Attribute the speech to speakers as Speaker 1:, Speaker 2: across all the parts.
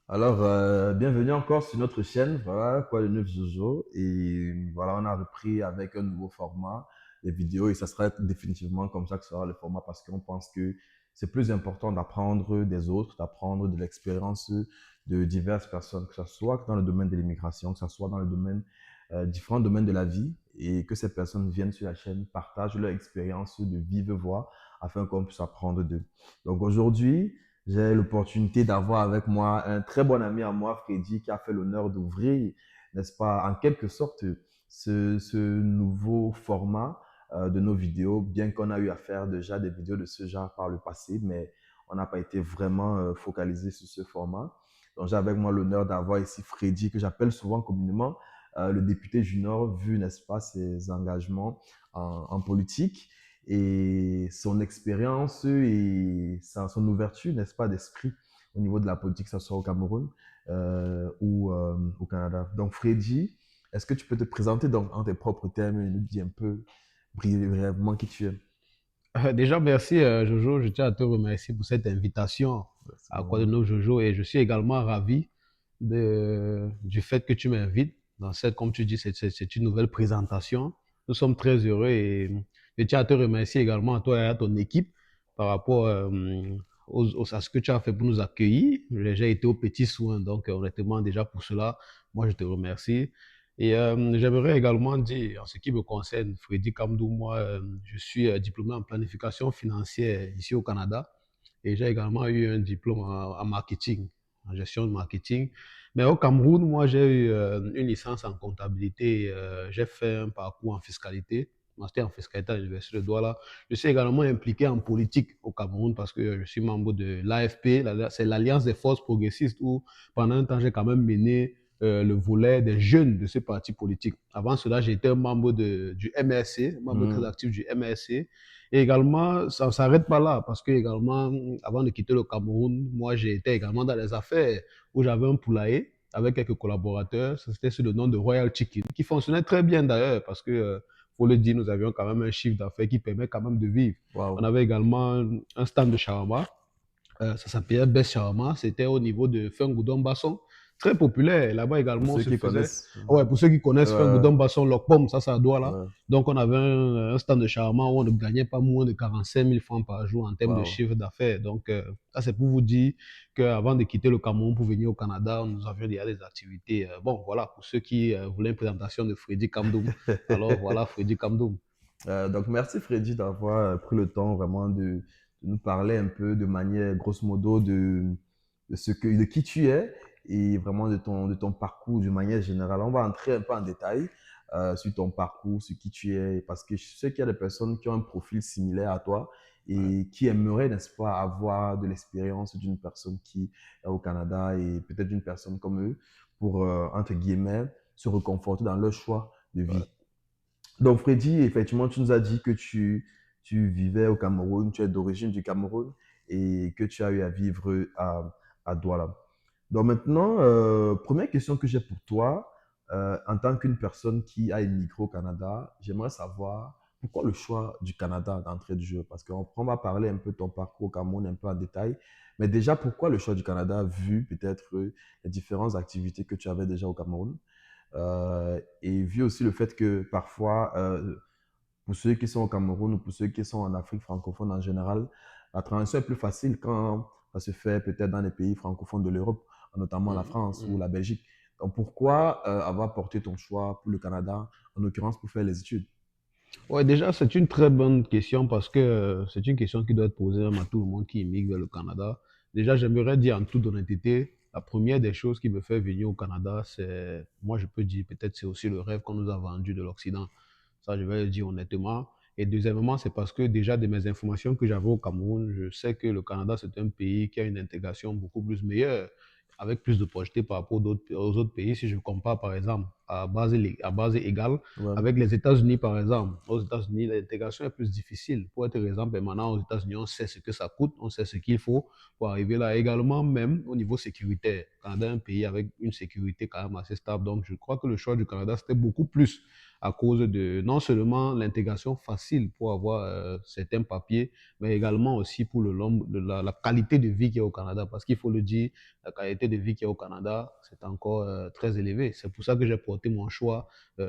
Speaker 1: Alors, bienvenue encore sur notre chaîne, voilà, quoi de neuf Jojo. Et voilà, on a repris avec un nouveau format, les vidéos, et ça sera définitivement comme ça que sera le format parce qu'on pense que c'est plus important d'apprendre des autres, d'apprendre de l'expérience de diverses personnes, que ce soit dans le domaine de l'immigration, que ce soit dans le domaine, différents domaines de la vie, et que ces personnes viennent sur la chaîne, partagent leur expérience de vive voix afin qu'on puisse apprendre d'eux. Donc aujourd'hui, j'ai l'opportunité d'avoir avec moi un très bon ami à moi, Freddy, qui a fait l'honneur d'ouvrir, n'est-ce pas, en quelque sorte, ce nouveau format de nos vidéos, bien qu'on a eu à faire déjà des vidéos de ce genre par le passé, mais on n'a pas été vraiment focalisé sur ce format. Donc j'ai avec moi l'honneur d'avoir ici Freddy, que j'appelle souvent communément le député junior, vu, n'est-ce pas, ses engagements en politique et son expérience et son ouverture, n'est-ce pas, d'esprit au niveau de la politique, que ce soit au Cameroun ou au Canada. Donc, Freddy, est-ce que tu peux te présenter donc, en tes propres termes et nous dire un peu brièvement qui tu es?
Speaker 2: Déjà, merci Jojo. Je tiens à te remercier pour cette invitation
Speaker 1: C'est
Speaker 2: à Quoi de
Speaker 1: normal.
Speaker 2: nos Jojo et je suis également ravi du fait que tu m'invites dans cette, comme tu dis, c'est une nouvelle présentation. Nous sommes très heureux et je tiens à te remercier également à toi et à ton équipe par rapport à ce que tu as fait pour nous accueillir. J'ai été aux petits soins, donc honnêtement déjà pour cela, moi je te remercie. Et j'aimerais également dire, en ce qui me concerne, Freddy Kamdou, moi, je suis diplômé en planification financière ici au Canada et j'ai également eu un diplôme en marketing, en gestion de marketing. Mais au Cameroun, moi, j'ai eu une licence en comptabilité, j'ai fait un parcours en fiscalité, master en fiscalité à l'Université de Douala. Je suis également impliqué en politique au Cameroun parce que je suis membre de l'AFP, c'est l'Alliance des forces progressistes où pendant un temps, j'ai quand même mené le volet des jeunes de ce parti politique. Avant cela, j'étais un membre du MRC, membre très
Speaker 1: Mhm.
Speaker 2: actif du MRC. Et également, ça ne s'arrête pas là, parce que également, avant de quitter le Cameroun, moi, j'étais également dans les affaires où j'avais un poulailler avec quelques collaborateurs. C'était sous le nom de Royal Chicken, qui fonctionnait très bien d'ailleurs, parce que, faut le dire, nous avions quand même un chiffre d'affaires qui permet quand même de vivre. On
Speaker 1: Waouh.
Speaker 2: avait également un stand de shawarma ça s'appelait Best Shawarma. C'était au niveau de Fungoudon Basson. Très populaire. Là-bas
Speaker 1: Pour
Speaker 2: également, on
Speaker 1: ceux
Speaker 2: se
Speaker 1: qui
Speaker 2: faisait.
Speaker 1: connaissent,
Speaker 2: Ouais, pour ceux qui connaissent
Speaker 1: euh,
Speaker 2: Fungoudon Basson, Lokpom, ça à Douala.
Speaker 1: ouais,
Speaker 2: Donc, on avait un stand de shawarma où on ne gagnait pas moins de 45 000 francs par jour en termes de
Speaker 1: waouh.
Speaker 2: chiffre d'affaires. Donc, ça, c'est pour vous dire qu'avant de quitter le Cameroun pour venir au Canada, nous avions déjà des activités. Bon, voilà, pour ceux qui voulaient une présentation de Freddy Kamdoum. Alors, voilà, Freddy Kamdoum.
Speaker 1: Donc, merci Freddy d'avoir pris le temps vraiment de nous parler un peu de manière grosso modo de qui tu es et vraiment de ton parcours d'une manière générale. On va entrer un peu en détail sur ton parcours, sur qui tu es, parce que je sais qu'il y a des personnes qui ont un profil similaire à toi
Speaker 2: Ouais.
Speaker 1: et qui aimeraient, n'est-ce pas, avoir de l'expérience d'une personne qui est au Canada et peut-être d'une personne comme eux pour, entre guillemets, se reconforter dans leur choix de
Speaker 2: Ouais.
Speaker 1: vie. Donc, Freddy, effectivement, tu nous as dit que tu vivais au Cameroun, tu es d'origine du Cameroun et que tu as eu à vivre à Douala. Donc maintenant, première question que j'ai pour toi, en tant qu'une personne qui a immigré au Canada, j'aimerais savoir pourquoi le choix du Canada d'entrée du jeu? Parce qu'on va parler un peu de ton parcours au Cameroun un peu en détail, mais déjà, pourquoi le choix du Canada vu peut-être les différentes activités que tu avais déjà au Cameroun? Et vu aussi le fait que parfois, pour ceux qui sont au Cameroun ou pour ceux qui sont en Afrique francophone en général, la transition est plus facile quand ça se fait peut-être dans les pays francophones de l'Europe, notamment la
Speaker 2: Mm,
Speaker 1: France ou
Speaker 2: mm.
Speaker 1: la Belgique. Donc pourquoi avoir porté ton choix pour le Canada, en l'occurrence pour faire les études?
Speaker 2: Ouais, déjà, c'est une très bonne question parce que c'est une question qui doit être posée même à tout le monde qui immigre vers le Canada. Déjà, j'aimerais dire en toute honnêteté, la première des choses qui me fait venir au Canada, c'est, moi je peux dire, peut-être c'est aussi le rêve qu'on nous a vendu de l'Occident. Ça, je vais le dire honnêtement. Et deuxièmement, c'est parce que déjà de mes informations que j'avais au Cameroun, je sais que le Canada, c'est un pays qui a une intégration beaucoup plus meilleure, avec plus de projetés par rapport aux autres pays. Si je compare par exemple à base égale,
Speaker 1: Ouais,
Speaker 2: avec les États-Unis, par exemple, aux États-Unis, l'intégration est plus difficile. Pour être exemple, maintenant aux États-Unis, on sait ce que ça coûte, on sait ce qu'il faut pour arriver là. Également, même au niveau sécuritaire, le Canada est un pays avec une sécurité quand même assez stable. Donc, je crois que le choix du Canada, c'était beaucoup plus à cause de non seulement l'intégration facile pour avoir certains papiers, mais également aussi pour la qualité de vie qui est au Canada. Parce qu'il faut le dire, la qualité de vie qui est au Canada, c'est encore très élevé. C'est pour ça que j'ai porté mon choix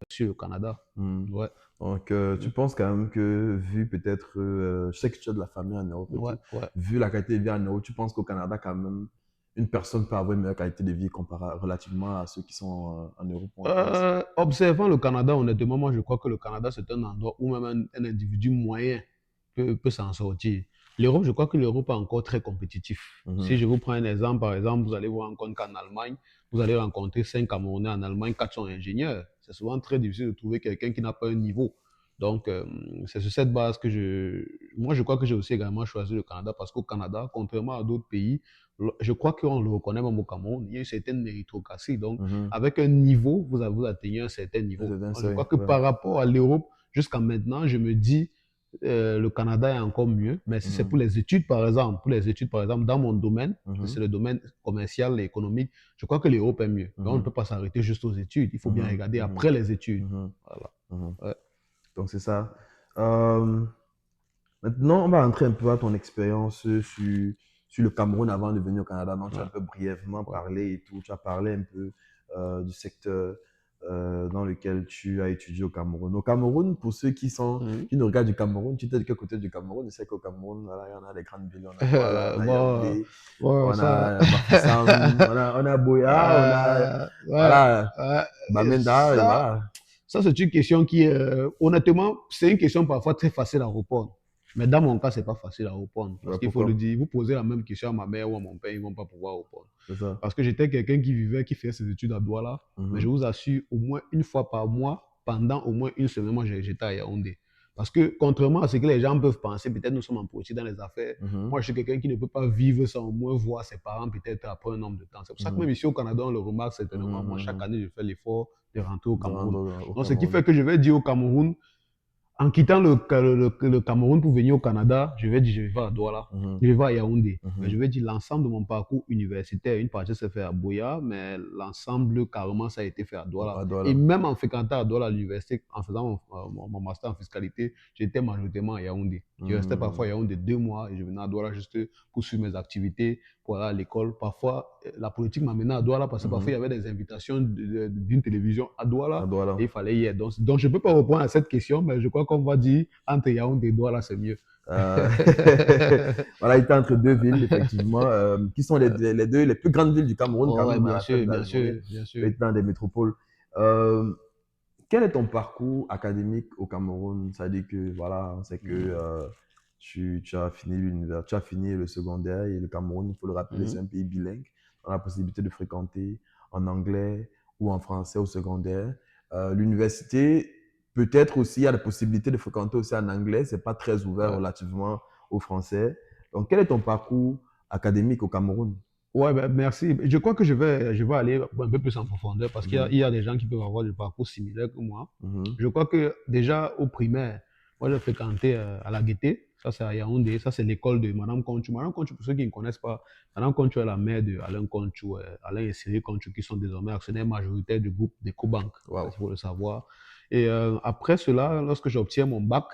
Speaker 2: sur le Canada.
Speaker 1: Hmm.
Speaker 2: Ouais,
Speaker 1: Donc, tu penses quand même que, vu peut-être, je sais que tu as de la famille en Europe et
Speaker 2: ouais,
Speaker 1: tout,
Speaker 2: ouais.
Speaker 1: vu la qualité de vie en Europe, tu penses qu'au Canada, quand même, une personne peut avoir une meilleure qualité de vie comparée relativement à ceux qui sont en Europe ou en France?
Speaker 2: Observant le Canada, honnêtement, moi je crois que le Canada c'est un endroit où même un individu moyen peut s'en sortir. L'Europe, je crois que l'Europe est encore très compétitif. Si
Speaker 1: Mhm.
Speaker 2: je vous prends un exemple, par exemple, vous allez vous rendre compte qu'en Allemagne, vous allez rencontrer 5 Camerounais en Allemagne, 4 sont ingénieurs. C'est souvent très difficile de trouver quelqu'un qui n'a pas un niveau. Donc, c'est sur cette base que moi je crois que j'ai aussi également choisi le Canada parce qu'au Canada, contrairement à d'autres pays, je crois qu'on le reconnaît même au Cameroun, il y a une certaine méritocratie. Donc,
Speaker 1: Mhm.
Speaker 2: avec un niveau, vous atteignez un certain niveau.
Speaker 1: C'est un
Speaker 2: Donc, je
Speaker 1: seuil,
Speaker 2: crois que
Speaker 1: ouais.
Speaker 2: par rapport à l'Europe, jusqu'à maintenant, je me dis, le Canada est encore mieux. Mais si c'est
Speaker 1: Mhm.
Speaker 2: pour les études, par exemple, dans mon domaine,
Speaker 1: Mhm.
Speaker 2: c'est le domaine commercial et économique, je crois que l'Europe est mieux. Donc, on ne
Speaker 1: Mhm.
Speaker 2: peut pas s'arrêter juste aux études. Il faut bien
Speaker 1: Mhm.
Speaker 2: regarder
Speaker 1: Mhm.
Speaker 2: après les études.
Speaker 1: Mhm.
Speaker 2: Voilà.
Speaker 1: Mhm.
Speaker 2: Ouais.
Speaker 1: Donc, c'est ça. Euh, Maintenant, on va entrer un peu à ton expérience sur le Cameroun avant de venir au Canada. Donc, tu as
Speaker 2: Ouais.
Speaker 1: un peu brièvement
Speaker 2: Ouais.
Speaker 1: parlé et tout. Tu as parlé un peu du secteur dans lequel tu as étudié au Cameroun. Au Cameroun, pour ceux
Speaker 2: Mhm.
Speaker 1: qui nous regardent du Cameroun, tu étais de quel côté du Cameroun? Je sais qu'au Cameroun, voilà, il y en a les grandes villes. On a Douala, on a
Speaker 2: Bon,
Speaker 1: Yaoundé,
Speaker 2: bon,
Speaker 1: on
Speaker 2: ça.
Speaker 1: a Bafoussam, on a Boya, on a,
Speaker 2: Ouais,
Speaker 1: voilà, Bamenda, et
Speaker 2: ça,
Speaker 1: voilà.
Speaker 2: ça c'est une question qui, honnêtement, c'est une question parfois très facile à répondre. Mais dans mon cas, c'est pas facile à répondre. Parce
Speaker 1: Ouais,
Speaker 2: qu'il faut le
Speaker 1: pourquoi?
Speaker 2: dire, vous posez la même question à ma mère ou à mon père, ils vont pas pouvoir répondre.
Speaker 1: C'est ça.
Speaker 2: Parce que j'étais quelqu'un qui fait ses études à Douala, mais je
Speaker 1: Mhm.
Speaker 2: vous assure, au moins une fois par mois, pendant au moins une semaine, moi j'étais à Yaoundé. Parce que contrairement à ce que les gens peuvent penser, peut-être nous sommes en politique dans les affaires,
Speaker 1: Mhm.
Speaker 2: moi je suis quelqu'un qui ne peut pas vivre sans au moins voir ses parents peut-être après un nombre de temps. C'est pour ça que
Speaker 1: Mhm.
Speaker 2: même ici au Canada, on le remarque
Speaker 1: Mhm.
Speaker 2: certainement, moi chaque
Speaker 1: Mhm.
Speaker 2: année je fais l'effort de rentrer au
Speaker 1: De
Speaker 2: Cameroun.
Speaker 1: rendre au
Speaker 2: Donc ce qui
Speaker 1: Cameroun.
Speaker 2: fait que je vais dire au Cameroun, en quittant le Cameroun pour venir au Canada, je vais dire je vais à Douala,
Speaker 1: Mhm.
Speaker 2: je vais à Yaoundé. Mais je
Speaker 1: Mhm.
Speaker 2: vais dire l'ensemble de mon parcours universitaire, une partie s'est fait à Boya, mais l'ensemble carrément ça a été fait à Douala.
Speaker 1: À
Speaker 2: Et
Speaker 1: Douala.
Speaker 2: même en fréquentant à Douala à l'université, en faisant mon master en fiscalité, j'étais majoritairement à Yaoundé. Je restais parfois à
Speaker 1: Mhm.
Speaker 2: Yaoundé 2 mois et je venais à Douala juste pour suivre mes activités, pour aller à l'école. Parfois, la politique m'amenait à Douala parce que parfois il y
Speaker 1: Mhm.
Speaker 2: avait des invitations d'une télévision à
Speaker 1: À
Speaker 2: Douala et
Speaker 1: Douala.
Speaker 2: il fallait y être. Donc je ne peux pas répondre à cette question, mais je crois qu'on va dire entre Yaoundé et Douala, c'est mieux.
Speaker 1: Euh, Voilà, il était entre deux villes, effectivement, qui sont les deux les plus grandes villes du Cameroun, quand
Speaker 2: Oh, ouais,
Speaker 1: même, à
Speaker 2: bien
Speaker 1: la fin
Speaker 2: sûr,
Speaker 1: de la
Speaker 2: bien
Speaker 1: journée.
Speaker 2: sûr, bien
Speaker 1: Tu
Speaker 2: sûr.
Speaker 1: es dans des métropoles. Euh, Quel est ton parcours académique au Cameroun? Ça dit que, voilà, on sait que
Speaker 2: Mhm.
Speaker 1: tu as fini l'univers, tu as fini le secondaire et le Cameroun, il faut le rappeler, c'est
Speaker 2: Mhm.
Speaker 1: un pays bilingue. On a la possibilité de fréquenter en anglais ou en français au secondaire. L'université, peut-être aussi, il y a la possibilité de fréquenter aussi en anglais. C'est pas très ouvert
Speaker 2: Ouais.
Speaker 1: relativement au français. Donc, quel est ton parcours académique au Cameroun?
Speaker 2: Ouais, ben, merci. Je crois que je vais aller un peu plus en profondeur parce
Speaker 1: Mhm,
Speaker 2: il y a des gens qui peuvent avoir des parcours similaires que moi.
Speaker 1: mhm,
Speaker 2: Je crois que déjà au primaire, moi j'ai fréquenté à la Gaîté, ça c'est à Yaoundé, ça c'est l'école de Madame Conchou. Madame Conchou, pour ceux qui ne connaissent pas, Madame Conchou est la mère de Alain Conchou, Alain et Cyril Conchou, qui sont désormais actionnaires majoritaires du groupe d'EcoBank, il
Speaker 1: wow.
Speaker 2: faut le savoir. Et après cela, lorsque j'obtiens mon bac,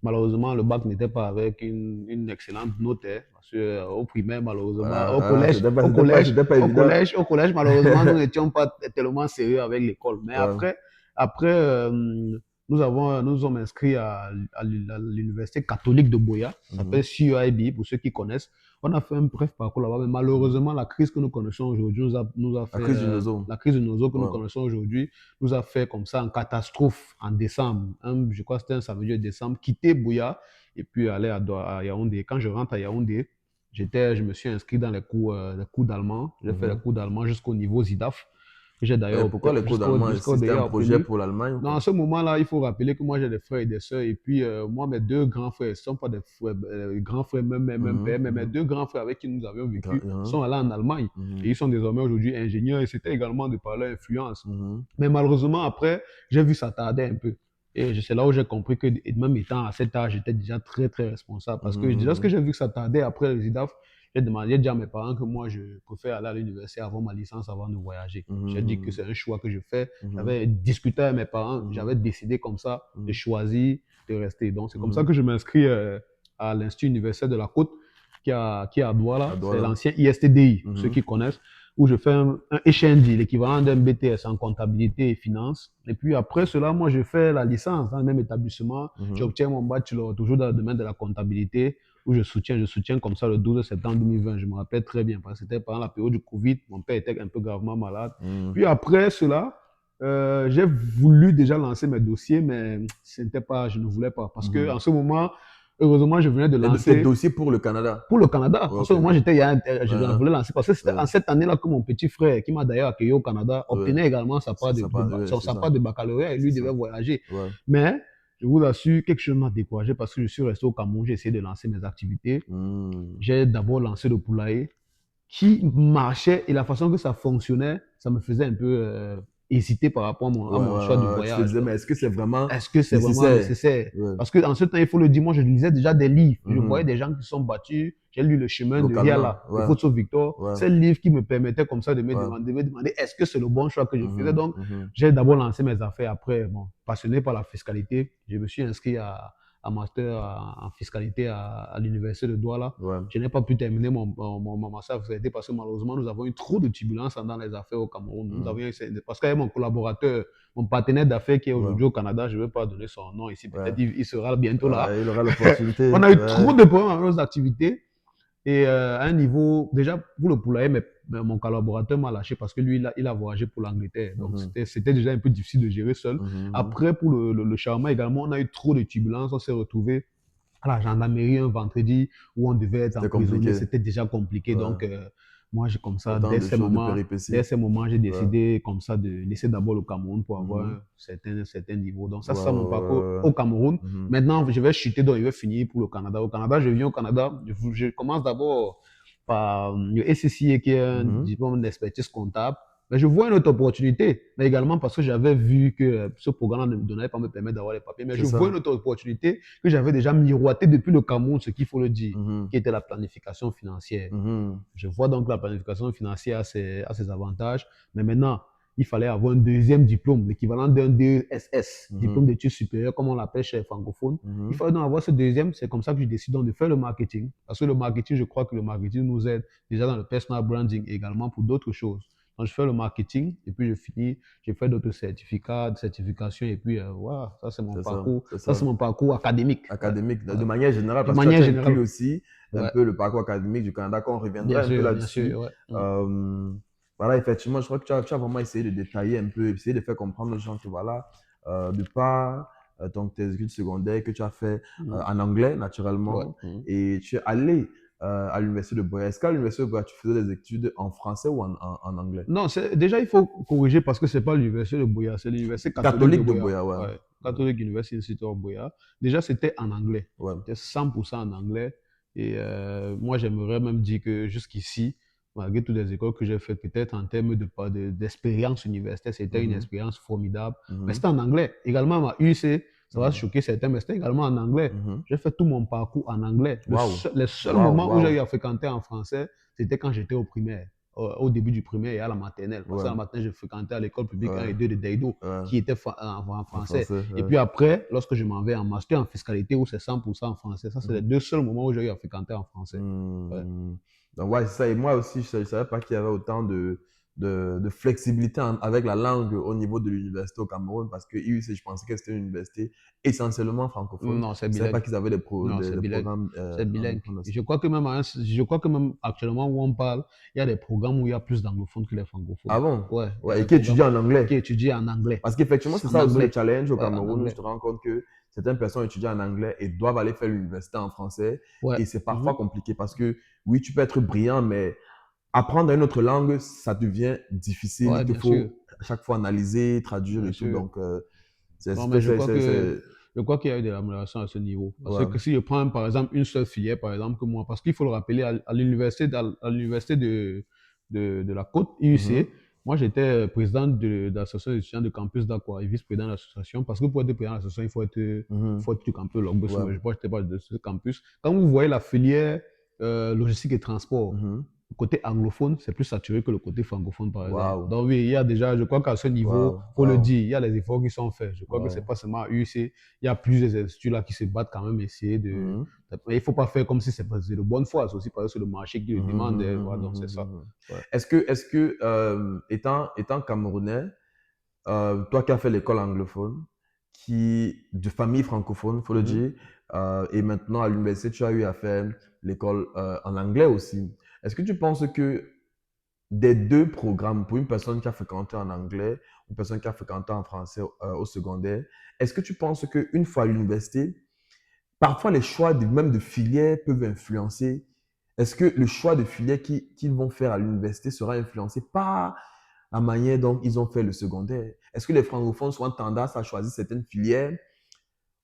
Speaker 2: malheureusement, le bac n'était pas avec une excellente note, hein, parce que, au primaire, malheureusement,
Speaker 1: Voilà, voilà, c'était pas évident.
Speaker 2: au collège, malheureusement, nous n'étions pas tellement sérieux avec l'école. Mais
Speaker 1: Ouais.
Speaker 2: après, nous sommes inscrits à l'université catholique de Boya, ça s'appelle
Speaker 1: Mhm.
Speaker 2: CUIB, pour ceux qui connaissent. On a fait un bref parcours là-bas, mais
Speaker 1: Mhm.
Speaker 2: malheureusement, la crise que nous connaissons aujourd'hui nous a
Speaker 1: La
Speaker 2: fait,
Speaker 1: crise du nozo.
Speaker 2: la crise de nos eaux que nous
Speaker 1: Ouais.
Speaker 2: connaissons aujourd'hui nous a fait comme ça en catastrophe en décembre. Je crois que c'était un samedi de décembre, quitter Bouya et puis aller à Yaoundé. Quand je rentre à Yaoundé, je me suis inscrit dans les cours d'allemand. J'ai fait les
Speaker 1: Mhm.
Speaker 2: cours d'allemand jusqu'au niveau ZIDAF, que j'ai
Speaker 1: Et
Speaker 2: d'ailleurs
Speaker 1: pourquoi les cours d'allemand? C'était un
Speaker 2: d'ailleurs
Speaker 1: projet
Speaker 2: obtenu.
Speaker 1: pour l'Allemagne ou
Speaker 2: Dans
Speaker 1: quoi?
Speaker 2: ce moment-là, il faut rappeler que moi j'ai des frères et des sœurs. Et puis, moi, mes deux grands frères, ce ne sont pas des frères, grands frères, même
Speaker 1: Mhm,
Speaker 2: père, mais mes
Speaker 1: mhm.
Speaker 2: deux grands frères avec qui nous avions vécu
Speaker 1: Mhm,
Speaker 2: sont allés en Allemagne. Et
Speaker 1: mhm,
Speaker 2: ils sont désormais aujourd'hui ingénieurs. Et c'était également de par leur influence.
Speaker 1: mhm,
Speaker 2: Mais malheureusement, après, j'ai vu ça tarder un peu. Et c'est là où j'ai compris que, et même étant à cet âge, j'étais déjà très, très responsable. Parce
Speaker 1: mhm,
Speaker 2: que lorsque
Speaker 1: mhm,
Speaker 2: j'ai vu que ça tardait après le ZIDAF, j'ai dit à mes parents que moi, je préfère aller à l'université avant ma licence, avant de voyager. J'ai dit que c'est un choix que je fais. J'avais discuté avec mes parents, j'avais décidé comme ça, de choisir de rester. Donc, c'est comme ça que je m'inscris à l'Institut universitaire de la Côte, qui est à Douala. C'est l'ancien ISTDI, pour ceux qui connaissent, où je fais un HND, l'équivalent d'un BTS en comptabilité et finance. Et puis après cela, moi, je fais la licence dans le même établissement. J'obtiens mon bachelor, toujours dans le domaine de la comptabilité, où je soutiens comme ça le 12 septembre 2020. Je me rappelle très bien, parce que c'était pendant la période du Covid. Mon père était un peu gravement malade. Puis après cela, j'ai voulu déjà lancer mes dossiers, mais je ne voulais pas. Parce que en ce moment, heureusement, je venais de lancer.
Speaker 1: Tes dossiers pour le Canada?
Speaker 2: Pour le Canada. En ce moment, je voulais lancer. Parce que c'était en cette année-là que mon petit frère, qui m'a d'ailleurs accueilli au Canada, obtenait également sa part de baccalauréat et lui devait voyager. Mais je vous assure, quelque chose m'a découragé parce que je suis resté au Cameroun, j'ai essayé de lancer mes activités. J'ai d'abord lancé le poulailler qui marchait et la façon que ça fonctionnait, ça me faisait un peu hésiter par rapport à mon choix de voyage.
Speaker 1: Tu te disais, mais est-ce que c'est vraiment
Speaker 2: nécessaire? Parce que en ce temps, il faut le dire, moi, je lisais déjà des livres. Je voyais des gens qui sont battus. J'ai lu Le chemin de Riala, de Fosso Victor. C'est le livre qui me permettait comme ça de me demander est-ce que c'est le bon choix que je faisais. Donc, j'ai d'abord lancé mes affaires. Après, passionné par la fiscalité, je me suis inscrit à master en fiscalité à l'université de Douala. Je n'ai pas pu terminer mon master en fiscalité parce que malheureusement, nous avons eu trop de turbulences dans les affaires au Cameroun. Parce qu'il y a mon collaborateur, mon partenaire d'affaires qui est aujourd'hui au Canada, je ne vais pas donner son nom ici, peut-être il sera bientôt là.
Speaker 1: Il aura l'opportunité.
Speaker 2: On a eu trop de problèmes dans nos activités. Et à un niveau, déjà pour le poulailler, mais mon collaborateur m'a lâché parce que lui, il a voyagé pour l'Angleterre. Donc c'était déjà un peu difficile de gérer seul. Après, pour le charment également, on a eu trop de turbulences. On s'est retrouvé à la gendarmerie un vendredi où on devait être emprisonné. C'était déjà compliqué. Donc, moi, dès ces moments, j'ai décidé comme ça de laisser d'abord le Cameroun pour avoir un certain niveau. Donc, ça, c'est mon parcours au Cameroun. Maintenant, je vais chuter, donc je vais finir pour le Canada. Au Canada, je viens au Canada. Je commence d'abord par le SCCA, qui est un diplôme d'expertise comptable. Mais je vois une autre opportunité, mais également parce que j'avais vu que ce programme ne donnait pas me permettre d'avoir les papiers. Mais je vois une autre opportunité que j'avais déjà miroité depuis le Cameroun, ce qu'il faut le dire, qui était la planification financière. Je vois donc la planification financière a ses avantages, mais maintenant, il fallait avoir un deuxième diplôme, l'équivalent d'un DESS, diplôme d'études supérieures, comme on l'appelle chez les francophones. Il fallait donc avoir ce deuxième. C'est comme ça que je décide donc de faire le marketing. Parce que le marketing, je crois que le marketing nous aide déjà dans le personal branding et également pour d'autres choses. Donc, je fais le marketing et puis je fais d'autres certifications et puis voilà, ça c'est mon parcours. Ça c'est mon parcours académique.
Speaker 1: Académique, de manière générale, parce que tu as inclus aussi un peu le parcours académique du Canada, qu'on reviendra un peu là-dessus. Voilà, effectivement, je crois que tu as vraiment essayé de détailler un peu, essayer de faire comprendre aux gens que voilà, de par donc tes études secondaires que tu as fait en anglais naturellement, et tu es allé à l'université de Boya. Est-ce qu'à l'université de Boya, tu faisais des études en français ou en anglais?
Speaker 2: Non, déjà, il faut corriger parce que ce n'est pas l'université de Boya, c'est l'université catholique de Boya. Catholic University Institute of Boya. Déjà, c'était en anglais. C'était 100% en anglais. Et moi, j'aimerais même dire que jusqu'ici, malgré toutes les écoles que j'ai faites, peut-être en termes d'expérience universitaire, c'était une expérience formidable. Mais c'était en anglais. Également, ma UC, ça va choquer certains, mais c'était également en anglais. J'ai fait tout mon parcours en anglais. Le seul moment où j'ai eu à fréquenter en français, c'était quand j'étais au primaire, au début du primaire et à la maternelle. Parce qu'à la maternelle, je fréquentais à l'école publique 1 et 2 de Daido, qui était en français. Et puis après, lorsque je m'en vais en master en fiscalité, où c'est 100% en français, ça, c'est les deux seuls moments où j'ai eu à fréquenter en français.
Speaker 1: Donc, c'est ça. Et moi aussi, je ne savais pas qu'il y avait autant de flexibilité avec la langue au niveau de l'université au Cameroun, parce que IUC, je pensais que c'était une université essentiellement francophone.
Speaker 2: Non, c'est
Speaker 1: bilingue. Je ne savais pas qu'ils avaient des
Speaker 2: bilingue.
Speaker 1: programmes.
Speaker 2: C'est bilingue. Je crois que même actuellement où on parle, il y a des programmes où il y a plus d'anglophones que les francophones.
Speaker 1: Ah bon?
Speaker 2: Ouais.
Speaker 1: Et qui étudient en anglais?
Speaker 2: Qui étudient en anglais.
Speaker 1: Parce qu'effectivement, c'est ça aussi le challenge au Cameroun, où je te rends compte que certaines personnes étudient en anglais et doivent aller faire l'université en français. Et c'est parfois compliqué parce que, oui, tu peux être brillant, mais apprendre une autre langue, ça devient difficile. Il te faut à chaque fois analyser, traduire et tout. Donc,
Speaker 2: je crois qu'il y a eu de l'amélioration à ce niveau. Parce que si je prends, par exemple, une seule filière, par exemple, que moi, parce qu'il faut le rappeler, à l'université de la Côte, IUC, moi, j'étais président de l'association étudiante de campus d'Aqua et vice-président de l'association. Parce que pour être président de l'association, il faut être du campus Logos. Je crois que je n'étais pas de ce campus. Quand vous voyez la filière logistique et transport.
Speaker 1: Mhm.
Speaker 2: Le côté anglophone, c'est plus saturé que le côté francophone, par exemple.
Speaker 1: Waouh,
Speaker 2: Donc oui, il y a déjà, je crois qu'à ce niveau,
Speaker 1: waouh,
Speaker 2: faut le
Speaker 1: waouh,
Speaker 2: dire, il y a les efforts qui sont faits. Je crois que c'est
Speaker 1: ouais.
Speaker 2: pas seulement à UIC, il y a plusieurs instituts là qui se battent quand même, essayer
Speaker 1: Mhm.
Speaker 2: mais il faut pas faire comme si c'est de bonne foi, c'est aussi parce que c'est le marché qui le
Speaker 1: Mhm,
Speaker 2: demande,
Speaker 1: mhm,
Speaker 2: voilà, donc
Speaker 1: mhm,
Speaker 2: c'est ça.
Speaker 1: mhm, mhm.
Speaker 2: Ouais.
Speaker 1: Étant Camerounais, toi qui as fait l'école anglophone, de famille francophone, faut le
Speaker 2: Mhm.
Speaker 1: dire, et maintenant à l'université, tu as eu à faire l'école en anglais aussi. Est-ce que tu penses que des deux programmes, pour une personne qui a fréquenté en anglais, une personne qui a fréquenté en français au secondaire, est-ce que tu penses qu'une fois à l'université, parfois les choix même de filières peuvent influencer? Est-ce que le choix de filière qu'ils vont faire à l'université sera influencé par la manière dont ils ont fait le secondaire? Est-ce que les francophones ont tendance à choisir certaines filières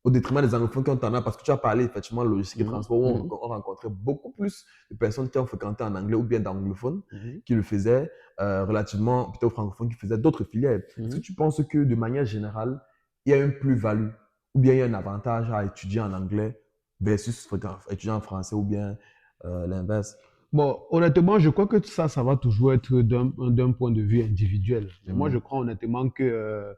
Speaker 1: au détriment des anglophones qui ont tendance, parce que tu as parlé effectivement de logistique et
Speaker 2: Mhm.
Speaker 1: transport, où
Speaker 2: Mhm.
Speaker 1: on rencontrait beaucoup plus de personnes qui ont fréquenté en anglais ou bien d'anglophones
Speaker 2: Mhm.
Speaker 1: qui le faisaient relativement plutôt aux francophones qui faisaient d'autres filières. Est-ce que
Speaker 2: Mhm.
Speaker 1: tu penses que de manière générale, il y a une plus-value ou bien il y a un avantage à étudier en anglais versus étudier en français ou bien l'inverse?
Speaker 2: Bon, honnêtement, je crois que ça va toujours être d'un point de vue individuel. Mais moi, je
Speaker 1: Mhm.
Speaker 2: crois honnêtement que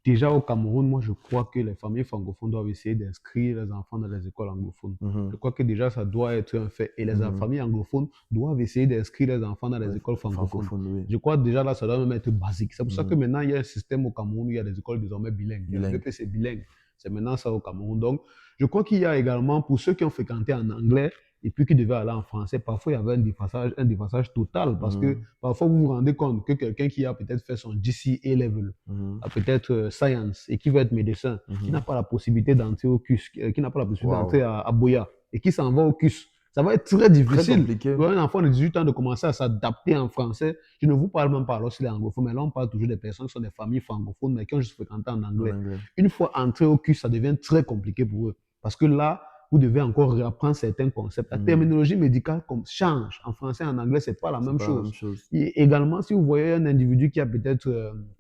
Speaker 2: déjà au Cameroun, moi, je crois que les familles francophones doivent essayer d'inscrire les enfants dans les écoles anglophones. Je
Speaker 1: Mhm.
Speaker 2: crois que déjà, ça doit être un fait. Et les
Speaker 1: Mhm.
Speaker 2: familles anglophones doivent essayer d'inscrire les enfants dans
Speaker 1: Ouais,
Speaker 2: les écoles francophones.
Speaker 1: francophone, oui.
Speaker 2: Je crois déjà là, ça doit même être basique. C'est pour ça que
Speaker 1: Mhm.
Speaker 2: maintenant, il y a un système au Cameroun où il y a des écoles désormais bilingues. Il y a le
Speaker 1: Bilingue.
Speaker 2: BPC bilingue. C'est maintenant ça au Cameroun. Donc, je crois qu'il y a également, pour ceux qui ont fréquenté en anglais, et puis qui devait aller en français, parfois il y avait un déphasage total parce que
Speaker 1: Mhm.
Speaker 2: parfois vous vous rendez compte que quelqu'un qui a peut-être fait son GCA level,
Speaker 1: Mhm.
Speaker 2: a peut-être science et qui veut être médecin, qui n'a
Speaker 1: Mhm.
Speaker 2: pas la possibilité d'entrer au CUS, qui n'a pas la possibilité d'entrer
Speaker 1: Waouh.
Speaker 2: à Boya et qui s'en va au CUS, ça va être très
Speaker 1: Très
Speaker 2: difficile
Speaker 1: compliqué.
Speaker 2: pour un enfant de 18 ans de commencer à s'adapter en français. Je ne vous parle même pas alors s'il est anglophone, mais là on parle toujours des personnes qui sont des familles francophones mais qui ont juste fréquenté en
Speaker 1: En
Speaker 2: anglais.
Speaker 1: anglais.
Speaker 2: Une fois entré au CUS, ça devient très compliqué pour eux parce que là, vous devez encore réapprendre certains concepts. La
Speaker 1: Mhm.
Speaker 2: terminologie médicale change. En français et en anglais, c'est pas la
Speaker 1: C'est
Speaker 2: même
Speaker 1: pas la même
Speaker 2: chose.
Speaker 1: chose.
Speaker 2: Et également, si vous voyez un individu qui a peut-être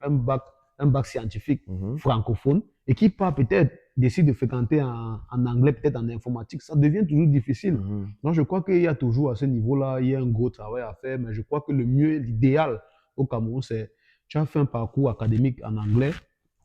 Speaker 2: un bac scientifique
Speaker 1: Mhm.
Speaker 2: francophone et qui part peut-être décide de fréquenter en anglais, peut-être en informatique, ça devient toujours difficile.
Speaker 1: Mhm.
Speaker 2: Donc, je crois qu'il y a toujours à ce niveau-là, il y a un gros travail à faire, mais je crois que le mieux, l'idéal au Cameroun, c'est tu as fait un parcours académique en anglais,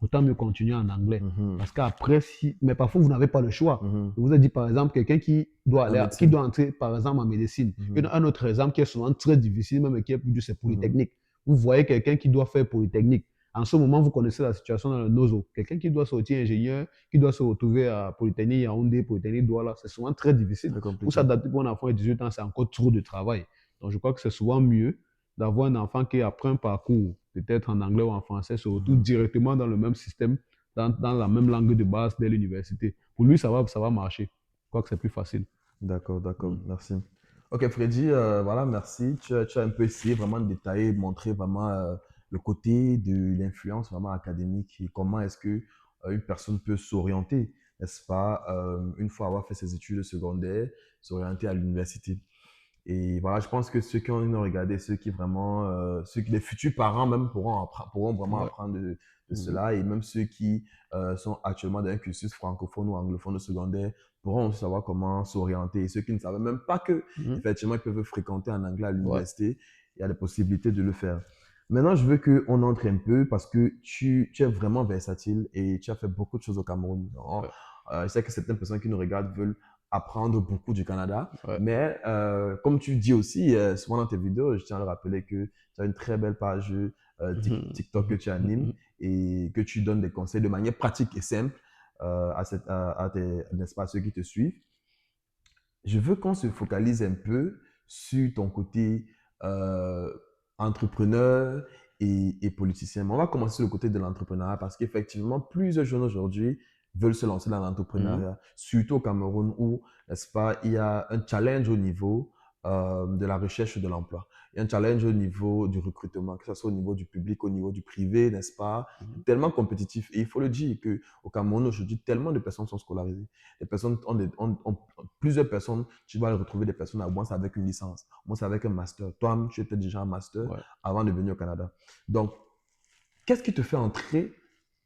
Speaker 2: autant mieux continuer en anglais.
Speaker 1: Mhm.
Speaker 2: Parce qu'après, mais parfois, vous n'avez pas le choix.
Speaker 1: Mhm.
Speaker 2: Je vous ai dit, par exemple, quelqu'un
Speaker 1: La
Speaker 2: qui
Speaker 1: médecine.
Speaker 2: doit entrer, par exemple, en médecine.
Speaker 1: Mhm.
Speaker 2: Un autre exemple qui est souvent très difficile, même qui est plus dur, c'est
Speaker 1: Mhm.
Speaker 2: Polytechnique. Vous voyez quelqu'un qui doit faire Polytechnique. En ce moment, vous connaissez la situation dans le NOZO. Quelqu'un qui doit sortir ingénieur, qui doit se retrouver à Polytechnique, Yaoundé, Polytechnique, Douala, c'est souvent très difficile.
Speaker 1: Très
Speaker 2: Pour
Speaker 1: compliqué.
Speaker 2: s'adapter pour un enfant de 18 ans, c'est encore trop de travail. Donc, je crois que c'est souvent mieux d'avoir un enfant qui après un parcours, peut-être en anglais ou en français, se retrouve
Speaker 1: Mhm.
Speaker 2: directement dans le même système, dans la même langue de base dès l'université. Pour lui, ça va marcher. Je crois que c'est plus facile.
Speaker 1: D'accord, d'accord.
Speaker 2: Mm.
Speaker 1: Merci. Ok, Freddy, voilà, merci. Tu as un peu essayé vraiment de détailler, de montrer vraiment le côté de l'influence vraiment académique et comment est-ce que une personne peut s'orienter, n'est-ce pas, une fois avoir fait ses études secondaires, s'orienter à l'université. Et voilà, je pense que ceux qui ont regardé, ceux qui vraiment, les futurs parents même pourront vraiment
Speaker 2: Ouais.
Speaker 1: apprendre de
Speaker 2: Mhm.
Speaker 1: cela. Et même ceux qui sont actuellement dans un cursus francophone ou anglophone au secondaire pourront aussi savoir comment s'orienter. Et ceux qui ne savaient même pas que,
Speaker 2: Mhm.
Speaker 1: effectivement, ils peuvent fréquenter en anglais à
Speaker 2: Ouais.
Speaker 1: l'université, il y a des possibilités de le faire. Maintenant, je veux qu'on entre un peu parce que tu es vraiment versatile et tu as fait beaucoup de choses au Cameroun.
Speaker 2: Ouais.
Speaker 1: Je sais que certaines personnes qui nous regardent veulent apprendre beaucoup du Canada.
Speaker 2: Ouais.
Speaker 1: Mais comme tu dis aussi souvent dans tes vidéos, je tiens à le rappeler que tu as une très belle page
Speaker 2: Mhm.
Speaker 1: TikTok que
Speaker 2: Mhm.
Speaker 1: tu animes
Speaker 2: Mhm.
Speaker 1: et que tu donnes des conseils de manière pratique et simple n'est-ce pas, à ceux qui te suivent. Je veux qu'on se focalise un peu sur ton côté euh, entrepreneur et politicien. Mais on va commencer sur le côté de l'entrepreneuriat parce qu'effectivement, plusieurs jeunes aujourd'hui veulent se lancer dans
Speaker 2: Mhm.
Speaker 1: l'entrepreneuriat, surtout au Cameroun où, n'est-ce pas, il y a un challenge au niveau de la recherche de l'emploi. Il y a un challenge au niveau du recrutement, que ce soit au niveau du public, au niveau du privé, n'est-ce pas,
Speaker 2: Mhm.
Speaker 1: tellement compétitif. Et il faut le dire qu'au Cameroun aujourd'hui, tellement de personnes sont scolarisées. Les personnes plusieurs personnes, tu vas retrouver des personnes au moins avec une licence, au moins avec un master. Toi, tu étais déjà un master
Speaker 2: Ouais.
Speaker 1: avant de venir au Canada. Donc, qu'est-ce qui te fait entrer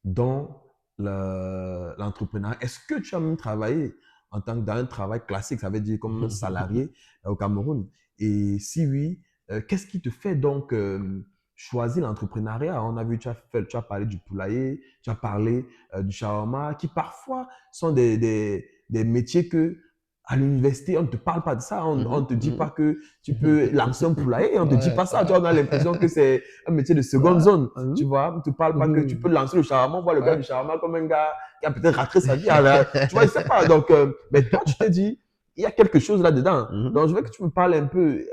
Speaker 1: dans l'entrepreneuriat? Est-ce que tu as même travaillé en tant que dans un travail classique, ça veut dire comme un salarié au Cameroun? Et si oui, qu'est-ce qui te fait donc choisir l'entrepreneuriat? On a vu, tu as parlé du poulailler, tu as parlé du shawarma, qui parfois sont des métiers que à l'université, on ne te parle pas de ça. On ne te dit pas que tu peux lancer un poulailler. On ne te dit
Speaker 2: Ouais,
Speaker 1: pas ça. Tu vois, on a l'impression que c'est un métier de seconde
Speaker 2: ouais.
Speaker 1: zone. Tu vois, on ne te parle pas que tu peux lancer le shawarma. On voit le gars
Speaker 2: Ouais.
Speaker 1: du shawarma comme un gars qui a peut-être raté sa vie. Tu vois, il ne sait pas. Donc, mais toi, tu te dis, il y a quelque chose là-dedans.
Speaker 2: Mhm.
Speaker 1: Donc, je veux que tu me parles un peu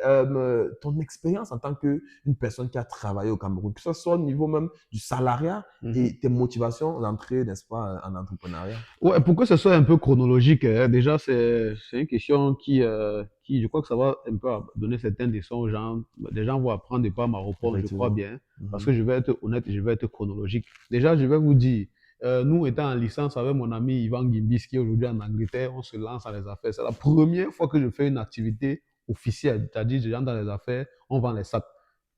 Speaker 1: ton expérience en tant qu'une personne qui a travaillé au Cameroun, que ce soit au niveau même du salariat
Speaker 2: Mhm.
Speaker 1: et tes motivations d'entrer, n'est-ce pas, en entrepreneuriat.
Speaker 2: Ouais, pour que ce soit un peu chronologique, déjà, c'est une question qui, je crois que ça va un peu donner certaines leçons aux gens. Les gens vont apprendre de par ma réponse, je crois
Speaker 1: Effectivement.
Speaker 2: bien, parce
Speaker 1: Mhm.
Speaker 2: que je vais être honnête et je vais être chronologique. Déjà, je vais vous dire, nous étant en licence avec mon ami Ivan Gimbis, qui est aujourd'hui en Angleterre, on se lance dans les affaires. C'est la première fois que je fais une activité officielle, c'est-à-dire, je rentre dans les affaires, on vend les sacs.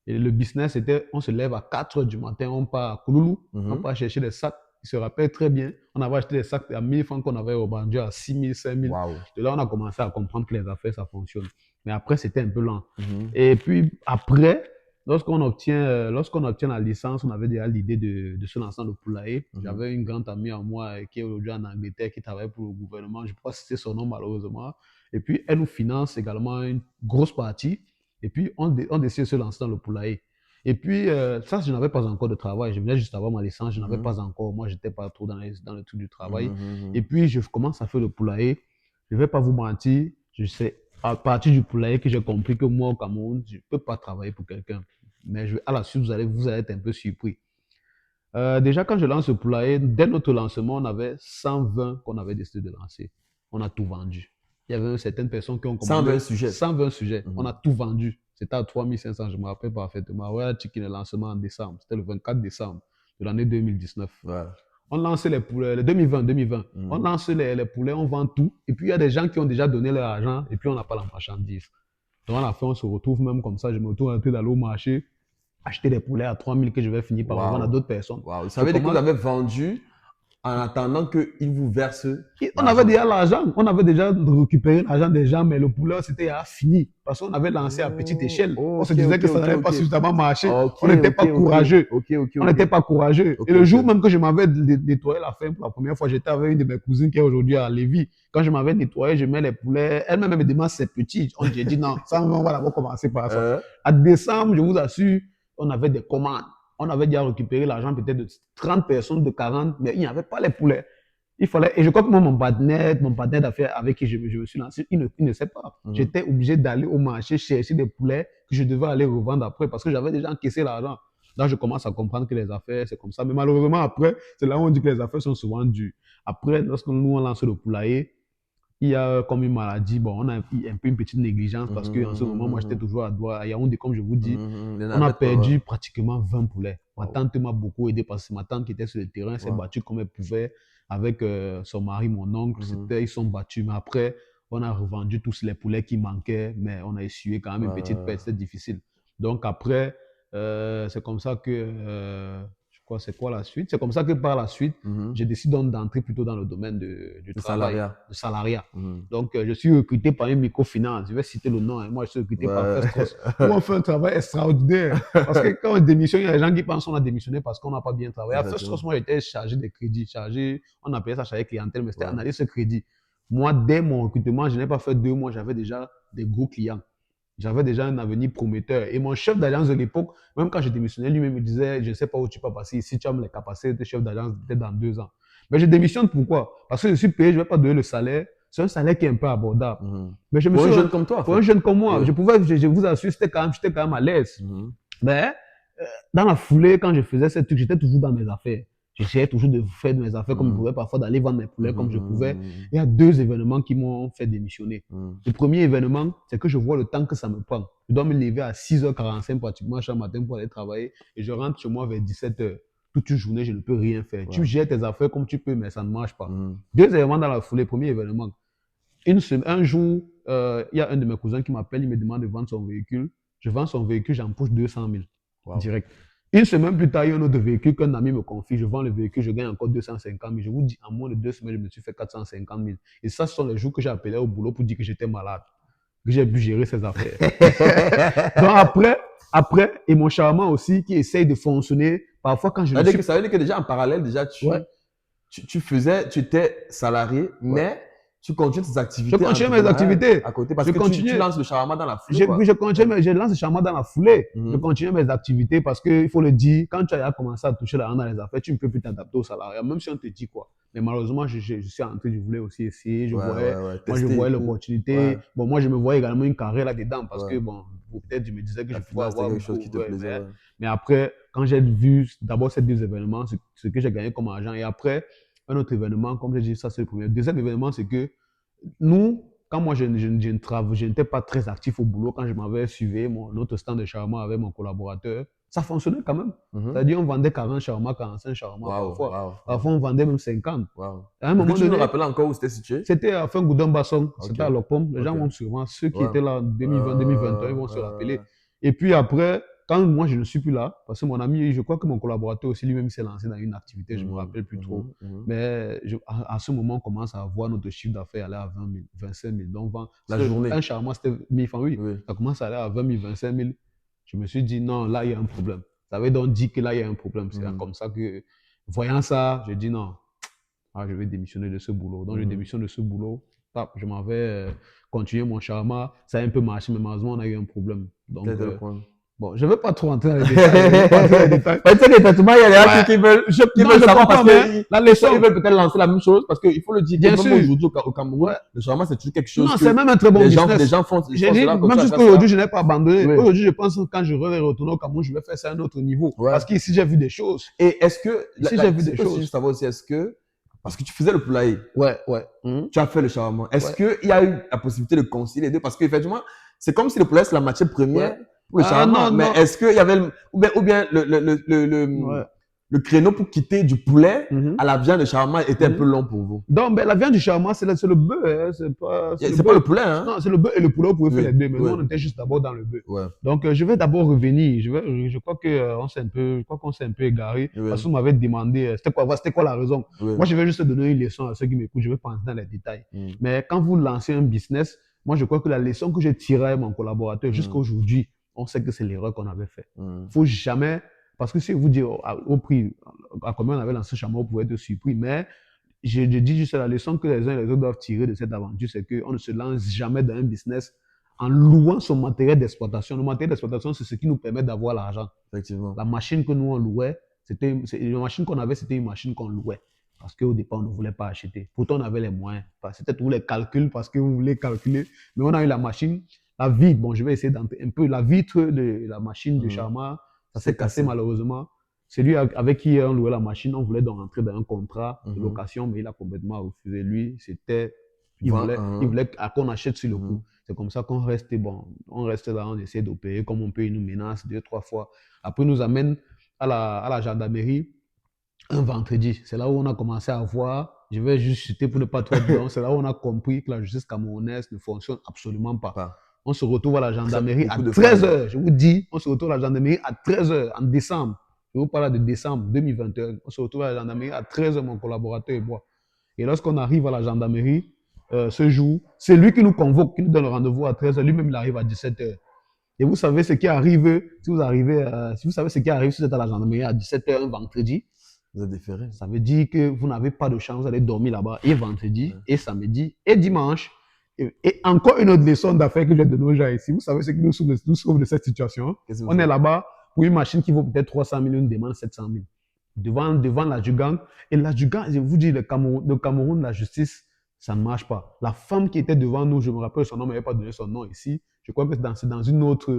Speaker 2: Et le business, c'était, on se lève à 4 heures du matin, on part à Kouloulou, on
Speaker 1: Mhm.
Speaker 2: part chercher des sacs. Il se rappelle très bien, on avait acheté des sacs à 1000 francs qu'on avait revendu à 6000, 5000.
Speaker 1: Waouh.
Speaker 2: De là, on a commencé à comprendre que les affaires, ça fonctionne. Mais après, c'était un peu lent.
Speaker 1: Mhm.
Speaker 2: Et puis après, lorsqu'on obtient la licence, on avait déjà l'idée de se lancer dans le poulailler.
Speaker 1: Mhm.
Speaker 2: J'avais une grande amie à moi qui est aujourd'hui en Angleterre, qui travaille pour le gouvernement. Je ne peux pas citer son nom malheureusement. Et puis, elle nous finance également une grosse partie. Et puis, on décide de se lancer dans le poulailler. Et puis, ça, je n'avais pas encore de travail. Je venais juste avoir ma licence, je n'avais
Speaker 1: Mhm.
Speaker 2: pas encore. Moi, j'étais pas trop dans le truc du travail. Et
Speaker 1: Mhm.
Speaker 2: puis, je commence à faire le poulailler. Je ne vais pas vous mentir, je sais à partir du poulailler que j'ai compris que moi, au Cameroun, je ne peux pas travailler pour quelqu'un. Mais à la suite, vous allez être un peu surpris. Déjà, quand je lance le poulailler, dès notre lancement, on avait 120 qu'on avait décidé de lancer. On a tout vendu. Il y avait certaines personnes qui ont commandé
Speaker 1: 120 sujets.
Speaker 2: 120 sujets. On
Speaker 1: Mhm.
Speaker 2: a tout vendu. C'était à 3500, je me rappelle parfaitement. Ouais, checké le lancement en décembre. C'était le 24 décembre de l'année 2019.
Speaker 1: Ouais.
Speaker 2: On lance les poulets, le 2020. On
Speaker 1: Mhm.
Speaker 2: lance les poulets, on vend tout. Et puis, il y a des gens qui ont déjà donné leur argent et puis on n'a pas la marchandise. Donc, à la fin, on se retrouve même comme ça. Je me retrouve un peu d'aller au marché, acheter des poulets à 3000 que je vais finir par revendre à
Speaker 1: Waouh.
Speaker 2: d'autres personnes.
Speaker 1: Waouh. Ça
Speaker 2: Je
Speaker 1: veut dire que vous
Speaker 2: commence,
Speaker 1: avez vendu en attendant qu'ils vous versent
Speaker 2: on avait
Speaker 1: l'argent.
Speaker 2: déjà l'argent, on avait déjà récupéré l'argent des gens, mais le poulet, c'était fini. Parce qu'on avait lancé à petite
Speaker 1: Oh,
Speaker 2: échelle. On se
Speaker 1: ok,
Speaker 2: disait
Speaker 1: ok,
Speaker 2: que ça
Speaker 1: ok,
Speaker 2: n'allait pas
Speaker 1: ok.
Speaker 2: suffisamment marcher.
Speaker 1: Ok,
Speaker 2: On n'était
Speaker 1: ok,
Speaker 2: pas
Speaker 1: ok.
Speaker 2: courageux.
Speaker 1: Ok, ok,
Speaker 2: On
Speaker 1: ok.
Speaker 2: n'était pas courageux. Et
Speaker 1: Ok,
Speaker 2: le
Speaker 1: ok.
Speaker 2: jour même que je m'avais nettoyé la ferme pour la première fois, j'étais avec une de mes cousines qui est aujourd'hui à Lévis. Quand je m'avais nettoyé, je mets les poulets. Elle-même me demande c'est petit. J'ai dit non, ça, on va d'abord commencer par ça.
Speaker 1: Euh,
Speaker 2: À décembre, je vous assure, on avait des commandes. On avait déjà récupéré l'argent peut-être de 30 personnes, de 40, mais il n'y avait pas les poulets. Il fallait, et je crois que moi, mon partenaire d'affaires avec qui je me suis lancé, il ne sait pas.
Speaker 1: mhm.
Speaker 2: J'étais obligé d'aller au marché chercher des poulets que je devais aller revendre après parce que j'avais déjà encaissé l'argent. Là, je commence à comprendre que les affaires, c'est comme ça. Mais malheureusement, après, c'est là où on dit que les affaires sont souvent dures. Après, lorsque nous, on lance le poulailler, il y a comme une maladie. Bon, on a un peu une petite négligence parce qu'en ce moment, moi, j'étais
Speaker 1: Mhm.
Speaker 2: toujours à Yaoundé, comme je vous dis.
Speaker 1: Mhm. Il y en
Speaker 2: On a
Speaker 1: avait trop. Ouais.
Speaker 2: perdu pratiquement 20 poulets. Ma
Speaker 1: Waouh.
Speaker 2: tante m'a beaucoup aidé parce que ma tante qui était sur le terrain s'est
Speaker 1: Waouh.
Speaker 2: battue comme elle pouvait avec son mari, mon oncle.
Speaker 1: Mhm.
Speaker 2: Ils sont battus. Mais après, on a revendu tous les poulets qui manquaient, mais on a essuyé quand même une petite
Speaker 1: Ouais.
Speaker 2: perte. C'était difficile. Donc après, c'est comme ça que, je crois, c'est quoi la suite? C'est comme ça que par la suite,
Speaker 1: Mhm.
Speaker 2: j'ai décidé donc d'entrer plutôt dans le domaine du
Speaker 1: Le
Speaker 2: travail,
Speaker 1: salariat.
Speaker 2: du salariat.
Speaker 1: Mhm.
Speaker 2: Donc, je suis recruté par une microfinance. Je vais citer le nom. Hein. Moi, je suis recruté par
Speaker 1: Ouais.
Speaker 2: First Trust, où on fait un travail extraordinaire. Parce que quand on démissionne, il y a des gens qui pensent qu'on a démissionné parce qu'on n'a pas bien travaillé. À First Trust,
Speaker 1: Effectivement.
Speaker 2: moi, j'étais chargé de crédit, on appelait ça chargé clientèle, mais c'était
Speaker 1: Ouais.
Speaker 2: analyse crédit. Moi, dès mon recrutement, je n'ai pas fait 2 mois, j'avais déjà des gros clients. J'avais déjà un avenir prometteur. Et mon chef d'agence de l'époque, même quand je démissionnais, lui-même me disait, je ne sais pas où tu peux passer. Si tu as les capacités de chef d'agence, peut-être dans 2 ans. Mais je démissionne pourquoi? Parce que je suis payé, je ne vais pas donner le salaire. C'est un salaire qui est un peu abordable.
Speaker 1: Mhm.
Speaker 2: Mais je me
Speaker 1: Pour
Speaker 2: suis,
Speaker 1: un jeune comme toi, en
Speaker 2: pour un
Speaker 1: fait.
Speaker 2: jeune comme moi,
Speaker 1: Oui.
Speaker 2: je vous assure, j'étais quand même à l'aise.
Speaker 1: Mhm.
Speaker 2: Mais dans la foulée, quand je faisais ce truc, j'étais toujours dans mes affaires. J'essayais toujours de faire de mes affaires comme je
Speaker 1: Mhm.
Speaker 2: pouvais, parfois d'aller vendre mes poulets comme je pouvais.
Speaker 1: Mhm.
Speaker 2: Il y a 2 événements qui m'ont fait démissionner.
Speaker 1: Mhm.
Speaker 2: Le premier événement, c'est que je vois le temps que ça me prend. Je dois me lever à 6h45 pratiquement chaque matin pour aller travailler et je rentre chez moi vers 17h. Toute une journée, je ne peux rien faire. Tu
Speaker 1: Ouais.
Speaker 2: gères tes affaires comme tu peux, mais ça ne marche pas.
Speaker 1: Mhm.
Speaker 2: 2 événements dans la foulée. Premier événement, un jour, il y a un de mes cousins qui m'appelle, il me demande de vendre son véhicule. Je vends son véhicule, j'empoche 200 000
Speaker 1: Wow.
Speaker 2: direct. Une semaine plus tard, il y a un autre véhicule qu'un ami me confie. Je vends le véhicule, je gagne encore 250 000. Je vous dis, en moins de 2 semaines, je me suis fait 450 000. Et ça, ce sont les jours que j'ai appelé au boulot pour dire que j'étais malade, que j'ai pu gérer ces affaires. Donc après, et mon charmant aussi, qui essaye de fonctionner, parfois quand je
Speaker 1: Ça
Speaker 2: ne
Speaker 1: veut dire
Speaker 2: suis
Speaker 1: que, ça veut dire que déjà en parallèle, déjà
Speaker 2: ouais,
Speaker 1: tu étais salarié,
Speaker 2: ouais.
Speaker 1: mais tu continues tes
Speaker 2: Je
Speaker 1: activités
Speaker 2: continue mes
Speaker 1: entrepreneuriales
Speaker 2: activités.
Speaker 1: à côté parce
Speaker 2: Je
Speaker 1: que tu
Speaker 2: continue.
Speaker 1: lances le shawarma dans la foulée,
Speaker 2: Je
Speaker 1: quoi.
Speaker 2: continue, je lance le charmant dans la foulée. Je
Speaker 1: Mhm.
Speaker 2: continue mes activités parce qu'il faut le dire, quand tu as commencé à toucher l'argent dans les affaires, tu ne peux plus t'adapter au salariat, même si on te dit quoi. Mais malheureusement, je suis entré, je voulais aussi essayer,
Speaker 1: Ouais,
Speaker 2: moi je
Speaker 1: tester et
Speaker 2: voyais
Speaker 1: tout. Ouais,
Speaker 2: l'opportunité. Bon, moi je me voyais également une carrière là-dedans parce que,
Speaker 1: ouais.
Speaker 2: bon, peut-être je me disais que
Speaker 1: La
Speaker 2: je pouvais
Speaker 1: finance, c'était
Speaker 2: avoir
Speaker 1: quelque chose
Speaker 2: beaucoup,
Speaker 1: qui te
Speaker 2: ouais,
Speaker 1: plaisait, ouais.
Speaker 2: mais après, quand j'ai vu d'abord ces deux événements, ce que j'ai gagné comme argent, et après, un autre événement, comme j'ai dit, ça c'est le premier. Le deuxième événement, c'est que nous, quand moi je n'étais pas très actif au boulot, quand je m'avais suivi notre stand de shawarma avec mon collaborateur, ça fonctionnait quand même.
Speaker 1: Mhm.
Speaker 2: C'est-à-dire, on vendait 40 shawarma, 45 shawarma
Speaker 1: Waouh,
Speaker 2: parfois.
Speaker 1: waouh, waouh,
Speaker 2: Parfois, on vendait même 50.
Speaker 1: waouh.
Speaker 2: À un
Speaker 1: Est-ce que
Speaker 2: moment
Speaker 1: tu nous
Speaker 2: donné,
Speaker 1: rappelles encore où c'était situé?
Speaker 2: c'était à fin Goudon Basson,
Speaker 1: Ok,
Speaker 2: c'était à Lopom. Les
Speaker 1: ok.
Speaker 2: gens vont sûrement, ceux qui
Speaker 1: Ouais.
Speaker 2: étaient là en 2020, 2021, ils vont se rappeler.
Speaker 1: Ouais.
Speaker 2: Et puis après, quand moi je ne suis plus là, parce que mon ami, je crois que mon collaborateur aussi lui-même s'est lancé dans une activité, je ne me
Speaker 1: Mhm,
Speaker 2: rappelle plus trop.
Speaker 1: mhm, mhm.
Speaker 2: Mais à ce moment, on commence à voir notre chiffre d'affaires aller à 20 000, 25 000. Donc,
Speaker 1: La
Speaker 2: parce que
Speaker 1: journée.
Speaker 2: un charmant, c'était 1000 francs, oui.
Speaker 1: Oui.
Speaker 2: Ça commence à aller à 20 000, 25 000. Je me suis dit, non, là, il y a un problème. Ça veut donc dire que là, il y a un problème. C'est
Speaker 1: Mhm,
Speaker 2: comme ça que, voyant ça, je dis non, je vais démissionner de ce boulot. Donc, je
Speaker 1: mhm.
Speaker 2: démissionne de ce boulot. Je m'en vais continuer mon charma. Ça a un peu marché, mais malheureusement, on a eu un problème.
Speaker 1: Quel
Speaker 2: Donc,
Speaker 1: était le problème?
Speaker 2: bon, je ne vais pas trop entrer dans les détails. Je vais pas entrer dans les détails.
Speaker 1: Mais tu sais qu'effectivement, il y a des
Speaker 2: Ouais,
Speaker 1: gens qui
Speaker 2: non,
Speaker 1: veulent
Speaker 2: je
Speaker 1: savoir
Speaker 2: comprends,
Speaker 1: parce
Speaker 2: mais
Speaker 1: qu'ils
Speaker 2: la leçon,
Speaker 1: ils veulent peut-être lancer la même chose. Parce qu'il faut le dire que
Speaker 2: bien
Speaker 1: même
Speaker 2: sûr,
Speaker 1: aujourd'hui au Cameroun,
Speaker 2: ouais.
Speaker 1: le shawarma, c'est toujours quelque chose
Speaker 2: Non, c'est
Speaker 1: que
Speaker 2: même un très bon
Speaker 1: les
Speaker 2: business.
Speaker 1: gens font,
Speaker 2: J'ai
Speaker 1: font
Speaker 2: dit,
Speaker 1: cela,
Speaker 2: même
Speaker 1: continuent à faire
Speaker 2: jusqu'aujourd'hui,
Speaker 1: cela.
Speaker 2: je n'ai pas abandonné.
Speaker 1: Oui.
Speaker 2: Aujourd'hui, je pense que quand je vais retourner au Cameroun, je vais faire ça à un autre niveau.
Speaker 1: Ouais.
Speaker 2: Parce qu'ici, j'ai vu des choses.
Speaker 1: Et est-ce que,
Speaker 2: Ici, j'ai vu
Speaker 1: ce
Speaker 2: des
Speaker 1: que je
Speaker 2: choses.
Speaker 1: savoir aussi, est-ce que, parce que tu faisais le poulailler,
Speaker 2: Ouais, ouais.
Speaker 1: tu as fait le shawarma, est-ce
Speaker 2: Ouais,
Speaker 1: qu'il y a eu la possibilité de concilier les deux? Parce qu'effectivement, c'est comme si le poulailler, c'est la matière
Speaker 2: ouais.
Speaker 1: première pour le
Speaker 2: Ah
Speaker 1: shawarma.
Speaker 2: non,
Speaker 1: Mais
Speaker 2: non.
Speaker 1: est-ce qu'il y avait, ou bien
Speaker 2: Ouais.
Speaker 1: le créneau pour quitter du poulet
Speaker 2: Mhm,
Speaker 1: à la viande de shawarma était un peu
Speaker 2: mhm.
Speaker 1: long pour vous?
Speaker 2: Donc, ben, la viande du shawarma, c'est le bœuf. Hein, c'est le
Speaker 1: C'est pas
Speaker 2: bœuf.
Speaker 1: le poulet, hein?
Speaker 2: Non, c'est le bœuf et le poulet, vous pouvez faire
Speaker 1: Oui,
Speaker 2: les deux. Mais nous,
Speaker 1: oui,
Speaker 2: on était juste d'abord dans le bœuf.
Speaker 1: ouais,
Speaker 2: Donc, je vais d'abord revenir. Je crois que, je crois qu'on s'est un peu égaré parce
Speaker 1: oui,
Speaker 2: qu'on m'avait demandé, c'était quoi la raison?
Speaker 1: oui.
Speaker 2: Moi, je vais juste donner une leçon à ceux qui m'écoutent. Je vais pas entrer dans les détails.
Speaker 1: Mm,
Speaker 2: Mais quand vous lancez un business, moi, je crois que la leçon que j'ai tirée avec mon collaborateur jusqu'à
Speaker 1: mm,
Speaker 2: aujourd'hui, on sait que c'est l'erreur qu'on avait fait.
Speaker 1: mm.
Speaker 2: Faut jamais, parce que si vous dites au prix, à combien on avait lancé Chameau, vous pouvez être surpris. Mais je dis juste la leçon que les uns et les autres doivent tirer de cette aventure, c'est qu'on ne se lance jamais dans un business en louant son matériel d'exploitation. Le matériel d'exploitation, c'est ce qui nous permet d'avoir l'argent.
Speaker 1: Effectivement.
Speaker 2: La machine que nous, on louait, la machine qu'on avait, c'était une machine qu'on louait. Parce qu'au départ, on ne voulait pas acheter. Pourtant, on avait les moyens. C'était tous les calculs parce que vous voulez calculer. Mais on a eu la machine. La vitre, bon, je vais essayer d'entrer un peu. La vitre de la machine de
Speaker 1: Mm.
Speaker 2: Charma, ça s'est
Speaker 1: C'est
Speaker 2: cassé
Speaker 1: cassé.
Speaker 2: malheureusement. Celui avec qui on louait la machine, on voulait donc entrer dans un contrat de
Speaker 1: Mhm.
Speaker 2: location, mais il a complètement refusé. Lui,
Speaker 1: Vend
Speaker 2: il
Speaker 1: un.
Speaker 2: voulait qu'on achète sur le coup.
Speaker 1: Mhm.
Speaker 2: C'est comme ça qu'on reste, bon, on reste là, on essaie d'opérer comme on peut, il nous menace deux, trois fois. Après, il nous amène à la gendarmerie un vendredi. C'est là où on a commencé à voir, je vais juste citer pour ne pas trop être long, c'est là où on a compris que la justice camerounaise ne fonctionne absolument pas.
Speaker 1: Pas.
Speaker 2: On se retrouve à la gendarmerie à
Speaker 1: Beaucoup de failles.
Speaker 2: 13h. Je vous dis, on se retrouve à la gendarmerie à 13h en décembre. Je vous parle de décembre 2021. On se retrouve à la gendarmerie à 13h, mon collaborateur et moi. Et lorsqu'on arrive à la gendarmerie, ce jour, c'est lui qui nous convoque, qui nous donne le rendez-vous à 13h. Lui-même, il arrive à 17h. Et vous savez ce qui arrive, si vous savez ce qui arrive si vous êtes à la gendarmerie à 17h un vendredi,
Speaker 1: Vous êtes déféré.
Speaker 2: ça veut dire que vous n'avez pas de chance, vous allez dormir là-bas et vendredi,
Speaker 1: Ouais.
Speaker 2: et samedi, et dimanche. Et encore une autre leçon d'affaires que j'ai de nos gens ici. Vous savez ce qui nous sauve de cette situation?
Speaker 1: Qu'est-ce que vous
Speaker 2: On est
Speaker 1: faites?
Speaker 2: là-bas pour une machine qui vaut peut-être 300 000, on demande 700 000. Devant l'adjudant. Et l'adjudant, je vous dis, le Cameroun, la justice, ça ne marche pas. La femme qui était devant nous, je me rappelle son nom, mais elle n'avait pas donné son nom ici. Je crois que c'est dans une autre,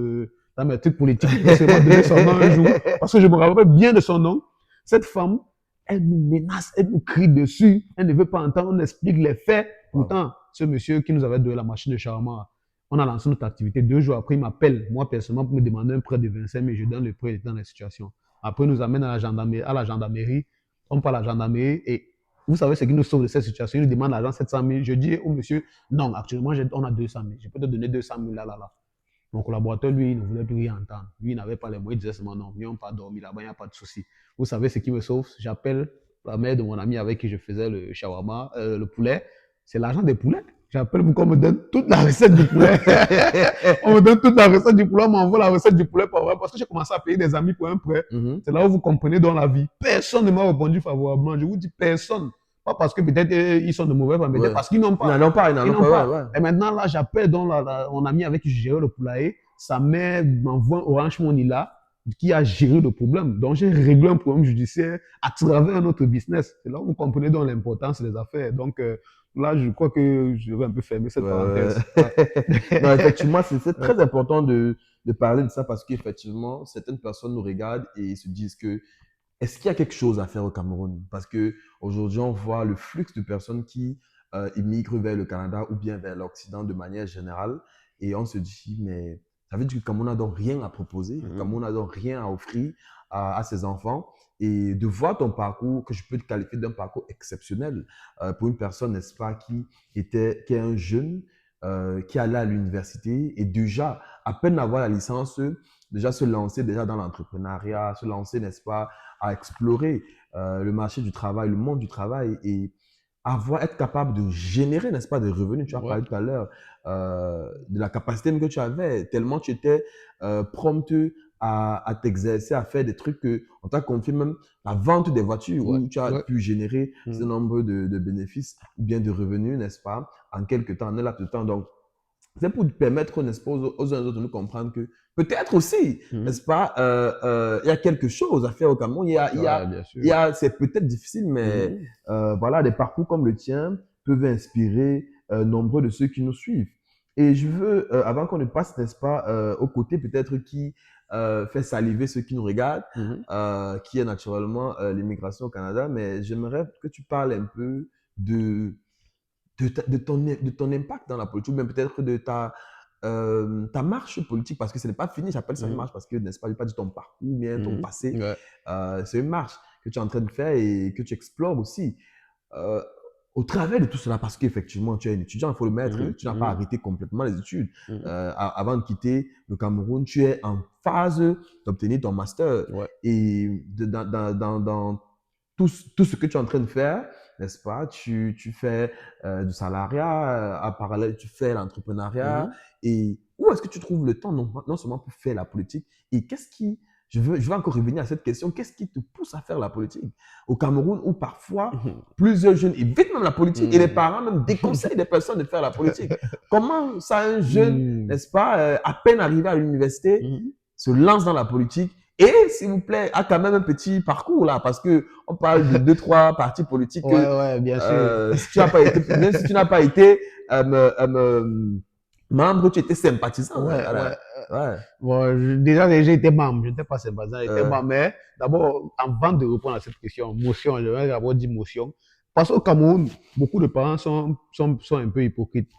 Speaker 2: dans mes trucs politiques, elle m'a donné son nom un jour, parce que je me rappelle bien de son nom. Cette femme, elle nous menace, elle nous crie dessus, elle ne veut pas entendre, on explique les faits. Pourtant, ce monsieur qui nous avait donné la machine de charma, on a lancé notre activité. 2 jours après, il m'appelle, moi personnellement, pour me demander un prêt de 25 000. Je donne le prêt, il est dans la situation. Après, il nous amène à la gendarmerie. On part à la gendarmerie et vous savez ce qui nous sauve de cette situation. Il nous demande l'argent 700 000. Je dis au monsieur, non, actuellement, on a 200 000. Je peux te donner 200 000 là. Mon collaborateur, lui, il ne voulait plus rien entendre. Lui, il n'avait pas les moyens. Il disait seulement non, viens pas dormir là-bas, il n'y a pas de souci. Vous savez ce qui me sauve? J'appelle la mère de mon ami avec qui je faisais le shawarma, le poulet. C'est l'argent des poulets. J'appelle pour qu'on me donne toute la recette du poulet. On me donne toute la recette du poulet, on m'envoie la recette du poulet par vrai, parce que j'ai commencé à payer des amis pour un prêt.
Speaker 1: Mhm.
Speaker 2: C'est là où vous comprenez dans la vie. Personne ne m'a répondu favorablement. Je vous dis personne. Pas parce que peut-être ils sont de mauvais, mais peut-être
Speaker 1: Ouais.
Speaker 2: parce qu'ils n'ont
Speaker 1: Ils
Speaker 2: pas.
Speaker 1: n'en ont pas, ils n'en
Speaker 2: Ils
Speaker 1: ont
Speaker 2: n'ont
Speaker 1: pas, ouais,
Speaker 2: pas.
Speaker 1: ouais.
Speaker 2: Et maintenant, là, j'appelle donc mon ami avec qui je gérais le poulailler. Sa mère m'envoie Orange Money là, qui a géré le problème. Donc, j'ai réglé un problème judiciaire à travers un autre business. C'est là où vous comprenez donc l'importance des affaires. Donc, là, je crois que je vais un peu fermer cette
Speaker 1: Ouais.
Speaker 2: parenthèse. Ouais.
Speaker 1: Non, effectivement, c'est
Speaker 2: Ouais.
Speaker 1: très important de parler de ça parce qu'effectivement, certaines personnes nous regardent et se disent que est-ce qu'il y a quelque chose à faire au Cameroun? Parce que aujourd'hui, on voit le flux de personnes qui immigrent vers le Canada ou bien vers l'Occident de manière générale et on se dit, mais ça veut dire que le Cameroun n'a donc rien à proposer, le
Speaker 2: Mhm.
Speaker 1: Cameroun n'a donc rien à offrir à ses enfants. Et de voir ton parcours, que je peux te qualifier d'un parcours exceptionnel pour une personne, n'est-ce pas, qui est un jeune, qui allait à l'université et déjà, à peine avoir la licence, déjà se lancer déjà dans l'entrepreneuriat, se lancer, n'est-ce pas, à explorer le marché du travail, le monde du travail et être capable de générer, n'est-ce pas, des revenus. Tu as
Speaker 2: Ouais.
Speaker 1: parlé tout à l'heure de la capacité que tu avais, tellement tu étais prompte à t'exercer, à faire des trucs que on t'a confié même la vente des voitures
Speaker 2: Ouais.
Speaker 1: où tu as
Speaker 2: Ouais.
Speaker 1: pu générer ce
Speaker 2: Mhm.
Speaker 1: nombre de bénéfices ou bien de revenus, n'est-ce pas, en quelques temps, en un laps de temps. Donc, c'est pour permettre, n'est-ce pas, aux uns et aux autres de nous comprendre que peut-être aussi,
Speaker 2: Mhm.
Speaker 1: n'est-ce pas, il y a quelque chose à faire au Cameroun.
Speaker 2: Ouais, bien sûr.
Speaker 1: C'est peut-être difficile, mais
Speaker 2: Mhm.
Speaker 1: voilà, des parcours comme le tien peuvent inspirer nombreux de ceux qui nous suivent. Et je veux, avant qu'on ne passe, n'est-ce pas, au côté peut-être qui fait saliver ceux qui nous regardent,
Speaker 2: Mhm.
Speaker 1: qui est naturellement l'immigration au Canada, mais j'aimerais que tu parles un peu de de ton impact dans la politique, ou bien peut-être de ta marche politique, parce que ce n'est pas fini, j'appelle ça une
Speaker 2: Mhm.
Speaker 1: marche, parce que, n'est-ce pas, je n'ai pas dit ton parcours, bien ton
Speaker 2: Mhm.
Speaker 1: passé,
Speaker 2: Ouais.
Speaker 1: c'est une marche que tu es en train de faire et que tu explores aussi. Euh, Au travers de tout cela, parce qu'effectivement, tu es un étudiant, il faut le mettre,
Speaker 2: Mhm.
Speaker 1: tu n'as pas
Speaker 2: Mhm.
Speaker 1: arrêté complètement les études.
Speaker 2: Mhm.
Speaker 1: Avant de quitter le Cameroun, tu es en phase d'obtenir ton master.
Speaker 2: Ouais.
Speaker 1: Et dans tout ce que tu es en train de faire, n'est-ce pas? Tu fais du salariat, à parallèle, tu fais l'entrepreneuriat.
Speaker 2: Mhm.
Speaker 1: Et où est-ce que tu trouves le temps, non seulement pour faire la politique, et je veux encore revenir à cette question, qu'est-ce qui te pousse à faire la politique? Au Cameroun, où parfois,
Speaker 2: Mhm.
Speaker 1: plusieurs jeunes évitent même la politique et les
Speaker 2: Mhm.
Speaker 1: parents même déconseillent des personnes de faire la politique. Comment ça, un jeune,
Speaker 2: Mhm.
Speaker 1: n'est-ce pas, à peine arrivé à l'université,
Speaker 2: Mhm.
Speaker 1: se lance dans la politique et, s'il vous plaît, a quand même un petit parcours là, parce que on parle de deux, trois partis politiques
Speaker 2: Ouais,
Speaker 1: que
Speaker 2: ouais, bien sûr.
Speaker 1: si tu n'as pas été, même si tu n'as pas été membre, tu étais sympathisant. Hein,
Speaker 2: Ouais, ouais.
Speaker 1: voilà. Ouais.
Speaker 2: Bon, déjà, j'étais membre, je n'étais pas sympathisant, j'étais
Speaker 1: Euh,
Speaker 2: membre. Mais d'abord, avant de répondre à cette question, motion, je vais d'abord dire motion. Parce qu'au Cameroun, beaucoup de parents sont un peu hypocrites.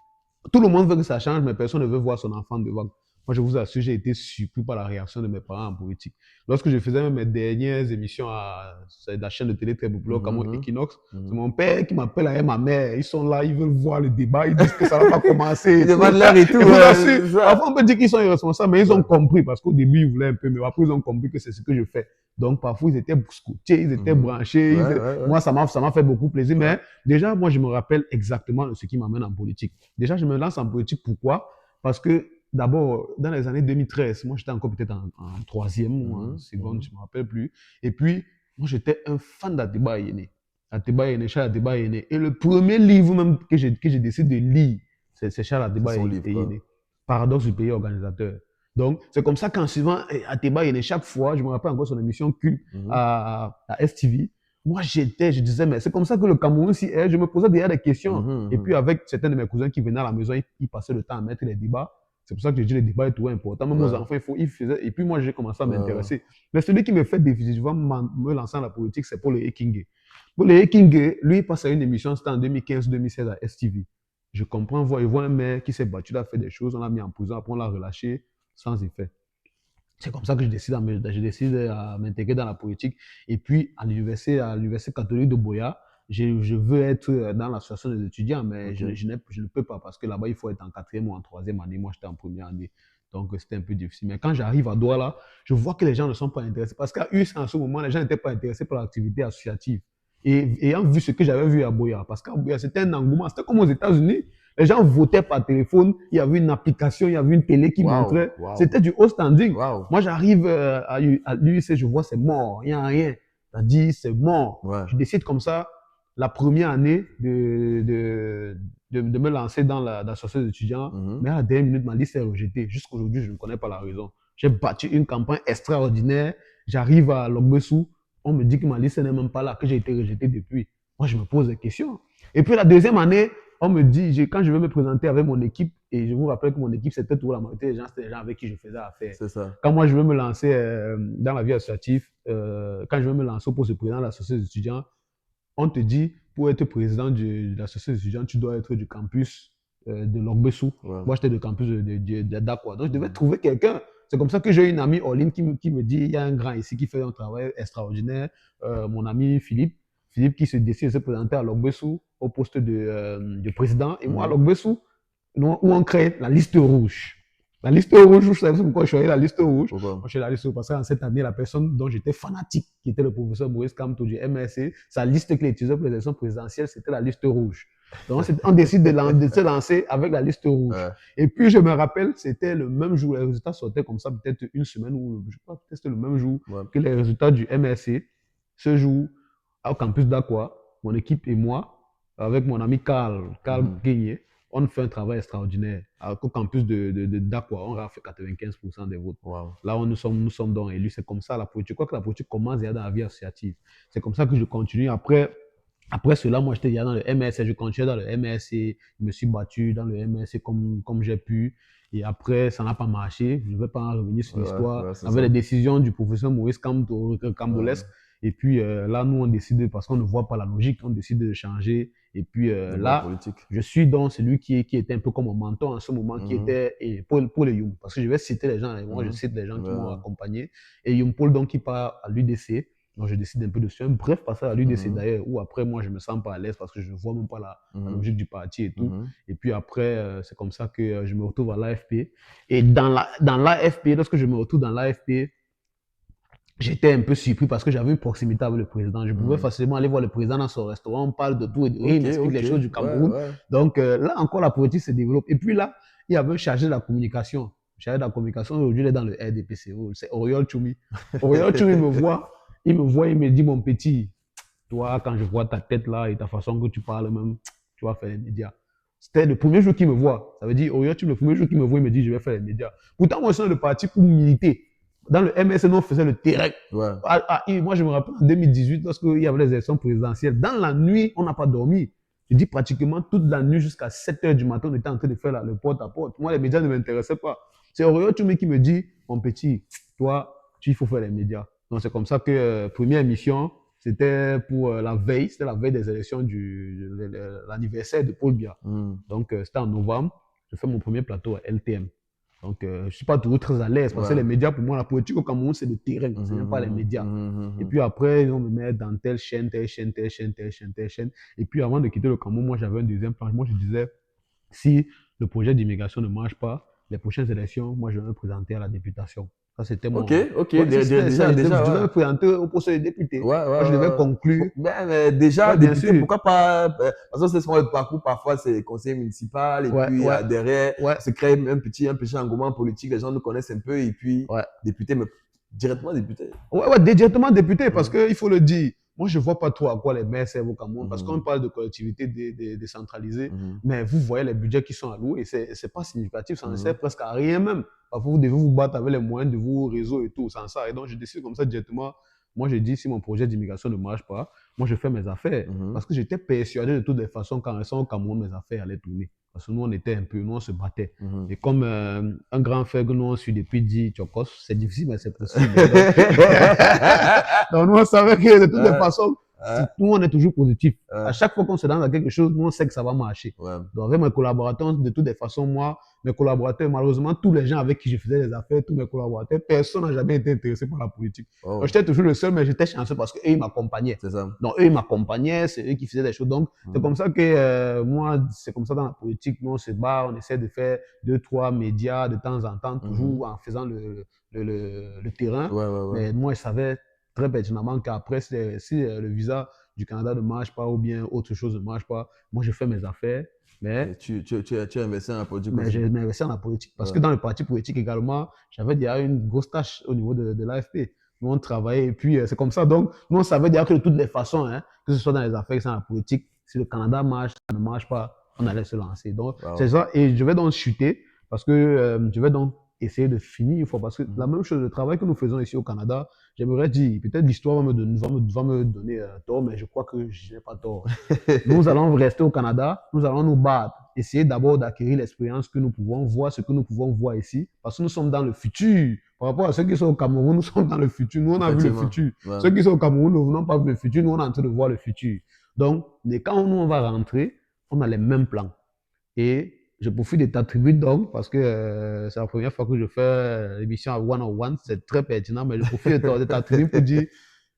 Speaker 2: Tout le monde veut que ça change, mais personne ne veut voir son enfant devant. Moi, je vous assure, j'ai été surpris par la réaction de mes parents en politique. Lorsque je faisais même mes dernières émissions à la chaîne de télé très populaire comme
Speaker 1: mhm,
Speaker 2: Equinox, c'est
Speaker 1: mhm.
Speaker 2: mon père qui m'appelle avec ma mère. Ils sont là, ils veulent voir le débat, ils disent que ça n'a pas commencé
Speaker 1: Ils
Speaker 2: et tout.
Speaker 1: demandent l'heure et tout,
Speaker 2: Et vous assure,
Speaker 1: c'est ça.
Speaker 2: parfois on peut dire qu'ils sont irresponsables, mais ils ont
Speaker 1: Ouais.
Speaker 2: compris parce qu'au début ils voulaient un peu, mais après ils ont compris que c'est ce que je fais. Donc parfois ils étaient scotchés, ils étaient
Speaker 1: Mhm.
Speaker 2: branchés.
Speaker 1: Ouais, ouais, ouais.
Speaker 2: Moi, ça m'a fait beaucoup plaisir,
Speaker 1: Ouais.
Speaker 2: mais déjà, moi, je me rappelle exactement de ce qui m'amène en politique. Déjà, je me lance en politique. Pourquoi? Parce que d'abord, dans les années 2013, moi, j'étais encore peut-être en troisième ou en
Speaker 1: Mhm,
Speaker 2: seconde,
Speaker 1: mhm.
Speaker 2: je ne me rappelle plus. Et puis, moi, j'étais un fan d'Ateba Ayene. Ateba Ayene, Charles Ateba Ayene. Et le premier livre même que j'ai décidé de lire, c'est Charles
Speaker 1: C'est
Speaker 2: Ateba
Speaker 1: son livre, quoi.
Speaker 2: Ayene. Paradoxe du pays organisateur. Donc, c'est comme ça qu'en suivant Ateba Ayene, chaque fois, je me rappelle encore son émission culte
Speaker 1: Mhm,
Speaker 2: à STV, moi, je disais, mais c'est comme ça que le Cameroun s'y est. Je me posais déjà des questions.
Speaker 1: mhm,
Speaker 2: Et puis,
Speaker 1: mhm.
Speaker 2: avec certains de mes cousins qui venaient à la maison, ils passaient le temps à mettre les débats. C'est pour ça que je dis les débats est tout important. Même aux
Speaker 1: Ouais,
Speaker 2: enfants, ils faisaient. Et puis, moi, j'ai commencé à
Speaker 1: ouais.
Speaker 2: m'intéresser. Mais celui qui me fait définitivement me lancer dans la politique, c'est Paul Ekenge. Paul Ekenge, lui, il passe à une émission, c'était en 2015-2016 à STV. Je comprends, il voit un maire qui s'est battu, il a fait des choses, on l'a mis en prison, après on l'a relâché sans effet. C'est comme ça que je décide à m'intégrer dans la politique. Et puis, à l'université catholique de Boya, je veux être dans l'association des étudiants, mais
Speaker 1: Ok.
Speaker 2: je ne peux pas parce que là-bas, il faut être en quatrième ou en troisième année. Moi, j'étais en première année. Donc, c'était un peu difficile. Mais quand j'arrive à Douala, je vois que les gens ne sont pas intéressés. Parce qu'à US, en ce moment, les gens n'étaient pas intéressés par l'activité associative. Et ayant vu ce que j'avais vu à Boya, parce qu'à Boya, c'était un engouement. C'était comme aux États-Unis. Les gens votaient par téléphone. Il y avait une application, il y avait une télé qui montrait. C'était du haut standing. Moi, j'arrive à l'UIC, je vois c'est mort. Il n'y a rien. Ça dit, c'est mort. Je décide comme ça, la première année, de me lancer dans l'association d'étudiants. Mais à la dernière minute, ma liste est rejetée. Jusqu'à aujourd'hui, je ne connais pas la raison. J'ai battu une campagne extraordinaire. J'arrive à Logbesu. On me dit que ma liste n'est même pas là, que j'ai été rejeté depuis. Moi, je me pose des questions. Et puis la deuxième année, on me dit, quand je vais me présenter avec mon équipe, et je vous rappelle que mon équipe, c'était toujours la majorité des gens, c'était les gens avec qui je faisais affaire.
Speaker 1: C'est ça.
Speaker 2: Quand moi, je veux me lancer dans la vie associative, quand je veux me lancer pour ce président de l'association des étudiants, on te dit, pour être président de l'association des étudiants, tu dois être du campus de Logbesu. Moi, j'étais du campus d'Akwa. Donc, je devais trouver quelqu'un. C'est comme ça que j'ai une amie, Orline, qui me dit, il y a un grand ici qui fait un travail extraordinaire. Mon ami Philippe qui se décide de se présenter à Logbesu au poste de président. Et moi, à Logbesu, où on crée la liste rouge. La liste rouge, vous savez pourquoi je suis allé à la liste rouge? Moi, je suis allé à la liste rouge parce qu'en cette année, la personne dont j'étais fanatique, qui était le professeur Maurice Kamto du MRC, sa liste qu'il utilisait pour les élections présidentielles, c'était la liste rouge. Donc, on décide de se lancer avec la liste rouge. Et puis, je me rappelle, c'était le même jour, les résultats sortaient comme ça, peut-être une semaine ou je crois que c'était le même jour que les résultats du MRC. Ce jour, au campus d'Akwa, mon équipe et moi, avec mon ami Carl Guigné, on fait un travail extraordinaire. Au campus d'Akwa, on a fait 95% des votes. Là où nous sommes donc élus. C'est comme ça la politique. Je crois que la politique commence déjà dans la vie associative. C'est comme ça que je continue. Après cela, moi, j'étais déjà dans le MRC. Je continuais dans le MRC. Je me suis battu dans le MRC comme j'ai pu. Et après, ça n'a pas marché. Je ne vais pas en revenir sur l'histoire. Avec les décisions du professeur Maurice Cambolesque. Et puis là, nous, on décide, parce qu'on ne voit pas la logique, on décide de changer. Et puis là, je suis donc celui qui était un peu comme mon mentor en ce moment, qui était pour les Youm. Parce que je vais citer les gens, moi je cite les gens qui m'ont accompagné. Et Youm Paul, donc, qui part à l'UDC. Donc, je décide un peu de suivre un bref passage à l'UDC d'ailleurs, où après, moi, je me sens pas à l'aise parce que je ne vois même pas la logique du parti et tout. Et puis après, c'est comme ça que je me retrouve à l'AFP. Et dans l'AFP, lorsque je me retrouve dans l'AFP, j'étais un peu surpris parce que j'avais une proximité avec le président. Je pouvais facilement aller voir le président dans son restaurant, on parle de tout et de rien, il m'explique les choses du Cameroun. Donc là encore, la politique se développe. Et puis là, il y avait un chargé de la communication. Le chargé de la communication, aujourd'hui, il est dans le RDPCO. C'est Oriol Choumi. Oriol Choumi me voit, il me dit, mon petit, toi, quand je vois ta tête là et ta façon que tu parles même, tu vas faire les médias. C'était le premier jour qu'il me voit. Ça veut dire, Oriol Choumi, le premier jour qu'il me voit, il me dit, je vais faire les médias. Pourtant, moi, je suis dans le parti pour militer. Dans le MSN, on faisait le terrain. Moi, je me rappelle en 2018, lorsqu'il y avait les élections présidentielles, dans la nuit, on n'a pas dormi. Je dis pratiquement toute la nuit jusqu'à 7h du matin, on était en train de faire le porte-à-porte. Moi, les médias ne m'intéressaient pas. C'est Oriol Choumi qui me dit, mon petit, toi, il faut faire les médias. Donc, c'est comme ça que première émission, c'était pour la veille, c'était la veille des élections l'anniversaire de Paul Biya. Donc, c'était en novembre. Je fais mon premier plateau à LTM. Donc, je ne suis pas toujours très à l'aise parce que les médias, pour moi, la politique au Cameroun, c'est le terrain, ce n'est pas les médias. Et puis après, ils vont me mettre dans telle chaîne. Et puis avant de quitter le Cameroun, moi, j'avais un deuxième plan. Moi, je disais, si le projet d'immigration ne marche pas, les prochaines élections, moi, je vais me présenter à la députation. Ça, c'était mon...
Speaker 1: Déjà.
Speaker 2: Je devais me présenter au poste de député. Moi, je devais conclure.
Speaker 1: Mais déjà, député, pourquoi pas... Parce que c'est souvent le parcours, parfois, c'est conseil municipal, et puis derrière, se crée un petit engouement politique, les gens nous connaissent un peu, et puis député, mais directement député.
Speaker 2: Directement député, parce qu'il faut le dire. Moi, je ne vois pas trop à quoi les maires servent au Cameroun, parce qu'on parle de collectivités décentralisées, mais vous voyez les budgets qui sont alloués, et ce n'est pas significatif, ça ne sert presque à rien même. Parfois, vous devez vous battre avec les moyens de vos réseaux et tout, sans ça. Et donc, je décide comme ça directement. Moi, je dis, si mon projet d'immigration ne marche pas, moi, je fais mes affaires. Parce que j'étais persuadé de toutes les façons, quand restant au Cameroun, mes affaires allaient tourner. Parce que nous, on se battait. Et comme un grand frère que nous, on suit depuis 10 Tchokos, c'est difficile, mais c'est possible. Donc, nous, on savait que de toutes les façons,
Speaker 1: Euh,
Speaker 2: Nous, on est toujours positif.
Speaker 1: euh,
Speaker 2: À chaque fois qu'on se lance dans quelque chose, nous, on sait que ça va marcher.
Speaker 1: ouais,
Speaker 2: Donc, avec mes collaborateurs, de toutes les façons, moi, mes collaborateurs, malheureusement, tous les gens avec qui je faisais des affaires, tous mes collaborateurs, personne n'a jamais été intéressé par la politique. Donc,
Speaker 1: oh,
Speaker 2: j'étais toujours le seul, mais j'étais chanceux parce qu'eux, ils m'accompagnaient.
Speaker 1: c'est ça.
Speaker 2: Donc, eux, ils m'accompagnaient, c'est eux qui faisaient des choses. Donc, c'est comme ça que moi, c'est comme ça dans la politique. Nous, on se bat, on essaie de faire deux, trois médias de temps en temps,
Speaker 1: Mhm.
Speaker 2: toujours en faisant le terrain.
Speaker 1: Ouais, ouais, ouais.
Speaker 2: Mais moi, je savais très pertinemment qu'après, si le visa du Canada ne marche pas ou bien autre chose ne marche pas, moi, je fais mes affaires. Mais
Speaker 1: Et tu as investi dans la politique
Speaker 2: mais
Speaker 1: aussi.
Speaker 2: j'ai investi dans la politique. Parce que
Speaker 1: Ouais.
Speaker 2: dans le parti politique également, j'avais déjà une grosse tâche au niveau de l'AFP. Nous, on travaillait et puis c'est comme ça. Donc, nous, on savait déjà que de toutes les façons, hein, que ce soit dans les affaires, que ce soit dans la politique, si le Canada marche, ça ne marche pas, on allait se lancer. Donc, c'est
Speaker 1: Wow.
Speaker 2: ça. Et je vais donc chuter parce que je vais donc essayer de finir une fois. Parce que la
Speaker 1: Mhm.
Speaker 2: même chose, le travail que nous faisons ici au Canada, j'aimerais dire, peut-être l'histoire va me donner tort, mais je crois que je n'ai pas tort. Nous allons rester au Canada, nous allons nous battre, essayer d'abord d'acquérir l'expérience que nous pouvons voir, ce que nous pouvons voir ici, parce que nous sommes dans le futur. Par rapport à ceux qui sont au Cameroun, nous sommes dans le futur. Nous, on a vu le
Speaker 1: Effectivement.
Speaker 2: futur.
Speaker 1: Ouais.
Speaker 2: Ceux qui sont au Cameroun, nous n'ont pas vu le futur. Nous, on est en train de voir le futur. Donc, quand nous, on va rentrer, on a les mêmes plans. Et je profite de ta tribune donc, parce que c'est la première fois que je fais l'émission à One on One. C'est très pertinent, mais je profite de ta tribune pour dire,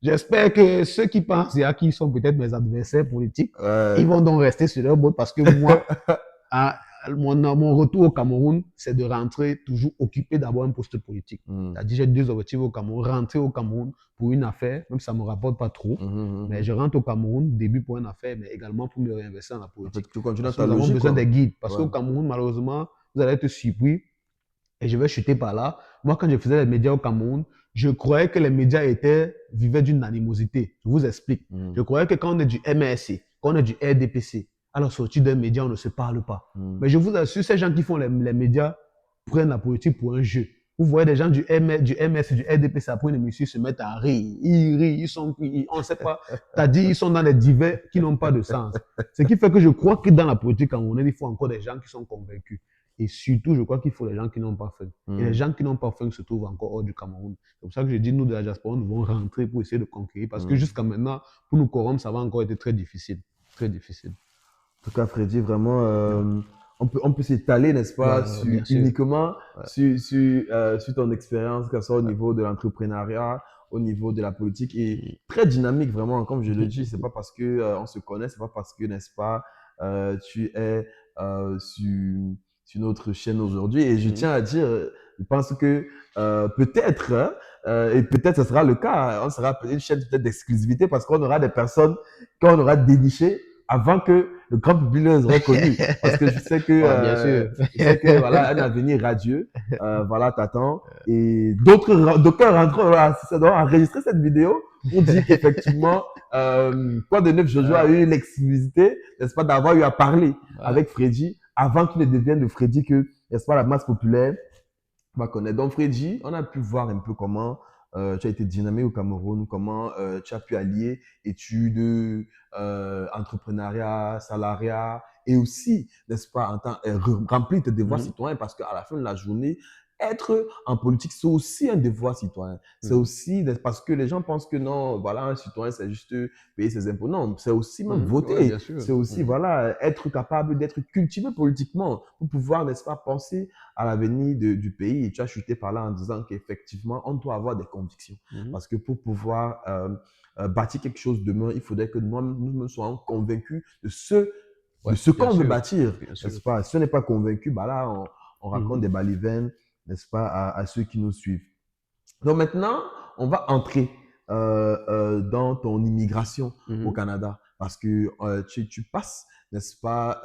Speaker 2: j'espère que ceux qui pensent et à qui sont peut-être mes adversaires politiques, ils
Speaker 1: Ouais.
Speaker 2: vont donc rester sur leur botte parce que moi, à, mon retour au Cameroun, c'est de rentrer toujours occupé d'abord un poste politique.
Speaker 1: Mhm.
Speaker 2: C'est-à-dire, j'ai deux objectifs au Cameroun. Rentrer au Cameroun pour une affaire, même si ça ne me rapporte pas trop,
Speaker 1: Mhm,
Speaker 2: mais
Speaker 1: mhm.
Speaker 2: je rentre au Cameroun, début pour une affaire, mais également pour me réinvestir dans la
Speaker 1: En fait,
Speaker 2: politique.
Speaker 1: tu continues dans
Speaker 2: Parce que
Speaker 1: ta
Speaker 2: nous avons
Speaker 1: logique,
Speaker 2: besoin
Speaker 1: quoi.
Speaker 2: des guides. Parce
Speaker 1: Ouais.
Speaker 2: qu'au Cameroun, malheureusement, vous allez être surpris et je vais chuter par là. Moi, quand je faisais les médias au Cameroun, je croyais que les médias vivaient d'une animosité. Je vous explique. Je
Speaker 1: Mhm.
Speaker 2: croyais que quand on est du MRC, quand on est du RDPC, à la sortie d'un média, on ne se parle pas.
Speaker 1: Mhm.
Speaker 2: Mais je vous assure, ces gens qui font les médias prennent la politique pour un jeu. Vous voyez des gens du MS, du RDPC après une émission, ils se mettent à rire. Ils rient, on ne sait pas. T'as dit, ils sont dans les divers qui n'ont pas de sens. Ce qui fait que je crois que dans la politique camerounaise, il faut encore des gens qui sont convaincus. Et surtout, je crois qu'il faut les gens qui n'ont pas faim. Et les
Speaker 1: Mhm.
Speaker 2: gens qui n'ont pas faim se trouvent encore hors du Cameroun. C'est pour ça que je dis, nous, de la diaspora, nous devons rentrer pour essayer de conquérir. Parce que
Speaker 1: Mhm.
Speaker 2: jusqu'à maintenant, pour nous corrompre, ça va encore être très difficile. Très difficile.
Speaker 1: En tout cas, Freddy, vraiment,
Speaker 2: Ouais,
Speaker 1: on peut s'étaler, n'est-ce pas,
Speaker 2: bien sûr.
Speaker 1: uniquement
Speaker 2: Ouais.
Speaker 1: sur ton expérience, que ce soit au
Speaker 2: Ouais.
Speaker 1: niveau de l'entrepreneuriat, au niveau de la politique, et très dynamique, vraiment, comme je le dis, c'est pas parce que on se connaît, c'est pas parce que, n'est-ce pas, tu es sur notre chaîne aujourd'hui. Et je tiens à dire, je pense que peut-être, hein, et peut-être ce sera le cas, on sera peut-être une chaîne peut-être d'exclusivité parce qu'on aura des personnes qu'on aura dénichées avant que le grand public les aurait connus. Parce que
Speaker 2: Ouais, bien sûr.
Speaker 1: je sais que voilà, un avenir radieux, voilà, t'attend. Et d'aucuns rentrent, voilà, ça doit enregistrer cette vidéo pour dire qu'effectivement, quoi de neuf, Jojo a eu l'exclusivité, n'est-ce pas, d'avoir eu à parler
Speaker 2: Ouais.
Speaker 1: avec Freddy avant qu'il ne devienne le Freddy que, n'est-ce pas, la masse populaire va connaître. Donc, Freddy, on a pu voir un peu comment tu as été dynamique au Cameroun, comment tu as pu allier études, entrepreneuriat, salariat, et aussi, n'est-ce pas, remplir tes devoirs
Speaker 2: Mhm.
Speaker 1: citoyens, parce qu'à la fin de la journée, être en politique, c'est aussi un devoir citoyen. C'est
Speaker 2: Mhm.
Speaker 1: aussi, parce que les gens pensent que non, voilà, un citoyen, c'est juste payer ses impôts. Non, c'est aussi même
Speaker 2: Mhm. Ouais, bien
Speaker 1: voter.
Speaker 2: sûr.
Speaker 1: C'est aussi,
Speaker 2: Mhm.
Speaker 1: voilà, être capable d'être cultivé politiquement pour pouvoir, n'est-ce pas, penser à l'avenir du pays. Et tu as chuté par là en disant qu'effectivement, on doit avoir des convictions.
Speaker 2: Mhm.
Speaker 1: Parce que pour pouvoir bâtir quelque chose demain, il faudrait que nous soyons convaincus de
Speaker 2: Ouais,
Speaker 1: ce
Speaker 2: bien
Speaker 1: qu'on veut
Speaker 2: sûr.
Speaker 1: bâtir,
Speaker 2: Bien sûr.
Speaker 1: n'est-ce pas? Si on n'est pas convaincu, bah là, on raconte
Speaker 2: Mhm.
Speaker 1: des balivernes, n'est-ce pas, à ceux qui nous suivent. Donc maintenant, on va entrer dans ton immigration au
Speaker 2: Mhm.
Speaker 1: Canada parce que tu passes, n'est-ce pas,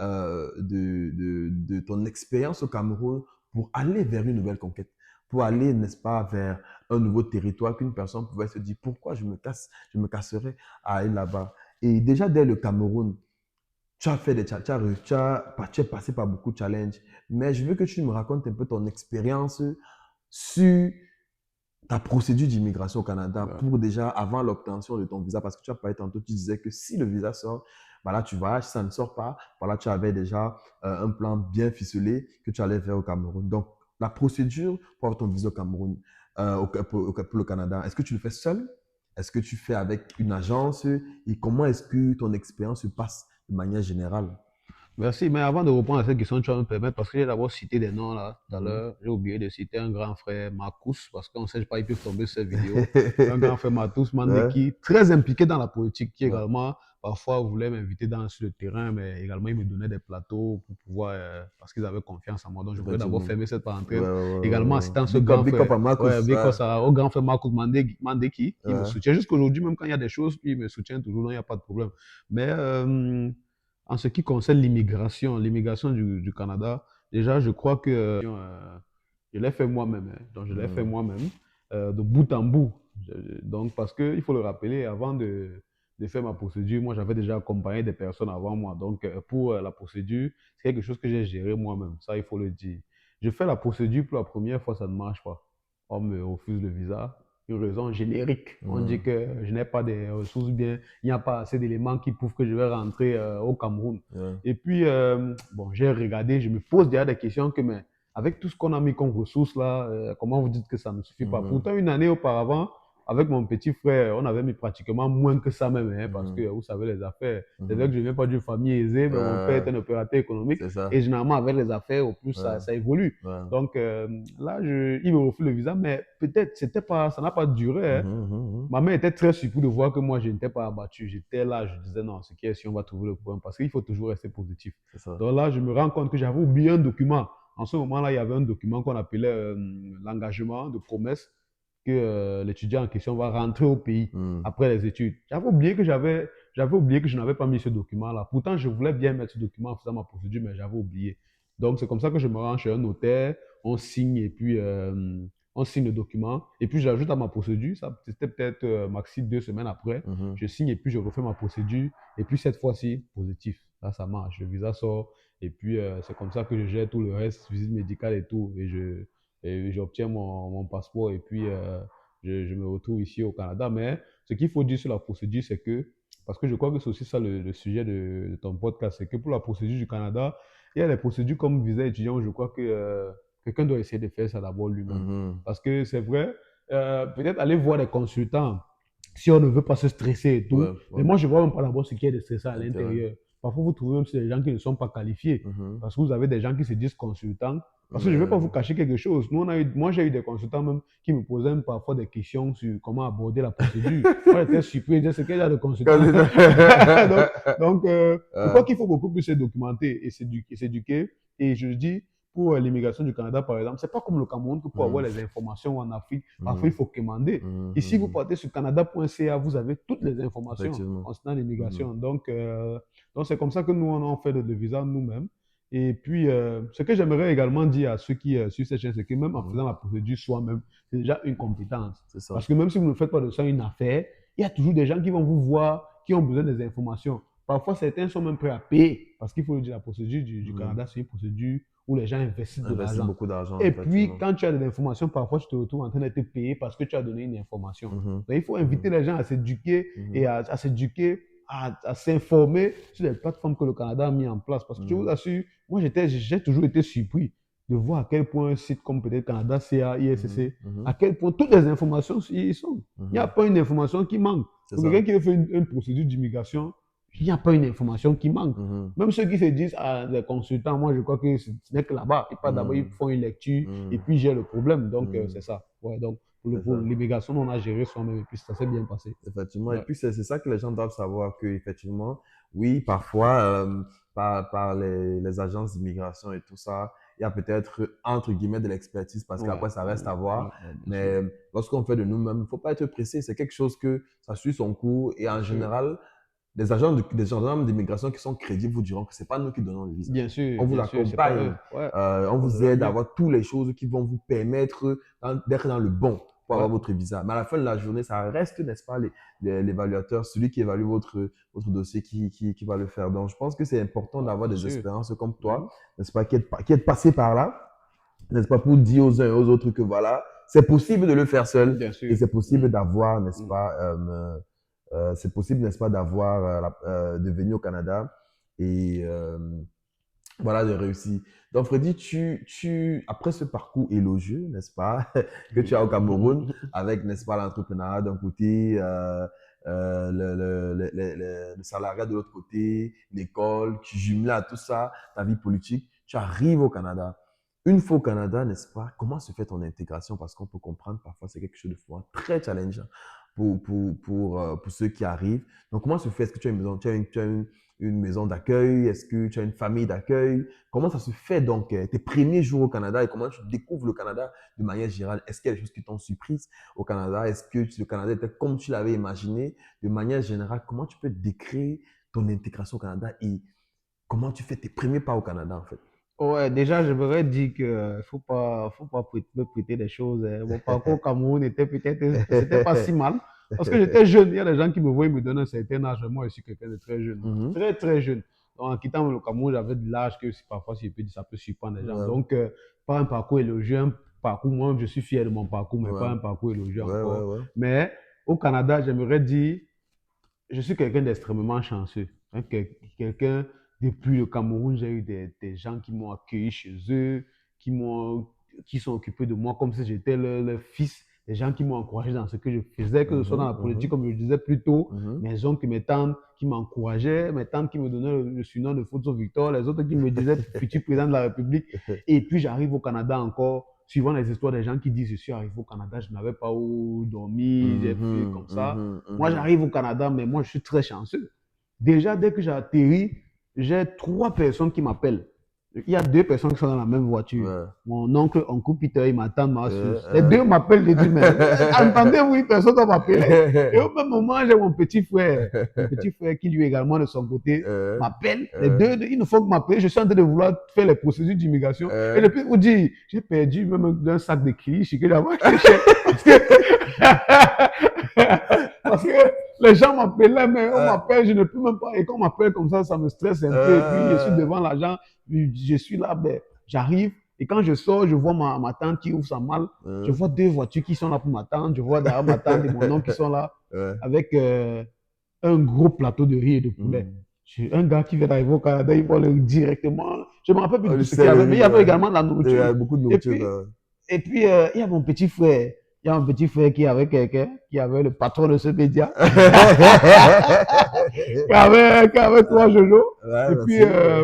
Speaker 1: de ton expérience au Cameroun pour aller vers une nouvelle conquête, pour aller, n'est-ce pas, vers un nouveau territoire qu'une personne pouvait se dire pourquoi je me casserais à aller là-bas. Et déjà dès le Cameroun, tu as fait des tu as, tu es passé par beaucoup de challenges, mais je veux que tu me racontes un peu ton expérience sur ta procédure d'immigration au Canada
Speaker 2: Ouais.
Speaker 1: pour déjà avant l'obtention de ton visa, parce que tu as parlé tantôt, tu disais que si le visa sort, bah là tu voyages, si ça ne sort pas, voilà, tu avais déjà un plan bien ficelé que tu allais faire au Cameroun. Donc, la procédure pour avoir ton visa au Cameroun, pour le Canada, est-ce que tu le fais seul? est-ce que tu fais avec une agence et comment est-ce que ton expérience se passe de manière générale?
Speaker 2: Merci, mais avant de répondre à cette question, tu vas me permettre, parce que j'ai d'abord cité des noms là, tout à
Speaker 1: Mhm.
Speaker 2: l'heure, j'ai oublié de citer un grand frère, Marcus, parce qu'on ne sait pas, ils peuvent tomber sur cette vidéo. Un grand frère, Marcus
Speaker 1: Ouais,
Speaker 2: Mandeki, très impliqué dans la politique, qui
Speaker 1: ouais.
Speaker 2: également, parfois, voulait m'inviter sur le terrain, mais également, il me donnait des plateaux pour pouvoir, parce qu'ils avaient confiance en moi. Donc, je voudrais d'abord
Speaker 1: Effectivement.
Speaker 2: fermer cette
Speaker 1: Ouais,
Speaker 2: parenthèse.
Speaker 1: ouais,
Speaker 2: Également, en
Speaker 1: ouais, ouais.
Speaker 2: citant ce grand
Speaker 1: Big up
Speaker 2: frère,
Speaker 1: à
Speaker 2: ouais,
Speaker 1: Marcus. Ouais,
Speaker 2: because au grand frère Marcus Mandeki, qui me
Speaker 1: ouais.
Speaker 2: soutient jusqu'à aujourd'hui, même quand il y a des choses, il me soutient toujours, donc il n'y a pas de problème. Mais, en ce qui concerne l'immigration du Canada, déjà, je crois que je l'ai fait moi-même. Hein. Donc, je l'ai fait
Speaker 1: Mhm.
Speaker 2: moi-même, de bout en bout. Donc, parce qu'il faut le rappeler, avant de faire ma procédure, moi, j'avais déjà accompagné des personnes avant moi. Donc, pour la procédure, c'est quelque chose que j'ai géré moi-même. Ça, il faut le dire. Je fais la procédure pour la première fois, ça ne marche pas. On me refuse le visa. Une raison générique. On dit
Speaker 1: Mhm.
Speaker 2: que je n'ai pas de ressources bien, il n'y a pas assez d'éléments qui prouvent que je vais rentrer au Cameroun.
Speaker 1: Ouais.
Speaker 2: Et puis, bon, j'ai regardé, je me pose déjà des questions que, mais avec tout ce qu'on a mis comme ressources là, comment vous dites que ça ne suffit pas?
Speaker 1: Mhm.
Speaker 2: Pourtant, une année auparavant, avec mon petit frère, on avait mis pratiquement moins que ça même, hein, parce que
Speaker 1: Mhm.
Speaker 2: vous savez, les affaires. C'est vrai
Speaker 1: Mhm.
Speaker 2: que je ne viens pas d'une famille aisée, mais mon père est un opérateur économique.
Speaker 1: C'est ça.
Speaker 2: Et généralement, avec les affaires, au plus,
Speaker 1: Ouais.
Speaker 2: ça évolue.
Speaker 1: Ouais.
Speaker 2: Donc là, il me refuse le visa, mais peut-être, c'était pas, ça n'a pas duré. Hein.
Speaker 1: Mhm. Mhm.
Speaker 2: Ma mère était très surprise de voir que moi, je n'étais pas abattu. J'étais là, je disais non, ce qui est si on va trouver le problème, parce qu'il faut toujours rester positif.
Speaker 1: C'est ça.
Speaker 2: Donc là, je me rends compte que j'avais oublié un document. En ce moment-là, il y avait un document qu'on appelait l'engagement de promesse que l'étudiant en question va rentrer au pays
Speaker 1: Mhm.
Speaker 2: après les études. J'avais oublié que je n'avais pas mis ce document-là. Pourtant, je voulais bien mettre ce document en faisant ma procédure, mais j'avais oublié. Donc, c'est comme ça que je me rends chez un notaire, on signe et puis on signe le document. Et puis, j'ajoute à ma procédure. Ça, c'était peut-être maxi 2 semaines après.
Speaker 1: Mhm.
Speaker 2: Je signe et puis je refais ma procédure. Et puis, cette fois-ci, positif. Là, ça marche. Le visa sort. Et puis, c'est comme ça que je gère tout le reste, visite médicale et tout. Et j'obtiens mon passeport. Et puis, je me retrouve ici au Canada. Mais ce qu'il faut dire sur la procédure, c'est que, parce que je crois que c'est aussi ça le sujet de ton podcast, c'est que pour la procédure du Canada, il y a des procédures comme visa étudiant, je crois que quelqu'un doit essayer de faire ça d'abord lui-même.
Speaker 1: Mhm.
Speaker 2: Parce que c'est vrai, peut-être aller voir des consultants si on ne veut pas se stresser et tout.
Speaker 1: Ouais,
Speaker 2: Mais
Speaker 1: ouais.
Speaker 2: moi, je ne vois même pas d'abord ce qu'il y a de stressant à
Speaker 1: Intérêt.
Speaker 2: l'intérieur. Parfois, vous trouvez même sur des gens qui ne sont pas qualifiés.
Speaker 1: Mhm.
Speaker 2: Parce que vous avez des gens qui se disent consultants. Parce que je ne vais pas
Speaker 1: Mais...
Speaker 2: vous cacher quelque chose. Moi, j'ai eu des consultants même qui me posaient même parfois des questions sur comment aborder la procédure. Moi, j'étais surpris. Je disais, c'est quel genre de consultant? donc, je crois qu'il faut beaucoup plus se documenter et s'éduquer. Et je dis, pour l'immigration du Canada, par exemple, c'est pas comme le Cameroun que pour avoir
Speaker 1: Mhm.
Speaker 2: les informations en Afrique, parfois il
Speaker 1: Mhm.
Speaker 2: faut commander.
Speaker 1: Mhm.
Speaker 2: Ici, vous
Speaker 1: Mhm.
Speaker 2: partez sur canada.ca, vous avez toutes les informations
Speaker 1: Effectivement.
Speaker 2: concernant
Speaker 1: Mhm.
Speaker 2: l'immigration. Donc c'est comme ça que nous, on fait le visa nous-mêmes. Et puis, ce que j'aimerais également dire à ceux qui suivent cette chaîne, c'est que même en
Speaker 1: Mhm.
Speaker 2: faisant la procédure soi-même, c'est déjà une compétence.
Speaker 1: C'est ça.
Speaker 2: Parce que même si vous ne faites pas de ça une affaire, il y a toujours des gens qui vont vous voir, qui ont besoin des informations. Parfois, certains sont même prêts à payer. Parce qu'il faut le dire, la procédure du
Speaker 1: Mhm.
Speaker 2: Canada, c'est une procédure où les gens investissent de
Speaker 1: Investir
Speaker 2: l'argent.
Speaker 1: beaucoup d'argent,
Speaker 2: Et puis,
Speaker 1: effectivement.
Speaker 2: quand tu as des informations, parfois, tu te retrouves en train d'être payé parce que tu as donné une information.
Speaker 1: Mhm.
Speaker 2: Donc, il faut
Speaker 1: Mhm.
Speaker 2: inviter les gens à s'éduquer et
Speaker 1: Mhm.
Speaker 2: à s'éduquer, à s'informer sur les plateformes que le Canada a mis en place. Parce que je vous
Speaker 1: Mhm.
Speaker 2: assure, moi, j'ai toujours été surpris de voir à quel point un site comme peut-être Canada, CA,
Speaker 1: Mhm.
Speaker 2: ISC, à
Speaker 1: Mhm.
Speaker 2: quel point toutes les informations y sont. Il n'y a
Speaker 1: Mhm.
Speaker 2: pas une information qui manque.
Speaker 1: C'est
Speaker 2: Pour
Speaker 1: ça.
Speaker 2: quelqu'un qui veut faire une procédure d'immigration, il n'y a pas une information qui manque.
Speaker 1: Mhm.
Speaker 2: Même ceux qui se disent des consultants, moi je crois que ce n'est que là-bas. Ils partent d'abord, ils
Speaker 1: Mhm.
Speaker 2: font une lecture et
Speaker 1: Mhm.
Speaker 2: puis j'ai le problème. Donc c'est
Speaker 1: Mhm.
Speaker 2: ça. Ouais, donc
Speaker 1: C'est
Speaker 2: pour
Speaker 1: ça.
Speaker 2: l'immigration, on a géré soi-même et puis ça s'est bien passé.
Speaker 1: Effectivement. Et
Speaker 2: Ouais.
Speaker 1: puis, c'est ça que les gens doivent savoir que, effectivement, oui, parfois, par les agences d'immigration et tout ça, il y a peut-être, entre guillemets, de l'expertise parce
Speaker 2: Ouais,
Speaker 1: qu'après, ça reste
Speaker 2: ouais,
Speaker 1: à
Speaker 2: ouais,
Speaker 1: voir.
Speaker 2: ouais, bien sûr.
Speaker 1: Mais lorsqu'on fait de nous-mêmes, il ne faut pas être pressé. C'est quelque chose que ça suit son cours. Et
Speaker 2: Bien
Speaker 1: en
Speaker 2: sûr.
Speaker 1: général, des gendarmes d'immigration qui sont crédibles vous diront que ce n'est pas nous qui donnons le visa. On vous
Speaker 2: Bien sûr, c'est pas
Speaker 1: accompagne,
Speaker 2: eux. Ouais,
Speaker 1: on
Speaker 2: on
Speaker 1: vous
Speaker 2: devrait
Speaker 1: aide à
Speaker 2: mieux.
Speaker 1: avoir toutes les choses qui vont vous permettre d'être dans le bon pour
Speaker 2: Ouais,
Speaker 1: avoir votre visa. Mais à la fin de la journée, ça reste, n'est-ce pas, l'évaluateur, celui qui évalue votre dossier qui va le faire. Donc, je pense que c'est important
Speaker 2: ouais,
Speaker 1: d'avoir
Speaker 2: bien
Speaker 1: des
Speaker 2: sûr.
Speaker 1: expériences comme
Speaker 2: Mhm.
Speaker 1: toi, n'est-ce pas, qui êtes passé par là, n'est-ce pas, pour dire aux uns et aux autres que voilà, c'est possible de le faire seul
Speaker 2: Bien
Speaker 1: et
Speaker 2: sûr.
Speaker 1: c'est possible
Speaker 2: Mhm.
Speaker 1: d'avoir, n'est-ce
Speaker 2: Mhm.
Speaker 1: pas, c'est possible, n'est-ce pas, d'avoir, de venir au Canada et voilà, de réussir. Donc, Freddy, après ce parcours élogieux, n'est-ce pas, que tu as au Cameroun, avec, n'est-ce pas, l'entrepreneuriat d'un côté, le salariat de l'autre côté, l'école, tu jumelé à tout ça, ta vie politique, tu arrives au Canada. Une fois au Canada, n'est-ce pas, comment se fait ton intégration? Parce qu'on peut comprendre parfois c'est quelque chose de fois très challengeant pour ceux qui arrivent. Donc, comment se fait? Est-ce que tu as une maison, une maison d'accueil? Est-ce que tu as une famille d'accueil? Comment ça se fait donc tes premiers jours au Canada et comment tu découvres le Canada de manière générale? Est-ce qu'il y a des choses qui t'ont surprise au Canada? Est-ce que le Canada était comme tu l'avais imaginé? De manière générale, comment tu peux décrire ton intégration au Canada et comment tu fais tes premiers pas au Canada en fait?
Speaker 2: Ouais, déjà, je voudrais dire que faut pas me prêter des choses. Mon parcours au Cameroun était c'était pas si mal. Parce que j'étais jeune. Il y a des gens qui me voient, ils me donnent un certain âge. Moi, je suis quelqu'un de très jeune.
Speaker 1: Mhm.
Speaker 2: Très, très jeune. Donc, en quittant le Cameroun, j'avais de l'âge que parfois, si je peux dire, ça peut surprendre les gens.
Speaker 1: Ouais,
Speaker 2: Donc, pas un parcours élogieux, un parcours, moi, je suis fier de mon parcours, mais pas
Speaker 1: ouais,
Speaker 2: un parcours élogieux
Speaker 1: ouais, ouais,
Speaker 2: encore.
Speaker 1: ouais.
Speaker 2: Mais au Canada, j'aimerais dire, je suis quelqu'un d'extrêmement chanceux. Hein, quelqu'un, depuis le Cameroun, j'ai eu des gens qui m'ont accueilli chez eux, qui m'ont, qui sont occupés de moi comme si j'étais leur fils, des gens qui m'ont encouragé dans ce que je faisais, que ce soit dans
Speaker 1: Mhm,
Speaker 2: la politique,
Speaker 1: mhm,
Speaker 2: comme je le disais plus tôt,
Speaker 1: mhm.
Speaker 2: mes oncles, mes tantes qui m'encourageaient, mes tantes qui me donnaient le surnom de Photo Victor, les autres qui me disaient futur président de la République. Et puis j'arrive au Canada encore, suivant les histoires des gens qui disent je suis arrivé au Canada, je n'avais pas où dormir, j'ai fait
Speaker 1: Mhm,
Speaker 2: comme ça.
Speaker 1: mhm,
Speaker 2: Moi,
Speaker 1: mhm.
Speaker 2: j'arrive au Canada, mais moi, je suis très chanceux. Déjà, dès que j'ai atterri, j'ai trois personnes qui m'appellent. Il y a deux personnes qui sont dans la même voiture.
Speaker 1: Ouais.
Speaker 2: Mon oncle Peter et ma tante Marcius. Les
Speaker 1: Euh,
Speaker 2: deux m'appellent et disent, mais entendez-vous, une personne doit m'appeler. Et au même moment, j'ai mon petit frère. Mon petit frère qui, lui également, de son côté,
Speaker 1: euh,
Speaker 2: m'appelle. Les
Speaker 1: euh,
Speaker 2: deux, ils ne font que m'appeler. Je suis en train de vouloir faire les procédures d'immigration. Et je peux vous dire, j'ai perdu même un sac de clichés que j'avais acheté chez. Parce que parce que les gens m'appelaient, mais on
Speaker 1: euh,
Speaker 2: m'appelle, je ne peux même pas. Et quand on m'appelle comme ça me stresse un peu. Et puis, je suis
Speaker 1: euh,
Speaker 2: devant l'agent, je suis là, ben, j'arrive. Et quand je sors, je vois ma tante qui ouvre sa malle. Je
Speaker 1: euh,
Speaker 2: vois deux voitures qui sont là pour m'attendre. Je vois derrière ma tante et mon oncle qui sont là
Speaker 1: ouais.
Speaker 2: avec un gros plateau de riz et de poulet.
Speaker 1: Hmm.
Speaker 2: Un gars qui vient d'arriver au Canada, il vole directement. Je ne me rappelle plus de
Speaker 1: On
Speaker 2: tout
Speaker 1: le
Speaker 2: ce qu'il y
Speaker 1: sait, le
Speaker 2: avait, mais il y
Speaker 1: riz,
Speaker 2: avait
Speaker 1: ouais.
Speaker 2: également de la
Speaker 1: Il y
Speaker 2: nourriture.
Speaker 1: a beaucoup de
Speaker 2: Et
Speaker 1: nourriture,
Speaker 2: puis,
Speaker 1: quoi.
Speaker 2: et puis, il y a mon petit frère. Il y a un petit frère qui avait quelqu'un, qui avait le patron de ce média, qui avait trois Jojo.
Speaker 1: Ouais,
Speaker 2: Et puis,
Speaker 1: merci. Ouais.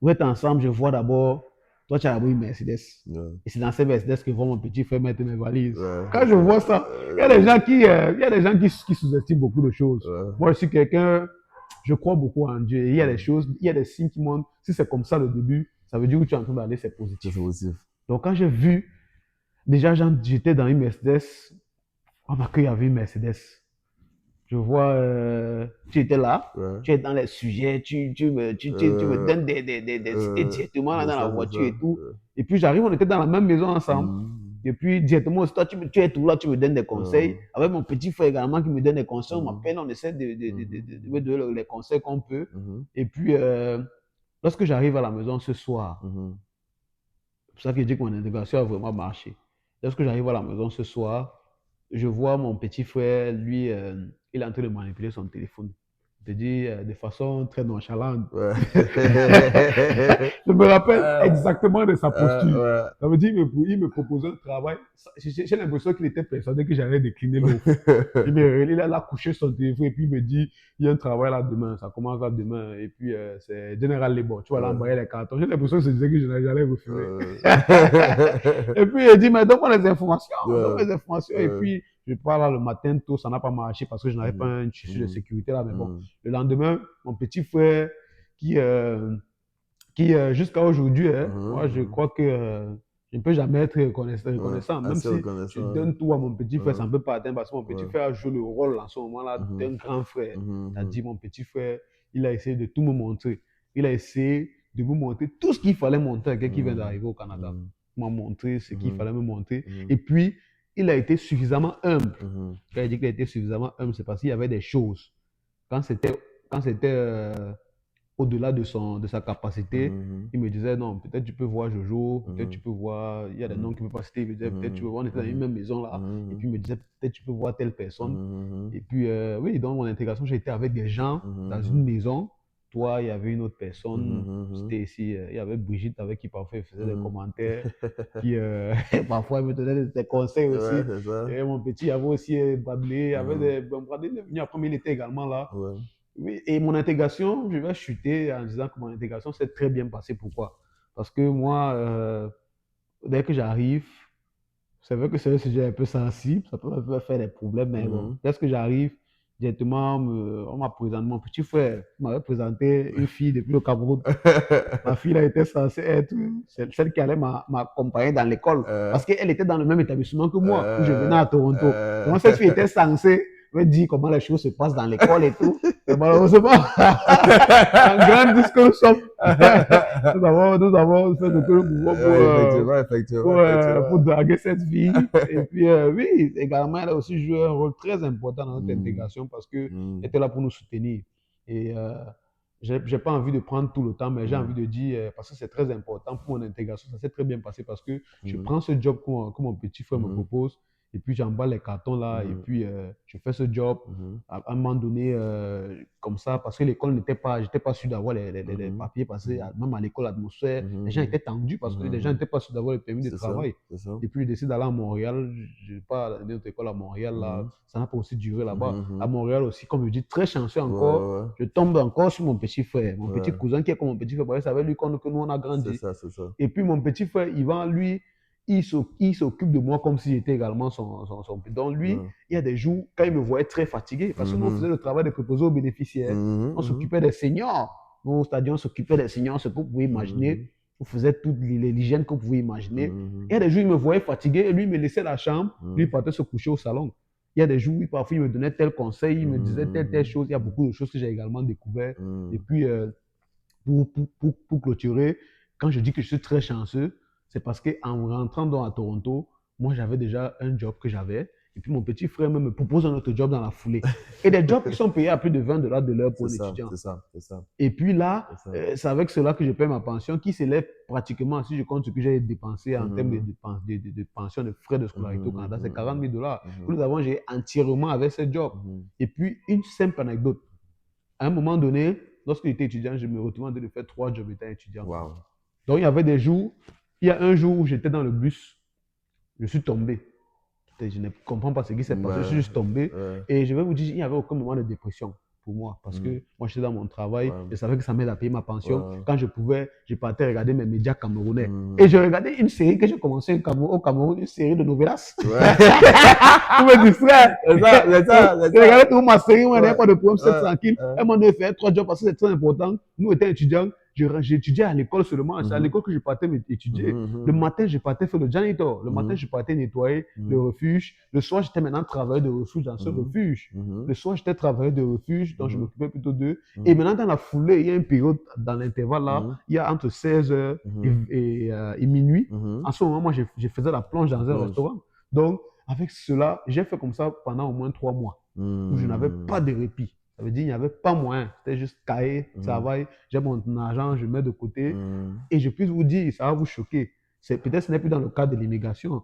Speaker 2: vous êtes ensemble, je vois d'abord, toi, tu as une Mercedes.
Speaker 1: Ouais,
Speaker 2: Et c'est dans cette Mercedes que voit mon petit frère mettre mes valises.
Speaker 1: ouais,
Speaker 2: Quand
Speaker 1: c'est
Speaker 2: je
Speaker 1: ça.
Speaker 2: vois ça, il y a des gens qui sous-estiment beaucoup de choses.
Speaker 1: Ouais.
Speaker 2: Moi, je suis quelqu'un, je crois beaucoup en Dieu. Et il y a des
Speaker 1: Hmm.
Speaker 2: choses, il y a des signes qui montrent, si c'est comme ça le début, ça veut dire que tu es en train d'aller, c'est
Speaker 1: C'est
Speaker 2: positif.
Speaker 1: positif.
Speaker 2: Donc, quand j'ai vu, déjà, j'étais dans une Mercedes, on m'accueille avec une Mercedes. Je vois, tu étais là,
Speaker 1: Ouais.
Speaker 2: tu es dans les sujets, tu me donnes des idées directement là
Speaker 1: C'est
Speaker 2: dans la
Speaker 1: ça, c'est
Speaker 2: voiture
Speaker 1: ça.
Speaker 2: et tout. Et puis j'arrive, on était dans la même maison ensemble.
Speaker 1: Hmm.
Speaker 2: Et puis directement, toi, tu es tout là, tu me donnes des
Speaker 1: Euh,
Speaker 2: conseils. Avec mon petit frère également qui me donne des conseils, on
Speaker 1: hmm.
Speaker 2: m'appelle, on essaie
Speaker 1: Mhm.
Speaker 2: me donner les conseils qu'on peut.
Speaker 1: Mhm.
Speaker 2: Et puis, lorsque j'arrive à la maison ce soir,
Speaker 1: Mhm.
Speaker 2: c'est pour ça que je dis que mon intégration a vraiment marché. Lorsque j'arrive à la maison ce soir, je vois mon petit frère, lui, il est en train de manipuler son téléphone. Je te dis de façon très nonchalante.
Speaker 1: Ouais.
Speaker 2: Je me rappelle
Speaker 1: Euh,
Speaker 2: exactement de sa posture.
Speaker 1: ouais.
Speaker 2: Ça veut dire il me proposait un travail. J'ai l'impression qu'il était persuadé que j'allais décliner l'offre. Il a couché son téléphone et puis il me dit, il y a un travail là demain, ça commence là demain. Et puis c'est General Labor, tu vas
Speaker 1: Ouais.
Speaker 2: l'envoyer les cartons. J'ai l'impression que c'est disait que j'allais refuser.
Speaker 1: Euh,
Speaker 2: Et puis il dit, mais donne-moi les informations,
Speaker 1: ouais.
Speaker 2: donne-moi les informations. Et
Speaker 1: Ouais.
Speaker 2: puis je pars là le matin tôt, ça n'a pas marché parce que je n'avais pas
Speaker 1: Mhm.
Speaker 2: un tissu de
Speaker 1: Mhm.
Speaker 2: sécurité là. Mais bon,
Speaker 1: Mhm.
Speaker 2: le lendemain, mon petit frère qui, euh, qui jusqu'à aujourd'hui, hein, moi je
Speaker 1: Mhm.
Speaker 2: crois que je ne peux jamais être
Speaker 1: Ouais.
Speaker 2: reconnaissant, même
Speaker 1: Assez
Speaker 2: si je
Speaker 1: reconnaissant.
Speaker 2: donne tout à mon petit frère, ça
Speaker 1: Ouais.
Speaker 2: ne peut pas atteindre parce que mon petit
Speaker 1: Ouais.
Speaker 2: frère a joué le rôle en ce moment-là
Speaker 1: Mhm.
Speaker 2: d'un grand frère.
Speaker 1: Mhm.
Speaker 2: C'est-à-dire mon petit frère, il a essayé de tout me montrer. Il a essayé de me montrer tout ce qu'il fallait montrer à quelqu'un qui vient
Speaker 1: Mhm.
Speaker 2: d'arriver au Canada.
Speaker 1: Mhm.
Speaker 2: Il m'a montré ce qu'il
Speaker 1: Mhm.
Speaker 2: fallait me montrer.
Speaker 1: Mhm.
Speaker 2: Et puis, il a été suffisamment humble.
Speaker 1: Mhm.
Speaker 2: Quand il dit qu'il a été suffisamment humble, c'est parce qu'il y avait des choses. Quand c'était, quand c'était au-delà de sa capacité,
Speaker 1: Mhm.
Speaker 2: il me disait non, peut-être tu peux voir Jojo, peut-être tu
Speaker 1: Mhm.
Speaker 2: peux voir, il y a des noms qui
Speaker 1: Mhm.
Speaker 2: ne peuvent pas citer, il me disait peut-être tu peux
Speaker 1: Mhm.
Speaker 2: voir, on était dans une
Speaker 1: Mhm.
Speaker 2: même maison là, et
Speaker 1: Mhm.
Speaker 2: puis il me disait peut-être tu peux voir telle personne.
Speaker 1: Mhm.
Speaker 2: Et puis oui, dans mon intégration, j'ai été avec des gens dans une
Speaker 1: Mhm.
Speaker 2: maison. toi, il y avait une autre personne.
Speaker 1: Mhm.
Speaker 2: C'était ici, il y avait Brigitte avec qui parfois il faisait des
Speaker 1: Mhm.
Speaker 2: commentaires, qui parfois elle me donnait des conseils
Speaker 1: Ouais,
Speaker 2: aussi.
Speaker 1: c'est ça.
Speaker 2: Et mon petit, il y avait aussi Bradley, il y avait
Speaker 1: Mhm.
Speaker 2: bon, Bradley est venu après, mais il était également là.
Speaker 1: Ouais.
Speaker 2: Oui, et mon intégration, je vais chuter en disant que mon intégration s'est très bien passée. Pourquoi? Parce que moi, dès que j'arrive, c'est vrai que c'est un sujet un peu sensible, ça peut faire des problèmes, mais bon,
Speaker 1: Mhm.
Speaker 2: dès que j'arrive, directement, on m'a présenté, mon petit frère m'avait présenté une fille depuis le Cameroun. La fille là était censée être celle qui allait m'accompagner dans l'école
Speaker 1: Euh,
Speaker 2: parce qu'elle était dans le même établissement que moi où je venais
Speaker 1: euh,
Speaker 2: à Toronto.
Speaker 1: euh.
Speaker 2: Donc cette fille était censée me dire comment les choses se passent dans l'école et tout. Mais malheureusement, en grande discours, nous avons fait ce que nous pouvons
Speaker 1: Ouais, effectivement, effectivement,
Speaker 2: pour
Speaker 1: effectivement.
Speaker 2: draguer cette fille. Et puis, oui, également, elle a aussi joué un rôle très important dans notre
Speaker 1: Mhm.
Speaker 2: intégration parce qu'elle
Speaker 1: Mhm.
Speaker 2: était là pour nous soutenir. Et j'ai pas envie de prendre tout le temps, mais j'ai envie
Speaker 1: Mhm.
Speaker 2: de dire, parce que c'est très important pour mon intégration, ça s'est très bien passé parce que je
Speaker 1: Mhm.
Speaker 2: prends ce job que mon petit frère me
Speaker 1: Mhm.
Speaker 2: propose, et puis j'emballe les cartons là, et
Speaker 1: Mhm.
Speaker 2: puis je fais ce job.
Speaker 1: Mhm.
Speaker 2: À un moment donné, comme ça, parce que l'école n'était pas, j'étais pas sûr d'avoir les
Speaker 1: Mhm.
Speaker 2: papiers, parce que
Speaker 1: Mhm.
Speaker 2: même à l'école, l'atmosphère, les gens
Speaker 1: Mhm.
Speaker 2: étaient tendus parce que les gens
Speaker 1: Mhm.
Speaker 2: n'étaient pas sûrs d'avoir le permis de
Speaker 1: C'est ça,
Speaker 2: travail.
Speaker 1: c'est ça.
Speaker 2: Et puis, je décide d'aller à Montréal. Je pars à notre école à Montréal, là.
Speaker 1: Mhm.
Speaker 2: Ça n'a pas aussi duré là-bas. À
Speaker 1: Mhm.
Speaker 2: Montréal aussi, comme je dis, très chanceux
Speaker 1: Ouais,
Speaker 2: encore.
Speaker 1: ouais,
Speaker 2: Je tombe encore sur mon petit frère, mon
Speaker 1: ouais.
Speaker 2: petit cousin qui est comme mon petit frère. Parce que c'est avec lui que nous, on a
Speaker 1: C'est
Speaker 2: grandi.
Speaker 1: ça, c'est ça.
Speaker 2: Et puis, mon petit frère, Yvan, lui, il s'occupe de moi comme si j'étais également son. Donc, lui,
Speaker 1: Ouais.
Speaker 2: il y a des jours, quand il me voyait très fatigué, parce que nous, on faisait
Speaker 1: Mhm.
Speaker 2: le travail de préposés aux bénéficiaires. On
Speaker 1: Mhm.
Speaker 2: s'occupait des seniors. Nous, c'est-à-dire, on s'occupait des seniors, ce que vous pouvez imaginer.
Speaker 1: Mhm.
Speaker 2: On faisait toute l'hygiène que vous pouvez imaginer. Il y
Speaker 1: Mhm.
Speaker 2: a des jours, il me voyait fatigué et lui, il me laissait la chambre. Lui, il
Speaker 1: Mhm.
Speaker 2: partait se coucher au salon. Il y a des jours où parfois il me donnait tel conseil, il me disait telle
Speaker 1: Mhm.
Speaker 2: chose. Il y a beaucoup de choses que j'ai également découvert. Et
Speaker 1: Mhm.
Speaker 2: puis, pour clôturer, quand je dis que je suis très chanceux, c'est parce qu'en rentrant à Toronto, moi j'avais déjà un job que j'avais. Et puis mon petit frère me propose un autre job dans la foulée. Et des jobs qui sont payés à plus de $20 de l'heure pour
Speaker 1: C'est
Speaker 2: un
Speaker 1: ça,
Speaker 2: étudiant.
Speaker 1: c'est ça, c'est ça,
Speaker 2: Et puis là,
Speaker 1: c'est ça.
Speaker 2: c'est avec cela que je paie ma pension qui s'élève pratiquement, si je compte ce que j'ai dépensé en termes
Speaker 1: Mhm.
Speaker 2: de pension, de frais de scolarité au
Speaker 1: Mhm.
Speaker 2: Canada, c'est 40
Speaker 1: Mhm.
Speaker 2: 000 dollars que
Speaker 1: Mhm.
Speaker 2: nous avons géré entièrement avec ce job.
Speaker 1: Mhm.
Speaker 2: Et puis, une simple anecdote. À un moment donné, lorsque j'étais étudiant, je me retrouvais en train de faire 3 jobs étant étudiant.
Speaker 1: Wow.
Speaker 2: Donc, il y avait des jours, il y a un jour où j'étais dans le bus, je suis tombé. Je ne comprends pas ce qui s'est passé, je suis
Speaker 1: Ouais,
Speaker 2: juste tombé.
Speaker 1: ouais.
Speaker 2: Et je vais vous dire, il n'y avait aucun moment de dépression pour moi. Parce
Speaker 1: Mhm.
Speaker 2: que moi, j'étais dans mon travail,
Speaker 1: Ouais,
Speaker 2: je savais que ça m'aide à payer ma pension.
Speaker 1: ouais.
Speaker 2: Quand je pouvais, je partais regarder mes médias camerounais. Et je
Speaker 1: Mhm.
Speaker 2: regardais une série que j'ai commencé au Cameroun, une série de novelas.
Speaker 1: Ouais.
Speaker 2: Pour me distraire.
Speaker 1: C'est ça, c'est ça, c'est
Speaker 2: Je
Speaker 1: ça.
Speaker 2: regardais toute ma série, où il n'y avait
Speaker 1: Ouais,
Speaker 2: pas de problème, c'était
Speaker 1: ouais,
Speaker 2: tranquille. Et moi, on a fait 3 jobs parce que c'est très important. Nous étions étudiants. J'étudiais à l'école seulement. C'est à
Speaker 1: Mhm.
Speaker 2: l'école que je partais étudier. Le
Speaker 1: Mhm.
Speaker 2: matin, je partais faire le janitor. Le matin,
Speaker 1: Mhm.
Speaker 2: je partais nettoyer le
Speaker 1: Mhm.
Speaker 2: refuge. Le soir, j'étais maintenant travailleur de refuge dans ce
Speaker 1: Mhm.
Speaker 2: refuge.
Speaker 1: Mhm.
Speaker 2: Le soir, j'étais travailleur de refuge, donc je
Speaker 1: Mhm.
Speaker 2: m'occupais plutôt d'eux. Et
Speaker 1: Mhm.
Speaker 2: maintenant, dans la foulée, il y a une période, dans l'intervalle là,
Speaker 1: Mhm.
Speaker 2: il y a entre 16 h
Speaker 1: Mhm.
Speaker 2: et minuit.
Speaker 1: Mhm.
Speaker 2: En ce moment, moi, je faisais la plonge
Speaker 1: La
Speaker 2: dans un
Speaker 1: plonge.
Speaker 2: restaurant. Donc, avec cela, j'ai fait comme ça pendant au moins 3 mois où je n'avais pas
Speaker 1: Mhm.
Speaker 2: de répit. Ça veut dire qu'il n'y avait pas moyen. C'était juste cahier,
Speaker 1: Mhm.
Speaker 2: travail, j'ai mon argent, je mets de côté.
Speaker 1: Mhm.
Speaker 2: Et je puis vous dire, ça va vous choquer. Peut-être ce n'est plus dans le cadre de l'immigration.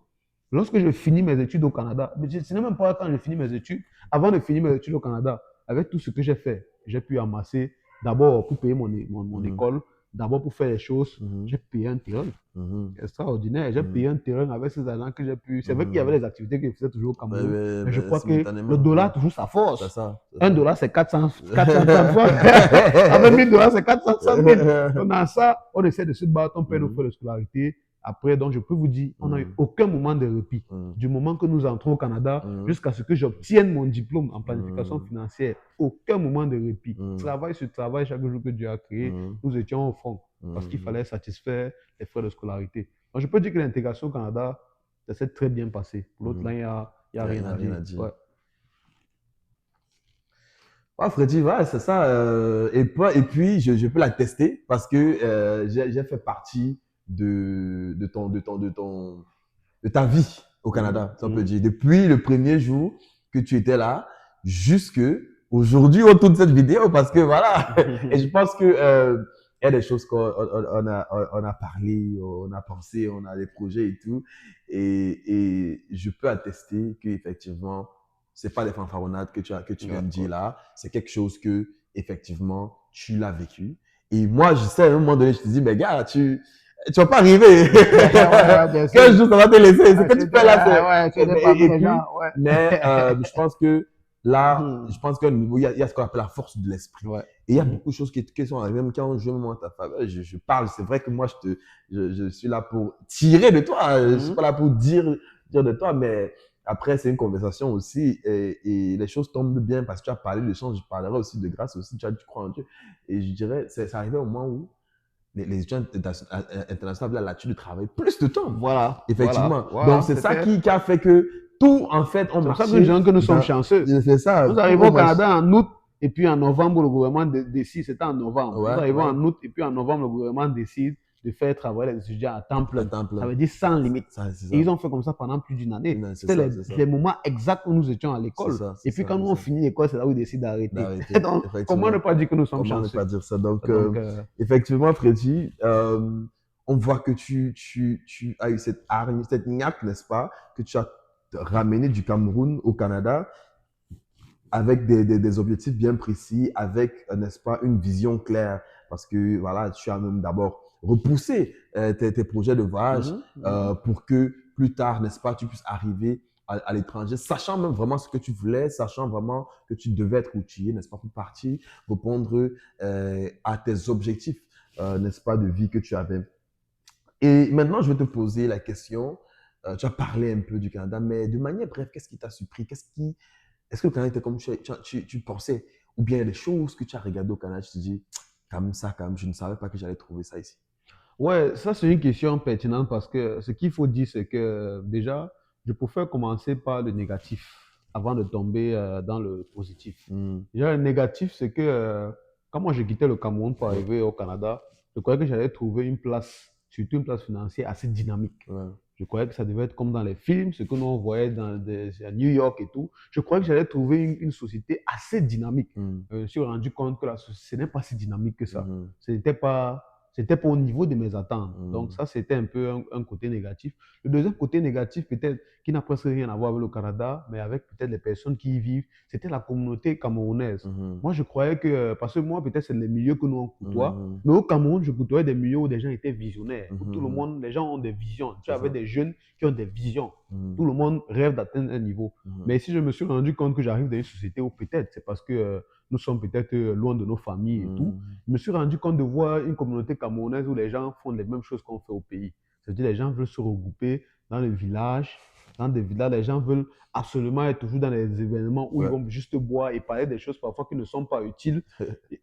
Speaker 2: Lorsque je finis mes études au Canada, mais ce n'est même pas quand je finis mes études, avant de finir mes études au Canada, avec tout ce que j'ai fait, j'ai pu amasser d'abord pour payer mon
Speaker 1: Mhm.
Speaker 2: école, d'abord pour faire les choses,
Speaker 1: Mhm.
Speaker 2: j'ai payé un terrain
Speaker 1: Mhm.
Speaker 2: extraordinaire. J'ai payé
Speaker 1: Mhm.
Speaker 2: un terrain avec ces agents que j'ai pu. C'est vrai qu'il y avait
Speaker 1: Mhm.
Speaker 2: des activités que je faisais toujours au Cameroun, mais je
Speaker 1: Mais
Speaker 2: crois que le
Speaker 1: simultanément, ouais.
Speaker 2: dollar toujours sa
Speaker 1: C'est
Speaker 2: force.
Speaker 1: ça, c'est
Speaker 2: Un
Speaker 1: ça.
Speaker 2: dollar, c'est 400 fois. Avec 1000 $, c'est 400 000. On a ça, on essaie de se battre, on paie nos
Speaker 1: Mhm.
Speaker 2: frais de scolarité. Après, donc, je peux vous dire, on n'a eu
Speaker 1: Mhm.
Speaker 2: aucun moment de répit.
Speaker 1: Mhm.
Speaker 2: Du moment que nous entrons au Canada
Speaker 1: Mhm.
Speaker 2: jusqu'à ce que j'obtienne mon diplôme en planification
Speaker 1: Mhm.
Speaker 2: financière, aucun moment de répit.
Speaker 1: Mhm.
Speaker 2: Travail sur travail, chaque jour que Dieu a créé,
Speaker 1: Mhm.
Speaker 2: nous étions au fond parce qu'il
Speaker 1: Mhm.
Speaker 2: fallait satisfaire les frais de scolarité. Donc, je peux dire que l'intégration au Canada, ça s'est très bien passé. Pour l'autre,
Speaker 1: Mhm.
Speaker 2: là, il y a
Speaker 1: Il
Speaker 2: rien
Speaker 1: n'y
Speaker 2: à
Speaker 1: a rien
Speaker 2: dire.
Speaker 1: à dire.
Speaker 2: Ouais.
Speaker 1: Ouais, Freddy, ouais, c'est ça. Et puis, je peux l'attester parce que j'ai fait partie de ta vie au
Speaker 2: Mhm,
Speaker 1: Canada, si on peut
Speaker 2: mhm.
Speaker 1: dire. Depuis le premier jour que tu étais là, jusque aujourd'hui, on tourne cette vidéo parce que voilà. Et je pense que il y a des choses on a parlé, on a pensé, on a des projets et tout. Et je peux attester qu'effectivement, c'est pas des fanfaronnades que tu viens
Speaker 2: Ouais,
Speaker 1: de dire
Speaker 2: ouais.
Speaker 1: là. C'est quelque chose que effectivement, tu l'as vécu. Et moi, je sais, à un moment donné, je te dis, mais gars, tu vas pas arriver.
Speaker 2: Ouais, bien sûr.
Speaker 1: 15 jours, ça va te laisser. Ce
Speaker 2: Ouais,
Speaker 1: que tu fais là,
Speaker 2: ouais, tu étais parmi
Speaker 1: et
Speaker 2: les
Speaker 1: puis,
Speaker 2: gens. Ouais.
Speaker 1: mais je pense que là,
Speaker 2: Mhm.
Speaker 1: je pense qu'au niveau, il y a ce qu'on appelle la force de l'esprit.
Speaker 2: Ouais.
Speaker 1: Et il y a
Speaker 2: Mhm.
Speaker 1: beaucoup de choses qui sont arrivées, même quand on joue même à ta faveur. Je parle, c'est vrai que moi, je suis là pour tirer de toi. Je suis
Speaker 2: Mhm.
Speaker 1: pas là pour dire de toi, mais après, c'est une conversation aussi. Et les choses tombent bien parce que tu as parlé de chance. Je parlerai aussi de grâce aussi. Tu crois en Dieu. Et je dirais, c'est arrivé au moment où les étudiants internationaux avaient l'habitude de travailler plus de temps.
Speaker 2: Voilà,
Speaker 1: Effectivement.
Speaker 2: voilà,
Speaker 1: Donc,
Speaker 2: voilà.
Speaker 1: c'est ça qui a fait que tout, en fait, on
Speaker 2: C'est pour ça que nous disons
Speaker 1: marchait
Speaker 2: que nous sommes
Speaker 1: dans.
Speaker 2: chanceux.
Speaker 1: C'est ça,
Speaker 2: Nous
Speaker 1: tout
Speaker 2: arrivons
Speaker 1: on
Speaker 2: au
Speaker 1: marchait.
Speaker 2: Canada en août, et puis en novembre, le gouvernement décide, c'était en novembre. Nous
Speaker 1: Ouais,
Speaker 2: arrivons
Speaker 1: ouais.
Speaker 2: en août, et puis en novembre, le gouvernement décide de faire travailler les étudiants à temps plein.
Speaker 1: Attends,
Speaker 2: Ça
Speaker 1: plein.
Speaker 2: veut dire sans limite.
Speaker 1: C'est
Speaker 2: Et
Speaker 1: ça.
Speaker 2: ils ont fait comme ça pendant plus d'une année.
Speaker 1: Non, c'est
Speaker 2: C'était
Speaker 1: ça, c'est ça.
Speaker 2: les moments exacts où nous étions à
Speaker 1: C'est
Speaker 2: l'école.
Speaker 1: ça, c'est
Speaker 2: Et puis
Speaker 1: ça,
Speaker 2: quand
Speaker 1: c'est
Speaker 2: nous on
Speaker 1: ça.
Speaker 2: finit l'école, c'est là où ils décident d'arrêter.
Speaker 1: D'arrêter,
Speaker 2: Donc, comment ne
Speaker 1: effectivement.
Speaker 2: pas dire que nous sommes
Speaker 1: Comment ne
Speaker 2: chanceux?
Speaker 1: pas dire ça? Donc,
Speaker 2: Donc,
Speaker 1: effectivement, Freddy, on voit que tu as eu cette hargne, cette niaque, n'est-ce pas, que tu as ramené du Cameroun au Canada avec des objectifs bien précis, avec, n'est-ce pas, une vision claire. Parce que, voilà, tu as même d'abord repoussé tes projets de voyage pour que plus tard, n'est-ce pas, tu puisses arriver à l'étranger, sachant même vraiment ce que tu voulais, sachant vraiment que tu devais être où tu es, n'est-ce pas, pour partir, répondre à tes objectifs, n'est-ce pas, de vie que tu avais. Et maintenant, je vais te poser la question. Tu as parlé un peu du Canada, mais de manière brève, qu'est-ce qui t'a surpris? Est-ce que le Canada était comme tu pensais? Ou bien il y a des choses que tu as regardées au Canada, tu te dis, comme ça, comme je ne savais pas que j'allais trouver ça ici.
Speaker 2: ouais, ça c'est une question pertinente parce que ce qu'il faut dire, c'est que déjà, je préfère commencer par le négatif avant de tomber dans le positif.
Speaker 1: Mm.
Speaker 2: Déjà, le négatif, c'est que quand moi j'ai quitté le Cameroun pour
Speaker 1: Ouais,
Speaker 2: arriver au Canada, je croyais que j'allais trouver une place, surtout une place financière assez dynamique.
Speaker 1: ouais.
Speaker 2: Je croyais que ça devait être comme dans les films, ce que nous on voyait à New York et tout. Je croyais que j'allais trouver une société assez dynamique.
Speaker 1: Mm.
Speaker 2: Je me suis rendu compte que la société ce n'est pas si dynamique que ça.
Speaker 1: Mhm.
Speaker 2: C'était pas au niveau de mes attentes. Donc
Speaker 1: Mm.
Speaker 2: ça, c'était un peu un côté négatif. Le deuxième côté négatif, peut-être, qui n'a presque rien à voir avec le Canada, mais avec peut-être les personnes qui y vivent, c'était la communauté camerounaise.
Speaker 1: Mhm.
Speaker 2: Moi, je croyais que, parce que moi, peut-être, c'est les milieux que nous on côtoie,
Speaker 1: Mhm.
Speaker 2: mais au Cameroun, je côtoyais des milieux où des gens étaient visionnaires, où tout le
Speaker 1: Mhm.
Speaker 2: monde, les gens ont des visions. Tu
Speaker 1: C'est
Speaker 2: avais
Speaker 1: ça.
Speaker 2: des jeunes qui ont des visions.
Speaker 1: Mhm.
Speaker 2: Tout le monde rêve d'atteindre un niveau.
Speaker 1: Mhm.
Speaker 2: Mais si je me suis rendu compte que j'arrive dans une société où peut-être, c'est parce que nous sommes peut-être loin de nos familles et tout,
Speaker 1: Mhm.
Speaker 2: je me suis rendu compte de voir une communauté camerounaise où les gens font les mêmes choses qu'on fait au pays. C'est-à-dire les gens veulent se regrouper dans les villages, dans des villages, les gens veulent absolument être toujours dans les événements où ils
Speaker 1: Ouais.
Speaker 2: vont juste boire et parler des choses parfois qui ne sont pas utiles.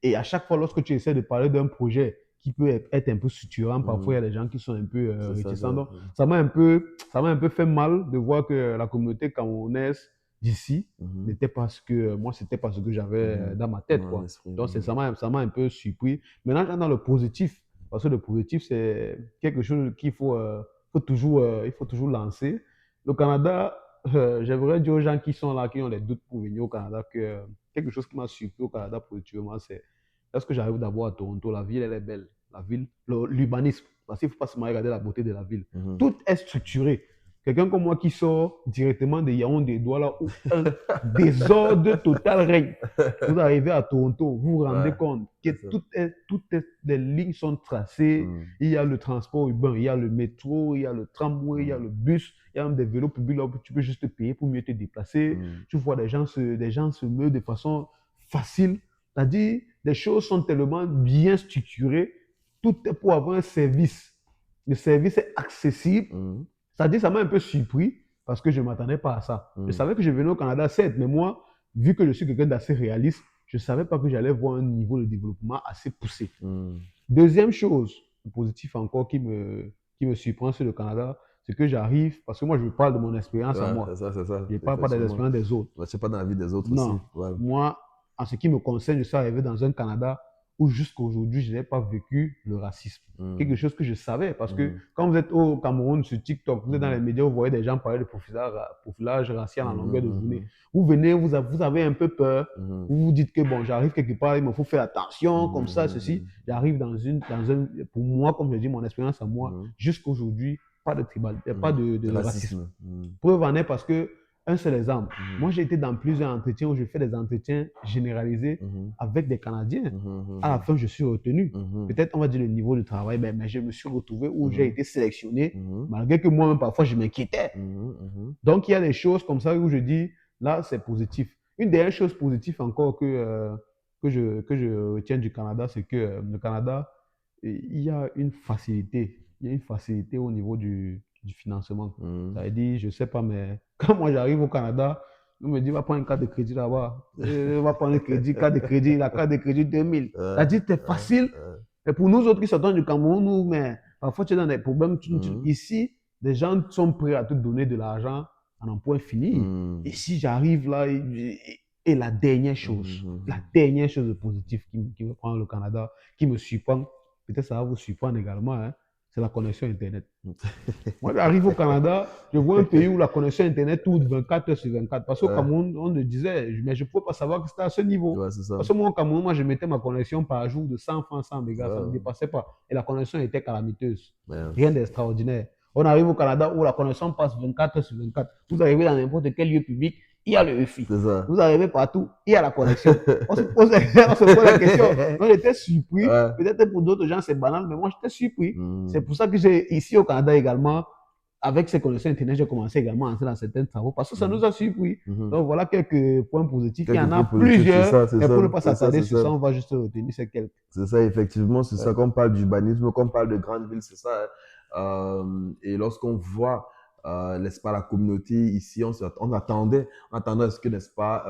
Speaker 2: Et à chaque fois, lorsque tu essaies de parler d'un projet qui peut être un peu structurant, parfois il y
Speaker 1: Mhm.
Speaker 2: a des gens qui sont un peu
Speaker 1: C'est ça,
Speaker 2: réticents.
Speaker 1: ça.
Speaker 2: Donc, ça m'a un peu fait mal de voir que la communauté camerounaise d'ici
Speaker 1: Mhm.
Speaker 2: n'était pas ce que moi, c'était pas ce que j'avais
Speaker 1: Mhm.
Speaker 2: dans ma tête,
Speaker 1: Dans
Speaker 2: quoi.
Speaker 1: l'esprit.
Speaker 2: Donc,
Speaker 1: Mhm.
Speaker 2: ça m'a un peu surpris. Maintenant, j'entends dans le positif, parce que le positif, c'est quelque chose il faut toujours lancer. Le Canada, j'aimerais dire aux gens qui sont là, qui ont des doutes pour venir au Canada, que quelque chose qui m'a surpris au Canada positivement, c'est lorsque j'arrive d'abord à Toronto, la ville, elle est belle. La ville, l'urbanisme, parce qu'il ne faut pas seulement regarder la beauté de la ville.
Speaker 1: Mhm.
Speaker 2: Tout est structuré. Quelqu'un comme moi qui sort directement de Yaoundé, là où un désordre total règne. Vous arrivez à Toronto, vous vous rendez
Speaker 1: Ouais,
Speaker 2: compte que
Speaker 1: c'est ça.
Speaker 2: les lignes sont tracées.
Speaker 1: Mhm.
Speaker 2: Il y a le transport urbain, il y a le métro, il y a le tramway, il y a
Speaker 1: Mhm.
Speaker 2: le bus, il y a même des vélos publics là où tu peux juste payer pour mieux te déplacer.
Speaker 1: Mhm.
Speaker 2: Tu vois des gens se meuvent de façon facile. C'est-à-dire, les choses sont tellement bien structurées, tout est pour avoir un service. Le service est accessible.
Speaker 1: Mhm.
Speaker 2: C'est-à-dire, ça m'a un peu surpris parce que je ne m'attendais pas à ça. Je
Speaker 1: Mhm.
Speaker 2: savais que je venais au Canada, certes, mais moi, vu que je suis quelqu'un d'assez réaliste, je ne savais pas que j'allais voir un niveau de développement assez poussé.
Speaker 1: Mhm.
Speaker 2: Deuxième chose, positif encore qui me surprend sur le Canada, c'est que j'arrive, parce que moi, je parle de mon expérience à
Speaker 1: Ouais,
Speaker 2: moi.
Speaker 1: c'est ça,
Speaker 2: Je ne parle pas des
Speaker 1: effectivement.
Speaker 2: expériences des autres.
Speaker 1: Ouais, c'est pas dans la vie des autres aussi.
Speaker 2: Non,
Speaker 1: Ouais.
Speaker 2: moi, en ce qui me concerne, je suis arrivé dans un Canada où jusqu'à aujourd'hui, je n'ai pas vécu le racisme. Quelque
Speaker 1: Mhm.
Speaker 2: chose que je savais, parce que
Speaker 1: Mhm.
Speaker 2: quand vous êtes au Cameroun, sur TikTok, vous êtes dans les
Speaker 1: Mhm.
Speaker 2: médias, vous voyez des gens parler de profilage racial en longueur de journée.
Speaker 1: Mhm.
Speaker 2: Vous venez, vous avez un peu peur,
Speaker 1: Mhm.
Speaker 2: vous vous dites que bon, j'arrive quelque part, il me faut faire attention, comme ça, ceci.
Speaker 1: Mhm.
Speaker 2: J'arrive pour moi, comme je dis, mon expérience à moi,
Speaker 1: Mhm.
Speaker 2: jusqu'à aujourd'hui, pas de tribal, pas
Speaker 1: Mhm.
Speaker 2: de racisme.
Speaker 1: Racisme. Mhm.
Speaker 2: Preuve en est parce que un seul exemple.
Speaker 1: Mhm.
Speaker 2: Moi, j'ai été dans plusieurs entretiens où je fais des entretiens généralisés
Speaker 1: Mhm.
Speaker 2: avec des Canadiens. À la
Speaker 1: Mhm.
Speaker 2: fin, je suis retenu.
Speaker 1: Mhm.
Speaker 2: Peut-être, on va dire le niveau de travail, mais je me suis retrouvé où j'ai
Speaker 1: Mhm.
Speaker 2: été sélectionné,
Speaker 1: Mhm.
Speaker 2: malgré que moi-même, parfois, je m'inquiétais.
Speaker 1: Mhm. Mhm.
Speaker 2: Donc, il y a des choses comme ça où je dis, là, c'est positif. Une dernière chose positive encore que je retiens du Canada, c'est que le Canada, il y a une facilité. Il y a une facilité au niveau du financement. Ça
Speaker 1: Mhm.
Speaker 2: veut dire, je ne sais pas, mais quand moi j'arrive au Canada, on me dit, va prendre une carte de crédit là-bas. Va prendre une crédit, carte de crédit, la carte de crédit 2000. Ça
Speaker 1: Ouais,
Speaker 2: dit, c'est
Speaker 1: ouais,
Speaker 2: facile.
Speaker 1: ouais.
Speaker 2: Et pour nous autres qui sortons du Cameroun, nous, mais parfois tu es dans des problèmes.
Speaker 1: Mhm.
Speaker 2: Ici, les gens sont prêts à te donner de l'argent à n'en point fini. Et
Speaker 1: Mhm.
Speaker 2: si j'arrive là, et la
Speaker 1: Mhm.
Speaker 2: dernière chose de positive qui me prend le Canada, qui me surprend, peut-être ça va vous surprendre également, hein, c'est la connexion Internet. Moi, j'arrive au Canada, je vois un pays où la connexion Internet tourne 24 heures sur 24. Parce qu'au
Speaker 1: Ouais,
Speaker 2: Cameroun, on me disait, mais je ne pouvais pas savoir que c'était à ce niveau.
Speaker 1: ouais, c'est ça.
Speaker 2: Parce que moi, au Cameroun, moi, je mettais ma connexion par jour de 100 francs, 100 mégas, ça ne me
Speaker 1: Ouais,
Speaker 2: dépassait pas. Et la connexion était calamiteuse.
Speaker 1: ouais.
Speaker 2: Rien d'extraordinaire. On arrive au Canada où la connexion passe 24 heures sur 24. Vous arrivez dans n'importe quel lieu public, il y a le Wi-Fi.
Speaker 1: C'est ça.
Speaker 2: Vous arrivez partout, il y a la connexion. On se pose, on se pose la question. Moi, j'étais surpris.
Speaker 1: Ouais.
Speaker 2: Peut-être pour d'autres gens, c'est banal, mais moi, j'étais surpris. C'est
Speaker 1: Mhm.
Speaker 2: pour ça que j'ai, ici au Canada également, avec ces connexions Internet, j'ai commencé également à entrer dans certains travaux parce que ça nous
Speaker 1: Mhm.
Speaker 2: a surpris.
Speaker 1: Mhm.
Speaker 2: Donc voilà quelques points positifs. Il y
Speaker 1: Quelques
Speaker 2: en a
Speaker 1: points positifs, c'est
Speaker 2: plusieurs,
Speaker 1: ça, c'est
Speaker 2: mais
Speaker 1: ça,
Speaker 2: pour ne pas
Speaker 1: c'est ça,
Speaker 2: s'attarder
Speaker 1: c'est
Speaker 2: sur ça,
Speaker 1: ça.
Speaker 2: on va juste retenir ces quelques.
Speaker 1: C'est ça, effectivement, c'est ça.
Speaker 2: Ouais.
Speaker 1: Qu'on parle d'urbanisme, qu'on parle de grandes villes, c'est ça, hein. Et lorsqu'on voit, n'est-ce pas, la communauté ici, on attendait à ce que, n'est-ce pas,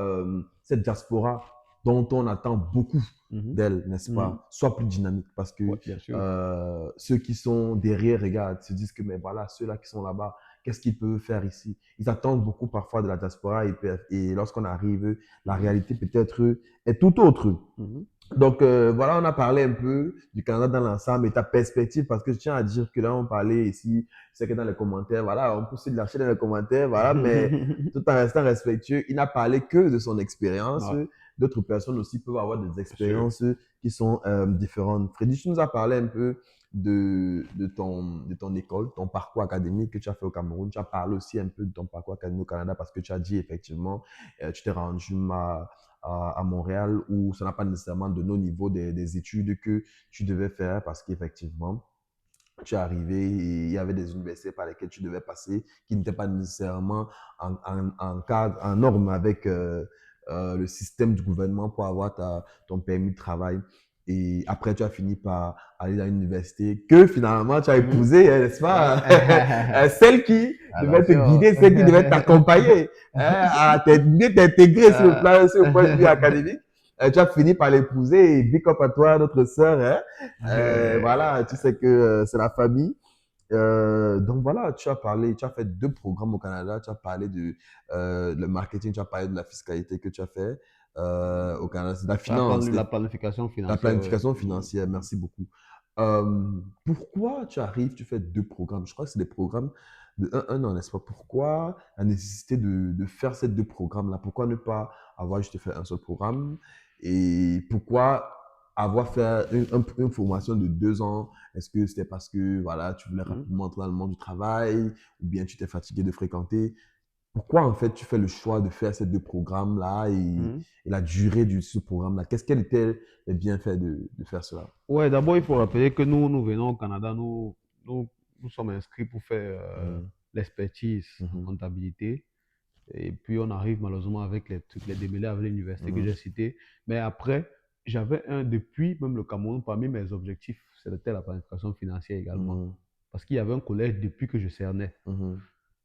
Speaker 1: cette diaspora dont on attend beaucoup
Speaker 2: Mhm.
Speaker 1: d'elle, n'est-ce
Speaker 2: Mhm.
Speaker 1: pas, soit plus dynamique. Parce que
Speaker 2: Ouais, bien sûr.
Speaker 1: ceux qui sont derrière, regardent, se disent que, mais voilà, ceux-là qui sont là-bas, qu'est-ce qu'ils peuvent faire ici? Ils attendent beaucoup parfois de la diaspora et lorsqu'on arrive, la
Speaker 2: Mhm.
Speaker 1: réalité peut-être est tout autre.
Speaker 2: Mhm.
Speaker 1: Donc voilà, on a parlé un peu du Canada dans l'ensemble et ta perspective, parce que je tiens à dire que là, on parlait ici, c'est que dans les commentaires, voilà, on peut aussi lâcher dans les commentaires, voilà, mais tout en restant respectueux, il n'a parlé que de son expérience.
Speaker 2: Ouais,
Speaker 1: D'autres personnes aussi peuvent avoir des
Speaker 2: bien sûr.
Speaker 1: expériences qui sont différentes. Freddy, tu nous as parlé un peu de ton école, ton parcours académique que tu as fait au Cameroun. Tu as parlé aussi un peu de ton parcours académique au Canada parce que tu as dit effectivement, tu t'es rendu à Montréal où ça n'a pas nécessairement donné au niveau des études que tu devais faire parce qu'effectivement, tu es arrivé et il y avait des universités par lesquelles tu devais passer qui n'étaient pas nécessairement en cadre, en norme avec le système du gouvernement pour avoir ton permis de travail. Et après, tu as fini par aller dans l'université que finalement tu as
Speaker 2: Mhm.
Speaker 1: épousé, hein, n'est-ce pas?
Speaker 2: Ouais.
Speaker 1: Celle qui devait te
Speaker 2: Attention.
Speaker 1: guider, celle qui devait t'accompagner, hein, à mieux t'intégrer sur le point de vue académique. Tu as fini par l'épouser et big up à toi, notre sœur. Hein? Voilà, tu sais que c'est la famille. Donc voilà, tu as parlé, tu as fait 2 programmes au Canada, tu as parlé de le marketing, tu as parlé de la fiscalité que tu as fait au Canada, c'est de la finance,
Speaker 2: La planification
Speaker 1: la
Speaker 2: financière, oui.
Speaker 1: planification financière, merci beaucoup. Pourquoi tu arrives, tu fais 2 programmes? Je crois que c'est des programmes de un an, n'est-ce pas? Pourquoi la nécessité de faire ces 2 programmes-là? Pourquoi ne pas avoir juste fait un seul programme? Et pourquoi avoir fait une formation de 2 ans? Est-ce que c'était parce que voilà, tu voulais
Speaker 2: Mhm.
Speaker 1: rapidement entrer dans le monde du travail ou bien tu t'es fatigué de fréquenter? Pourquoi en fait tu fais le choix de faire ces 2 programmes-là
Speaker 2: Mhm.
Speaker 1: et la durée de ce programme-là? Quels étaient les bienfaits de faire cela?
Speaker 2: Ouais, d'abord, il faut rappeler que nous venons au Canada, nous, nous sommes inscrits pour faire
Speaker 1: Mhm,
Speaker 2: l'expertise en
Speaker 1: mhm,
Speaker 2: comptabilité. Et puis, on arrive malheureusement avec toutes les démêlés avec l'université que
Speaker 1: mhm,
Speaker 2: j'ai citée. Mais après, j'avais depuis même le Cameroun, parmi mes objectifs, c'était la planification financière également.
Speaker 1: mhm,
Speaker 2: Parce qu'il y avait un collège depuis que je cernais.
Speaker 1: mhm.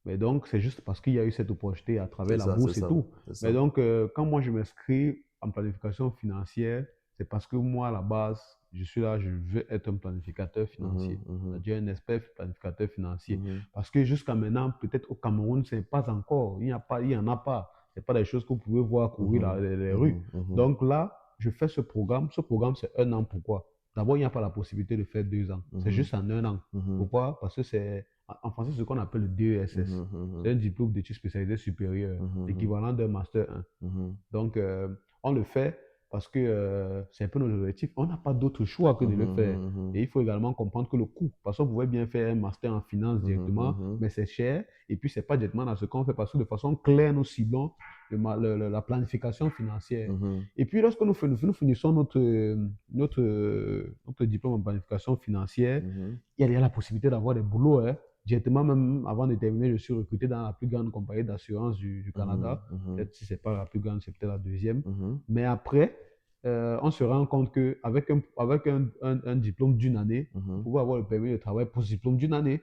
Speaker 2: Mais donc, c'est juste parce qu'il y a eu cette opportunité à travers
Speaker 1: C'est
Speaker 2: la
Speaker 1: ça, c'est
Speaker 2: bourse et
Speaker 1: ça,
Speaker 2: tout.
Speaker 1: c'est
Speaker 2: Mais
Speaker 1: ça.
Speaker 2: donc, quand moi je m'inscris en planification financière, c'est parce que moi, à la base, je suis là, je veux être un planificateur
Speaker 1: Mhm,
Speaker 2: financier,
Speaker 1: mhm,
Speaker 2: c'est-à-dire un expert planificateur financier.
Speaker 1: mhm,
Speaker 2: Parce que jusqu'à maintenant, peut-être au Cameroun, c'est pas encore, il n'y a pas, il y en a pas. C'est pas des choses que vous pouvez voir courir
Speaker 1: mhm,
Speaker 2: les rues.
Speaker 1: mhm, mhm,
Speaker 2: Donc là, je fais ce programme. Ce programme, c'est un an. Pourquoi? D'abord, il n'y a pas la possibilité de faire 2 ans. C'est
Speaker 1: mhm,
Speaker 2: juste en un an.
Speaker 1: mhm,
Speaker 2: Pourquoi? Parce que en français, c'est ce qu'on appelle le DESS.
Speaker 1: mhm,
Speaker 2: C'est
Speaker 1: mhm,
Speaker 2: un diplôme d'études spécialisées supérieures,
Speaker 1: mhm,
Speaker 2: l'équivalent d'un Master 1.
Speaker 1: mhm,
Speaker 2: Donc, on le fait. parce que c'est un peu nos objectifs. On n'a pas d'autre choix que de le faire. Et il faut également comprendre que le coût, parce qu'on pouvait bien faire un master en finance directement, mais c'est cher. Et puis, c'est pas directement dans ce qu'on fait, parce que de façon claire, nous ciblons la planification financière. Et puis, lorsque nous finissons notre diplôme en planification financière, il y a la possibilité d'avoir des boulots. Hein. Directement, même avant de terminer, je suis recruté dans la plus grande compagnie d'assurance du Canada. Peut-être si ce n'est pas la plus grande, c'est peut-être la deuxième. Mais après, on se rend compte qu'avec un diplôme d'une année, vous pouvez avoir le permis de travail post-diplôme d'une année.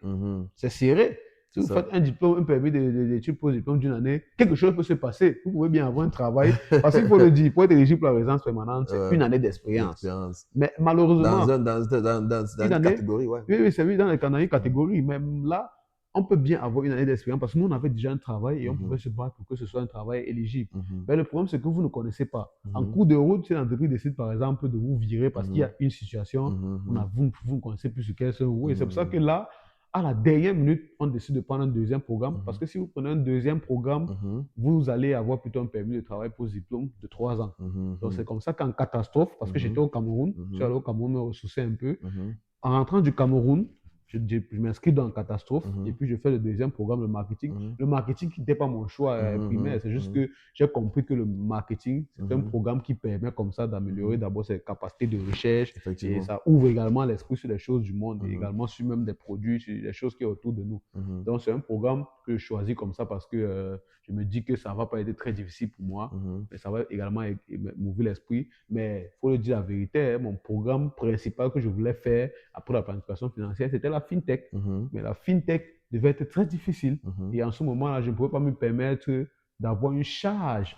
Speaker 2: C'est serré. Si vous faites un permis d'études post-diplôme d'une année, quelque chose peut se passer. Vous pouvez bien avoir un travail. Parce qu'il faut le dire, pour être éligible pour la résidence permanente, c'est une année d'expérience. Mais malheureusement,
Speaker 1: dans une catégorie, ouais.
Speaker 2: Oui, c'est dans une catégorie. Même là, on peut bien avoir une année d'expérience parce que nous, on avait déjà un travail et on pouvait se battre pour que ce soit un travail éligible. Mais le problème, c'est que vous ne connaissez pas. En cours de route, si l'entreprise décide, par exemple, de vous virer parce qu'il y a une situation, vous ne connaissez plus sur quel seul vous. Et c'est pour ça que là, à la dernière minute, on décide de prendre un deuxième programme. Parce que si vous prenez un deuxième programme, vous allez avoir plutôt un permis de travail post-diplôme de 3 ans. Donc, c'est comme ça qu'en catastrophe, parce que j'étais au Cameroun, je suis allé au Cameroun me ressourcer un peu. En rentrant du Cameroun, je m'inscris dans Catastrophe et puis je fais le deuxième programme de marketing. Le marketing qui n'était pas mon choix primaire, c'est juste que j'ai compris que le marketing, c'est un programme qui permet comme ça d'améliorer d'abord ses capacités de recherche et ça ouvre également l'esprit sur les choses du monde et également sur même des produits, sur les choses qui sont autour de nous. Donc c'est un programme que je choisis comme ça parce que je me dis que ça ne va pas être très difficile pour moi, mais ça va également m'ouvrir l'esprit. Mais il faut le dire la vérité, mon programme principal que je voulais faire après la planification financière, c'était la FinTech. Mais la FinTech devait être très difficile. Et en ce moment-là, je ne pouvais pas me permettre d'avoir une charge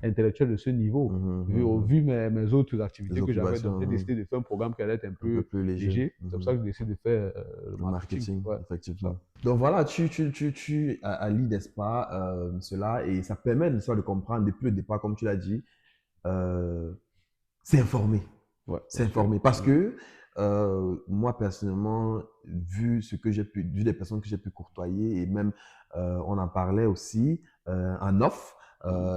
Speaker 2: intellectuelle de ce niveau. Vu mes autres activités que j'avais, donc j'ai décidé de faire un programme qui allait être un peu plus léger. C'est pour ça que j'ai décidé de faire le marketing.
Speaker 1: Ouais. Effectivement. Donc voilà, tu allies, n'est-ce pas, cela, et ça permet de comprendre depuis le départ, comme tu l'as dit, c'est informé.
Speaker 2: Ouais,
Speaker 1: c'est informé. Parce que moi, personnellement, vu les personnes que j'ai pu côtoyer, et même on en parlait aussi en off,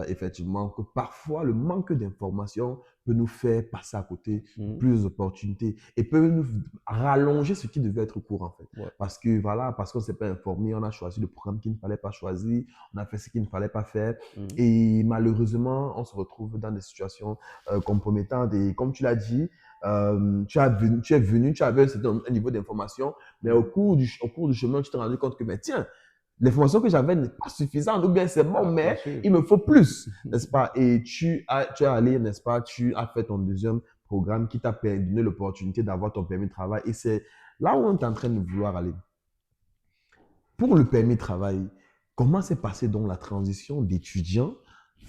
Speaker 1: effectivement, que parfois le manque d'informations peut nous faire passer à côté plus d'opportunités et peut nous rallonger ce qui devait être court, en fait.
Speaker 2: Ouais.
Speaker 1: Parce qu'on ne s'est pas informé, on a choisi le programme qu'il ne fallait pas choisir, on a fait ce qu'il ne fallait pas faire. Et malheureusement, on se retrouve dans des situations compromettantes. Et comme tu l'as dit, tu avais un niveau d'information, mais au cours du chemin, tu t'es rendu compte que, mais tiens, l'information que j'avais n'est pas suffisante, ou bien c'est bon, mais il me faut plus, n'est-ce pas? Et tu es allé, n'est-ce pas? Tu as fait ton deuxième programme qui t'a donné l'opportunité d'avoir ton permis de travail. Et c'est là où on est en train de vouloir aller. Pour le permis de travail, comment s'est passée donc la transition d'étudiant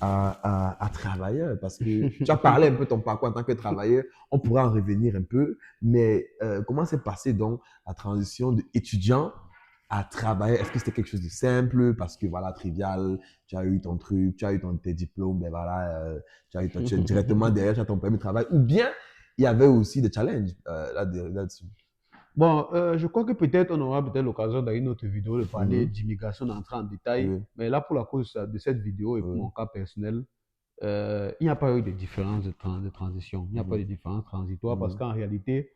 Speaker 1: à travailleur? Parce que tu as parlé un peu de ton parcours en tant que travailleur, on pourra en revenir un peu, mais comment s'est passée donc la transition d'étudiant à travailler? Est-ce que c'était quelque chose de simple? Parce que voilà, trivial, tu as eu ton truc, tu as eu tes diplômes, ben voilà, tu as directement derrière, tu as ton permis de travail, ou bien il y avait aussi des challenges là-dessus?
Speaker 2: Bon, je crois que peut-être on aura peut-être l'occasion dans une autre vidéo de parler d'immigration, d'entrer en détail. Mais là, pour la cause de cette vidéo et pour mon cas personnel, il n'y a pas eu de différence de transition. Il n'y a pas de différence transitoire parce qu'en réalité,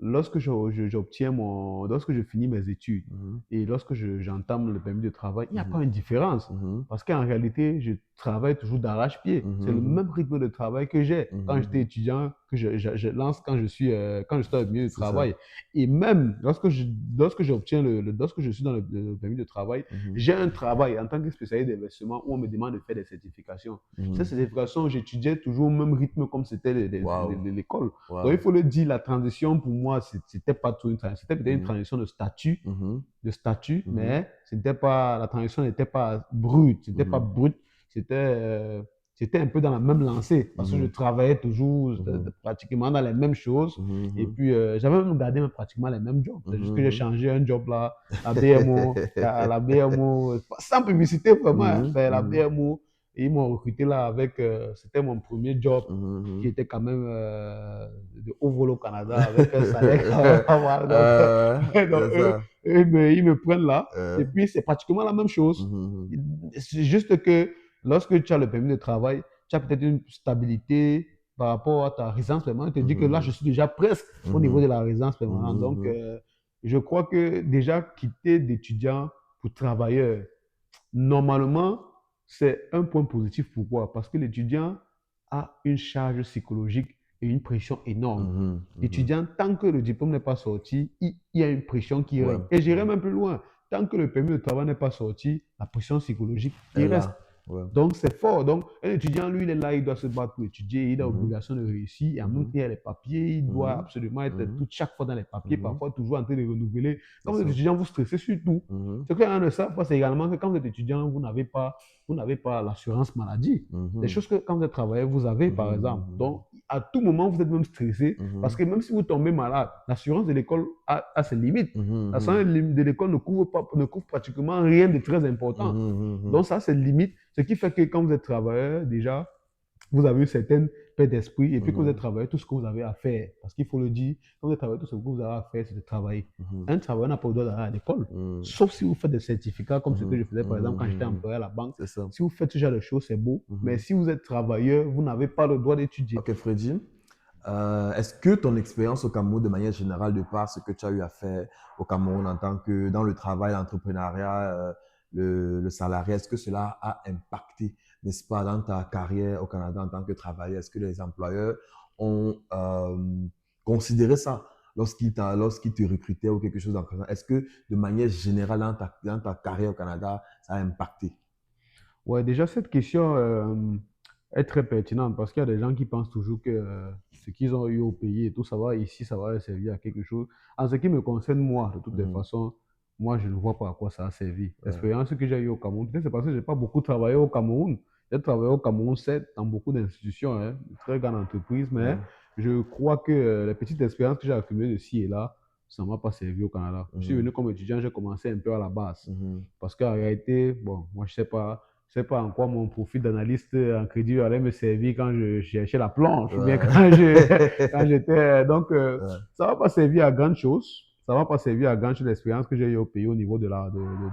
Speaker 2: lorsque lorsque je finis mes études et lorsque j'entame le permis de travail, il n'y a pas une différence. Parce qu'en réalité, je travaille toujours d'arrache-pied. C'est le même rythme de travail que j'ai quand j'étais étudiant, que je lance quand je suis au milieu du travail. Et même lorsque je suis dans le permis de travail, j'ai un travail en tant que spécialiste d'investissement où on me demande de faire des certifications. Ces certifications, j'étudiais toujours au même rythme comme c'était l'école. Donc, il faut le dire, la transition pour moi, c'était pas tout une transition. C'était peut-être une transition de statut, mais la transition n'était pas brute. C'était pas brut. C'était un peu dans la même lancée parce que je travaillais toujours pratiquement dans les mêmes choses. Et puis, j'avais même gardé pratiquement les mêmes jobs. C'est juste que j'ai changé un job là, la BMO, sans publicité vraiment, mais la BMO. Et ils m'ont recruté là avec, c'était mon premier job qui était quand même de haut vol au Canada avec un salaire quand même. Donc, ils me prennent là. Et puis, c'est pratiquement la même chose. C'est juste que lorsque tu as le permis de travail, tu as peut-être une stabilité par rapport à ta résidence permanente. Tu te dis que là, je suis déjà presque au niveau
Speaker 1: Mhm.
Speaker 2: de la résidence permanente. Donc,
Speaker 1: Mhm.
Speaker 2: je crois que déjà quitter d'étudiant pour travailleur, normalement, c'est un point positif. Pourquoi? Parce que l'étudiant a une charge psychologique et une pression énorme.
Speaker 1: Mhm. Mhm.
Speaker 2: L'étudiant, tant que le diplôme n'est pas sorti, il y a une pression qui
Speaker 1: Ouais,
Speaker 2: règne. Et j'irai
Speaker 1: ouais.
Speaker 2: même plus loin. Tant que le permis de travail n'est pas sorti, la pression psychologique,
Speaker 1: Et
Speaker 2: il reste.
Speaker 1: là, ouais.
Speaker 2: Donc, c'est fort. Donc, un étudiant, lui, il est là, il doit se battre pour étudier, il a
Speaker 1: Mhm.
Speaker 2: l'obligation de réussir. Et en même temps,
Speaker 1: Mhm.
Speaker 2: il y a les papiers, il doit
Speaker 1: Mhm.
Speaker 2: absolument être
Speaker 1: Mhm.
Speaker 2: tout chaque fois dans les papiers,
Speaker 1: Mhm.
Speaker 2: parfois toujours en train de renouveler.
Speaker 1: C'est
Speaker 2: Quand vous êtes
Speaker 1: ça.
Speaker 2: étudiant, vous stressez sur tout.
Speaker 1: Mhm.
Speaker 2: Ce que les ne savent pas, c'est également que quand vous êtes étudiant, vous n'avez pas l'assurance maladie. Des
Speaker 1: Mhm.
Speaker 2: choses que quand vous êtes travailleur, vous avez,
Speaker 1: Mhm.
Speaker 2: par exemple.
Speaker 1: Mhm.
Speaker 2: Donc, à tout moment, vous êtes même stressé parce
Speaker 1: Mhm.
Speaker 2: que même si vous tombez malade, l'assurance de l'école a ses limites. L'assurance
Speaker 1: Mhm.
Speaker 2: de l'école ne couvre pratiquement rien de très important.
Speaker 1: Mhm. Mhm.
Speaker 2: Donc, ça, c'est limite. Ce qui fait que quand vous êtes travailleur, déjà, vous avez une certaine paix d'esprit et puis que vous êtes
Speaker 1: Mhm.
Speaker 2: travailleur, tout ce que vous avez à faire. Parce qu'il faut le dire, quand vous êtes travailleur, tout ce que vous avez à faire, c'est de travailler.
Speaker 1: Mhm.
Speaker 2: Un travailleur n'a pas le droit d'aller à l'école.
Speaker 1: Mhm.
Speaker 2: Sauf si vous faites des certificats comme ce que
Speaker 1: Mhm.
Speaker 2: je faisais, par exemple, quand j'étais
Speaker 1: Mhm.
Speaker 2: employé à la banque.
Speaker 1: C'est ça.
Speaker 2: Si vous faites ce genre de choses, c'est beau. Mais
Speaker 1: Mhm.
Speaker 2: si vous êtes travailleur, vous n'avez pas le droit d'étudier.
Speaker 1: Ok, Freddy. Est-ce que ton expérience au Cameroun, de manière générale, de par ce que tu as eu à faire au Cameroun en tant que dans le travail, l'entrepreneuriat, le salariat, est-ce que cela a impacté, n'est-ce pas, dans ta carrière au Canada en tant que travailleur? Est-ce que les employeurs ont considéré ça lorsqu'ils te recrutaient ou quelque chose dans ce genre? Est-ce que de manière générale, dans ta carrière au Canada, ça a impacté?
Speaker 2: Ouais, déjà, cette question est très pertinente parce qu'il y a des gens qui pensent toujours que ce qu'ils ont eu au pays et tout, ça va ici, ça va leur servir à quelque chose. En ce qui me concerne, moi, de toutes les
Speaker 1: Mhm.
Speaker 2: façons, moi, je ne vois pas à quoi ça a servi.
Speaker 1: Ouais.
Speaker 2: L'expérience que j'ai eue au Cameroun, peut-être c'est parce que je n'ai pas beaucoup travaillé au Cameroun. J'ai travaillé au Cameroun, certes, dans beaucoup d'institutions, hein, de très grandes entreprises, mais
Speaker 1: Ouais.
Speaker 2: je crois que les petites expériences que j'ai accumulées de ci et là, ça ne m'a pas servi au Canada. Je suis
Speaker 1: Mhm.
Speaker 2: venu comme étudiant, j'ai commencé un peu à la base.
Speaker 1: Mhm.
Speaker 2: Parce qu'en réalité, bon, moi, je sais pas en quoi mon profil d'analyste en crédit allait me servir quand je cherchais la planche ou bien
Speaker 1: Ouais.
Speaker 2: quand j'étais. Donc,
Speaker 1: Ouais.
Speaker 2: ça va pas servir à grande chose. Ça va pas servir à grande chose l'expérience que j'ai eu au pays au niveau de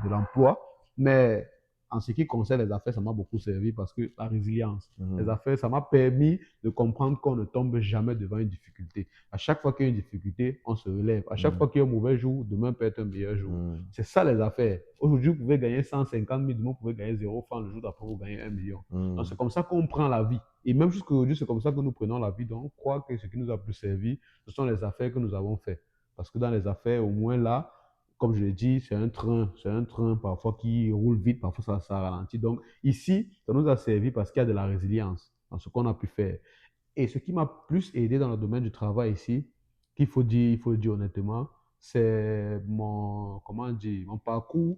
Speaker 2: l'emploi. Mais en ce qui concerne les affaires, ça m'a beaucoup servi parce que la résilience, les
Speaker 1: Mhm.
Speaker 2: affaires, ça m'a permis de comprendre qu'on ne tombe jamais devant une difficulté. À chaque fois qu'il y a une difficulté, on se relève. À chaque
Speaker 1: Mhm.
Speaker 2: fois qu'il y a un mauvais jour, demain peut être un meilleur jour.
Speaker 1: Mhm.
Speaker 2: C'est ça les affaires. Aujourd'hui, vous pouvez gagner 150 000, demain, vous pouvez gagner 0 francs, le jour d'après, vous gagnez 1 million. Donc, c'est
Speaker 1: Mhm.
Speaker 2: comme ça qu'on prend la vie. Et même jusqu'à aujourd'hui, c'est comme ça que nous prenons la vie. Donc, on croit que ce qui nous a plus servi, ce sont les affaires que nous avons faites. Parce que dans les affaires, au moins là, comme je l'ai dit, c'est un train parfois qui roule vite, parfois ça ralentit. Donc, ici, ça nous a servi parce qu'il y a de la résilience dans ce qu'on a pu faire. Et ce qui m'a plus aidé dans le domaine du travail ici, il faut le dire honnêtement, c'est comment dire, mon parcours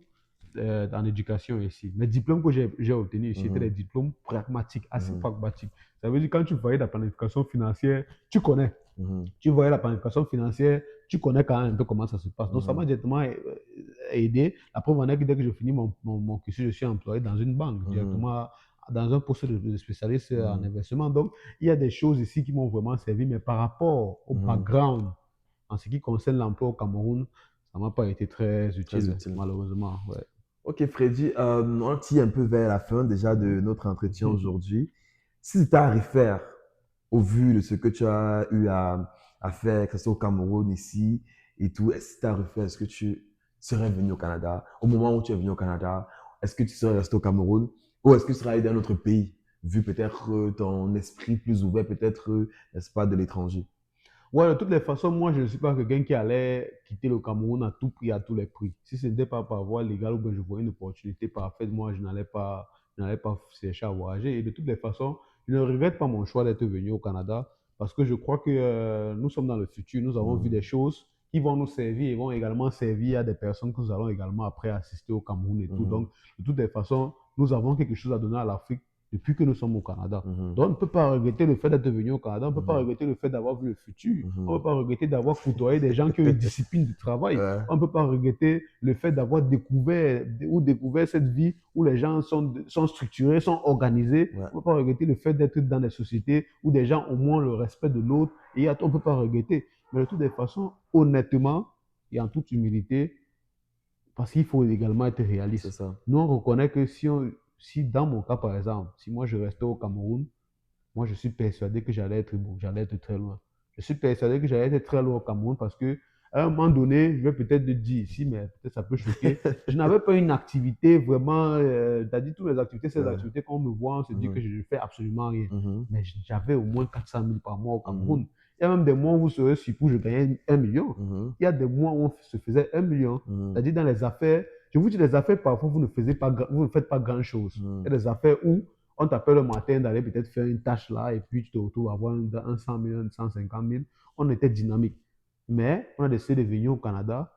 Speaker 2: en éducation ici. Les diplômes que j'ai obtenus ici étaient des
Speaker 1: Mhm.
Speaker 2: diplômes pragmatiques, assez
Speaker 1: Mhm.
Speaker 2: pragmatiques. Ça veut dire quand tu voyais la planification financière, tu connais.
Speaker 1: Mhm.
Speaker 2: Tu voyais la planification financière, tu connais quand même un peu comment ça se passe. Donc ça m'a
Speaker 1: Mhm.
Speaker 2: directement aidé. La preuve en est que dès que je finis mon cursus, je suis employé dans une banque,
Speaker 1: Mhm.
Speaker 2: directement dans un poste de spécialiste en
Speaker 1: Mhm.
Speaker 2: investissement. Donc, il y a des choses ici qui m'ont vraiment servi, mais par rapport au
Speaker 1: Mhm.
Speaker 2: background, en ce qui concerne l'emploi au Cameroun, ça ne m'a pas été très
Speaker 1: Très
Speaker 2: utile,
Speaker 1: utile.
Speaker 2: malheureusement. Ouais.
Speaker 1: Ok, Freddy, on tire un peu vers la fin déjà de notre entretien aujourd'hui. Si c'était à refaire, au vu de ce que tu as eu à faire, que ce soit au Cameroun, ici et tout, est-ce que c'était à refaire, est-ce que tu serais venu au Canada? Au moment où tu es venu au Canada, est-ce que tu serais resté au Cameroun? Ou est-ce que tu serais allé dans un autre pays, vu peut-être ton esprit plus ouvert, peut-être, n'est-ce pas, de l'étranger?
Speaker 2: Ouais, de toutes les façons, moi, je ne suis pas quelqu'un qui allait quitter le Cameroun à tout prix, à tous les prix. Si ce n'était pas par voie légale ou bien je voyais une opportunité parfaite, moi, je n'allais pas chercher à voyager. Et de toutes les façons, je ne regrette pas mon choix d'être venu au Canada parce que je crois que nous sommes dans le futur. Nous avons vu des
Speaker 1: Mhm.
Speaker 2: choses qui vont nous servir et vont également servir à des personnes que nous allons également après assister au Cameroun et tout.
Speaker 1: Mhm.
Speaker 2: Donc, de toutes les façons, nous avons quelque chose à donner à l'Afrique depuis que nous sommes au Canada.
Speaker 1: Mhm.
Speaker 2: Donc, on ne peut pas regretter le fait d'être venu au Canada, on ne peut pas
Speaker 1: Mhm.
Speaker 2: regretter le fait d'avoir vu le futur, on ne
Speaker 1: Mhm.
Speaker 2: peut pas regretter d'avoir côtoyé des gens qui ont une discipline du travail,
Speaker 1: Ouais.
Speaker 2: on ne peut pas regretter le fait d'avoir découvert cette vie où les gens sont structurés, sont organisés,
Speaker 1: Ouais.
Speaker 2: on ne peut pas regretter le fait d'être dans des sociétés où des gens ont moins le respect de l'autre, et on ne peut pas regretter. Mais de toutes les façons, honnêtement et en toute humilité, parce qu'il faut également être
Speaker 1: C'est
Speaker 2: réaliste.
Speaker 1: ça.
Speaker 2: Nous, on reconnaît que si dans mon cas, par exemple, si moi je restais au Cameroun, moi, je suis persuadé que j'allais être bon, j'allais être très loin. Je suis persuadé que j'allais être très loin au Cameroun parce que à un moment donné, je vais peut-être te dire ici, mais peut-être ça peut choquer. Je n'avais pas une activité vraiment, tu as dit toutes les activités, ces
Speaker 1: Ouais.
Speaker 2: activités qu'on me voit, on se dit que
Speaker 1: Mhm.
Speaker 2: je ne fais absolument rien.
Speaker 1: Mhm.
Speaker 2: Mais j'avais au moins 400 000 par mois au
Speaker 1: Mhm.
Speaker 2: Cameroun. Il y a même des mois où vous serez surpris, je gagnais 1 million.
Speaker 1: Mhm.
Speaker 2: Il y a des mois où on se faisait 1 million.
Speaker 1: Mhm.
Speaker 2: C'est-à-dire dans les affaires, je vous dis les affaires, parfois vous ne faites pas grand-chose. Il y a des affaires où on t'appelle le matin d'aller peut-être faire une tâche là et puis tu te retrouves à avoir un 100 000, un 150 000. On était dynamique. Mais on a décidé de venir au Canada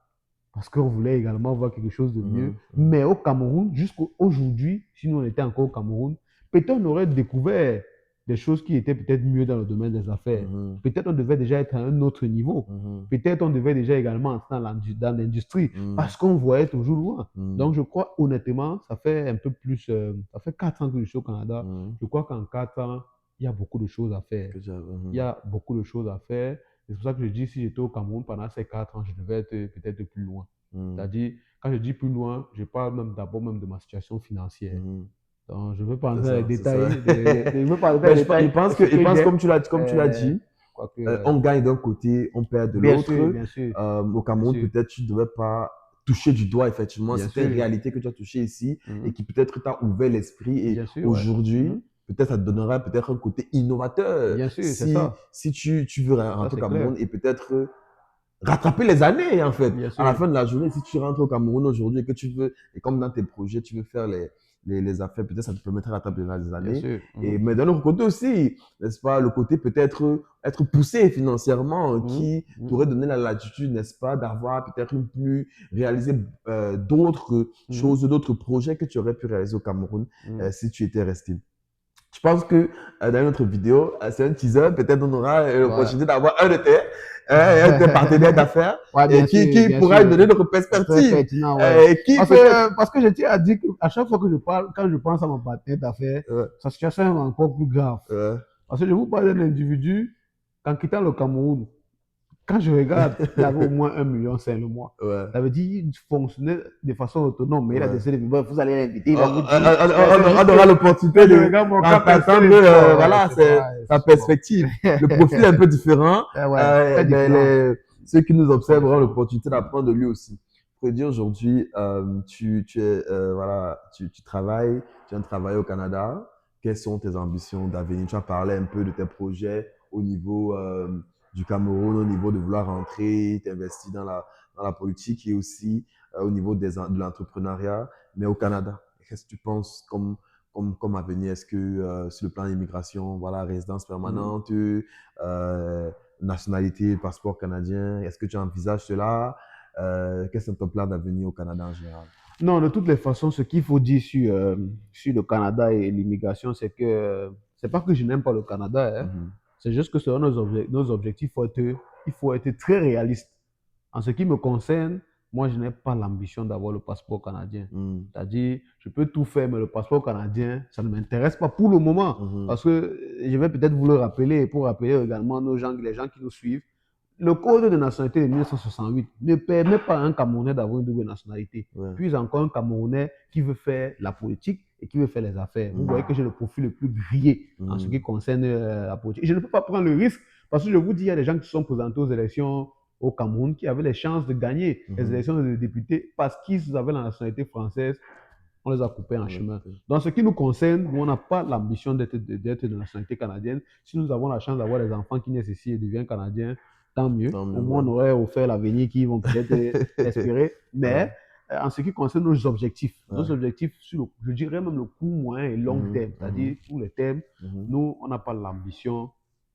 Speaker 2: parce qu'on voulait également voir quelque chose de mieux.
Speaker 1: Mhm. Mhm.
Speaker 2: Mais au Cameroun, jusqu'à aujourd'hui, si nous on était encore au Cameroun, peut-être on aurait découvert des choses qui étaient peut-être mieux dans le domaine des affaires.
Speaker 1: Mhm.
Speaker 2: Peut-être on devait déjà être à un autre niveau.
Speaker 1: Mhm.
Speaker 2: Peut-être on devait déjà également entrer dans l'industrie
Speaker 1: Mhm.
Speaker 2: parce qu'on voyait toujours loin.
Speaker 1: Mhm.
Speaker 2: Donc je crois honnêtement, ça fait un peu plus, ça fait 4 ans que je suis au Canada.
Speaker 1: Mhm.
Speaker 2: Je crois qu'en 4 ans, il y a beaucoup de choses à faire.
Speaker 1: Que j'avais.
Speaker 2: Il y
Speaker 1: Mhm.
Speaker 2: a beaucoup de choses à faire. C'est pour ça que je dis, si j'étais au Cameroun pendant ces 4 ans, je devais être peut-être plus loin.
Speaker 1: Mhm.
Speaker 2: C'est-à-dire, quand je dis plus loin, je parle même d'abord même de ma situation financière.
Speaker 1: Mhm.
Speaker 2: Donc, je ne veux pas
Speaker 1: C'est
Speaker 2: entrer dans les
Speaker 1: ça, c'est ça.
Speaker 2: détails, je veux pas entrer dans
Speaker 1: Mais
Speaker 2: les
Speaker 1: je
Speaker 2: détails
Speaker 1: pense
Speaker 2: de
Speaker 1: que,
Speaker 2: ce
Speaker 1: je
Speaker 2: que
Speaker 1: pense
Speaker 2: j'ai.
Speaker 1: comme tu l'as dit,
Speaker 2: Quoique,
Speaker 1: on gagne d'un côté, on perd de
Speaker 2: bien sûr,
Speaker 1: l'autre.
Speaker 2: bien sûr,
Speaker 1: Au
Speaker 2: bien
Speaker 1: Cameroun,
Speaker 2: sûr,
Speaker 1: peut-être tu ne devais pas toucher du doigt, effectivement,
Speaker 2: bien
Speaker 1: certaines
Speaker 2: sûr.
Speaker 1: réalités que tu as touchées ici et
Speaker 2: Mhm.
Speaker 1: qui peut-être t'a ouvert l'esprit. Et
Speaker 2: Bien sûr, ouais. Mhm.
Speaker 1: aujourd'hui, peut-être ça te donnera peut-être un côté innovateur
Speaker 2: Bien sûr, c'est ça.
Speaker 1: si tu veux
Speaker 2: Ça,
Speaker 1: rentrer au
Speaker 2: c'est clair.
Speaker 1: Cameroun et peut-être rattraper les années, en fait.
Speaker 2: Bien
Speaker 1: À la
Speaker 2: sûr,
Speaker 1: fin de la journée, si tu rentres au Cameroun aujourd'hui et que tu veux, et comme dans tes projets, tu veux faire les affaires, peut-être ça te permettrait de rattraper les
Speaker 2: bien
Speaker 1: années.
Speaker 2: sûr.
Speaker 1: Et,
Speaker 2: Mhm.
Speaker 1: mais d'un autre côté aussi, n'est-ce pas, le côté peut-être être poussé financièrement
Speaker 2: Mhm.
Speaker 1: qui t'aurait
Speaker 2: Mhm.
Speaker 1: donné la latitude, n'est-ce pas, d'avoir peut-être plus réalisé d'autres
Speaker 2: Mhm.
Speaker 1: choses, d'autres projets que tu aurais pu réaliser au Cameroun
Speaker 2: Mhm.
Speaker 1: si tu étais resté. Je pense que dans une autre vidéo, c'est un teaser, peut-être on aura
Speaker 2: Ouais.
Speaker 1: l'opportunité d'avoir un de tes partenaires d'affaires
Speaker 2: Ouais,
Speaker 1: et
Speaker 2: bien sûr,
Speaker 1: qui
Speaker 2: bien
Speaker 1: pourra nous
Speaker 2: sûr.
Speaker 1: donner notre
Speaker 2: C'est très
Speaker 1: perspective.
Speaker 2: pertinent, ouais.
Speaker 1: Qui fait...
Speaker 2: Parce que je tiens à dire qu'à chaque fois que je parle, quand je pense à mon partenaire d'affaires,
Speaker 1: Ouais,
Speaker 2: sa situation est encore plus grave.
Speaker 1: ouais.
Speaker 2: Parce que je vous parle d'un individu, qu'en quittant le Cameroun, quand je regarde, il avait au moins 1,5 million le mois.
Speaker 1: Ouais,
Speaker 2: Ça veut dire qu'il fonctionnait de façon autonome, mais il a
Speaker 1: ouais.
Speaker 2: décidé de dire, vous allez l'inviter, il
Speaker 1: On,
Speaker 2: va vous dire.
Speaker 1: on aura l'opportunité
Speaker 2: Quand je regarde mon cas
Speaker 1: d'entendre
Speaker 2: personnel, oh, ouais,
Speaker 1: voilà,
Speaker 2: c'est
Speaker 1: c'est
Speaker 2: ça,
Speaker 1: sa
Speaker 2: c'est bon.
Speaker 1: perspective. Le profil est un peu différent,
Speaker 2: Ouais, très
Speaker 1: mais
Speaker 2: différent,
Speaker 1: ceux qui nous
Speaker 2: très
Speaker 1: observent auront
Speaker 2: différent.
Speaker 1: l'opportunité d'apprendre de lui aussi. Je peux dire aujourd'hui, tu es, voilà, tu travailles, tu viens de travailler au Canada. Quelles sont tes ambitions d'avenir? Tu as parlé un peu de tes projets au niveau du Cameroun, au niveau de vouloir rentrer, t'investir dans la politique et aussi au niveau de l'entrepreneuriat, mais au Canada. Qu'est-ce que tu penses comme avenir? Est-ce que sur le plan immigration, voilà, résidence
Speaker 2: Mhm.
Speaker 1: permanente, nationalité, passeport canadien, est-ce que tu envisages cela? Quels sont tes plans d'avenir au Canada en général?
Speaker 2: Non, de toutes les façons, ce qu'il faut dire sur le Canada et l'immigration, c'est que c'est pas que je n'aime pas le Canada, hein.
Speaker 1: Mhm.
Speaker 2: C'est juste que selon nos objectifs, il faut être très réaliste. En ce qui me concerne, moi, je n'ai pas l'ambition d'avoir le passeport canadien.
Speaker 1: Mhm.
Speaker 2: C'est-à-dire, je peux tout faire, mais le passeport canadien, ça ne m'intéresse pas pour le moment.
Speaker 1: Mhm.
Speaker 2: Parce que je vais peut-être vous le rappeler, et pour rappeler également nos gens, les gens qui nous suivent, le code de nationalité de 1968 ne permet pas à un Camerounais d'avoir une double nationalité.
Speaker 1: Ouais.
Speaker 2: Puis encore un Camerounais qui veut faire la politique et qui veut faire les affaires. Vous voyez
Speaker 1: Mhm.
Speaker 2: que j'ai le profil le plus grillé en ce qui
Speaker 1: Mhm.
Speaker 2: concerne la politique. Et je ne peux pas prendre le risque parce que je vous dis, il y a des gens qui sont présentés aux élections au Cameroun qui avaient les chances de gagner les
Speaker 1: Mhm.
Speaker 2: élections de députés parce qu'ils avaient la nationalité française. On les a coupés en
Speaker 1: On a
Speaker 2: chemin.
Speaker 1: coupé.
Speaker 2: Dans ce qui nous concerne, nous, on n'a pas l'ambition d'être de nationalité canadienne. Si nous avons la chance d'avoir des enfants qui naissent ici et deviennent canadiens, tant mieux.
Speaker 1: Tant
Speaker 2: Au
Speaker 1: mieux,
Speaker 2: moins,
Speaker 1: ouais.
Speaker 2: on aurait offert l'avenir qu'ils vont peut-être espérer.
Speaker 1: Ouais.
Speaker 2: Mais en ce qui concerne
Speaker 1: Ouais.
Speaker 2: nos objectifs sur je dirais même le court, moyen et long
Speaker 1: Mhm.
Speaker 2: terme, c'est-à-dire
Speaker 1: Mhm.
Speaker 2: tous les termes,
Speaker 1: Mhm.
Speaker 2: nous, on n'a pas l'ambition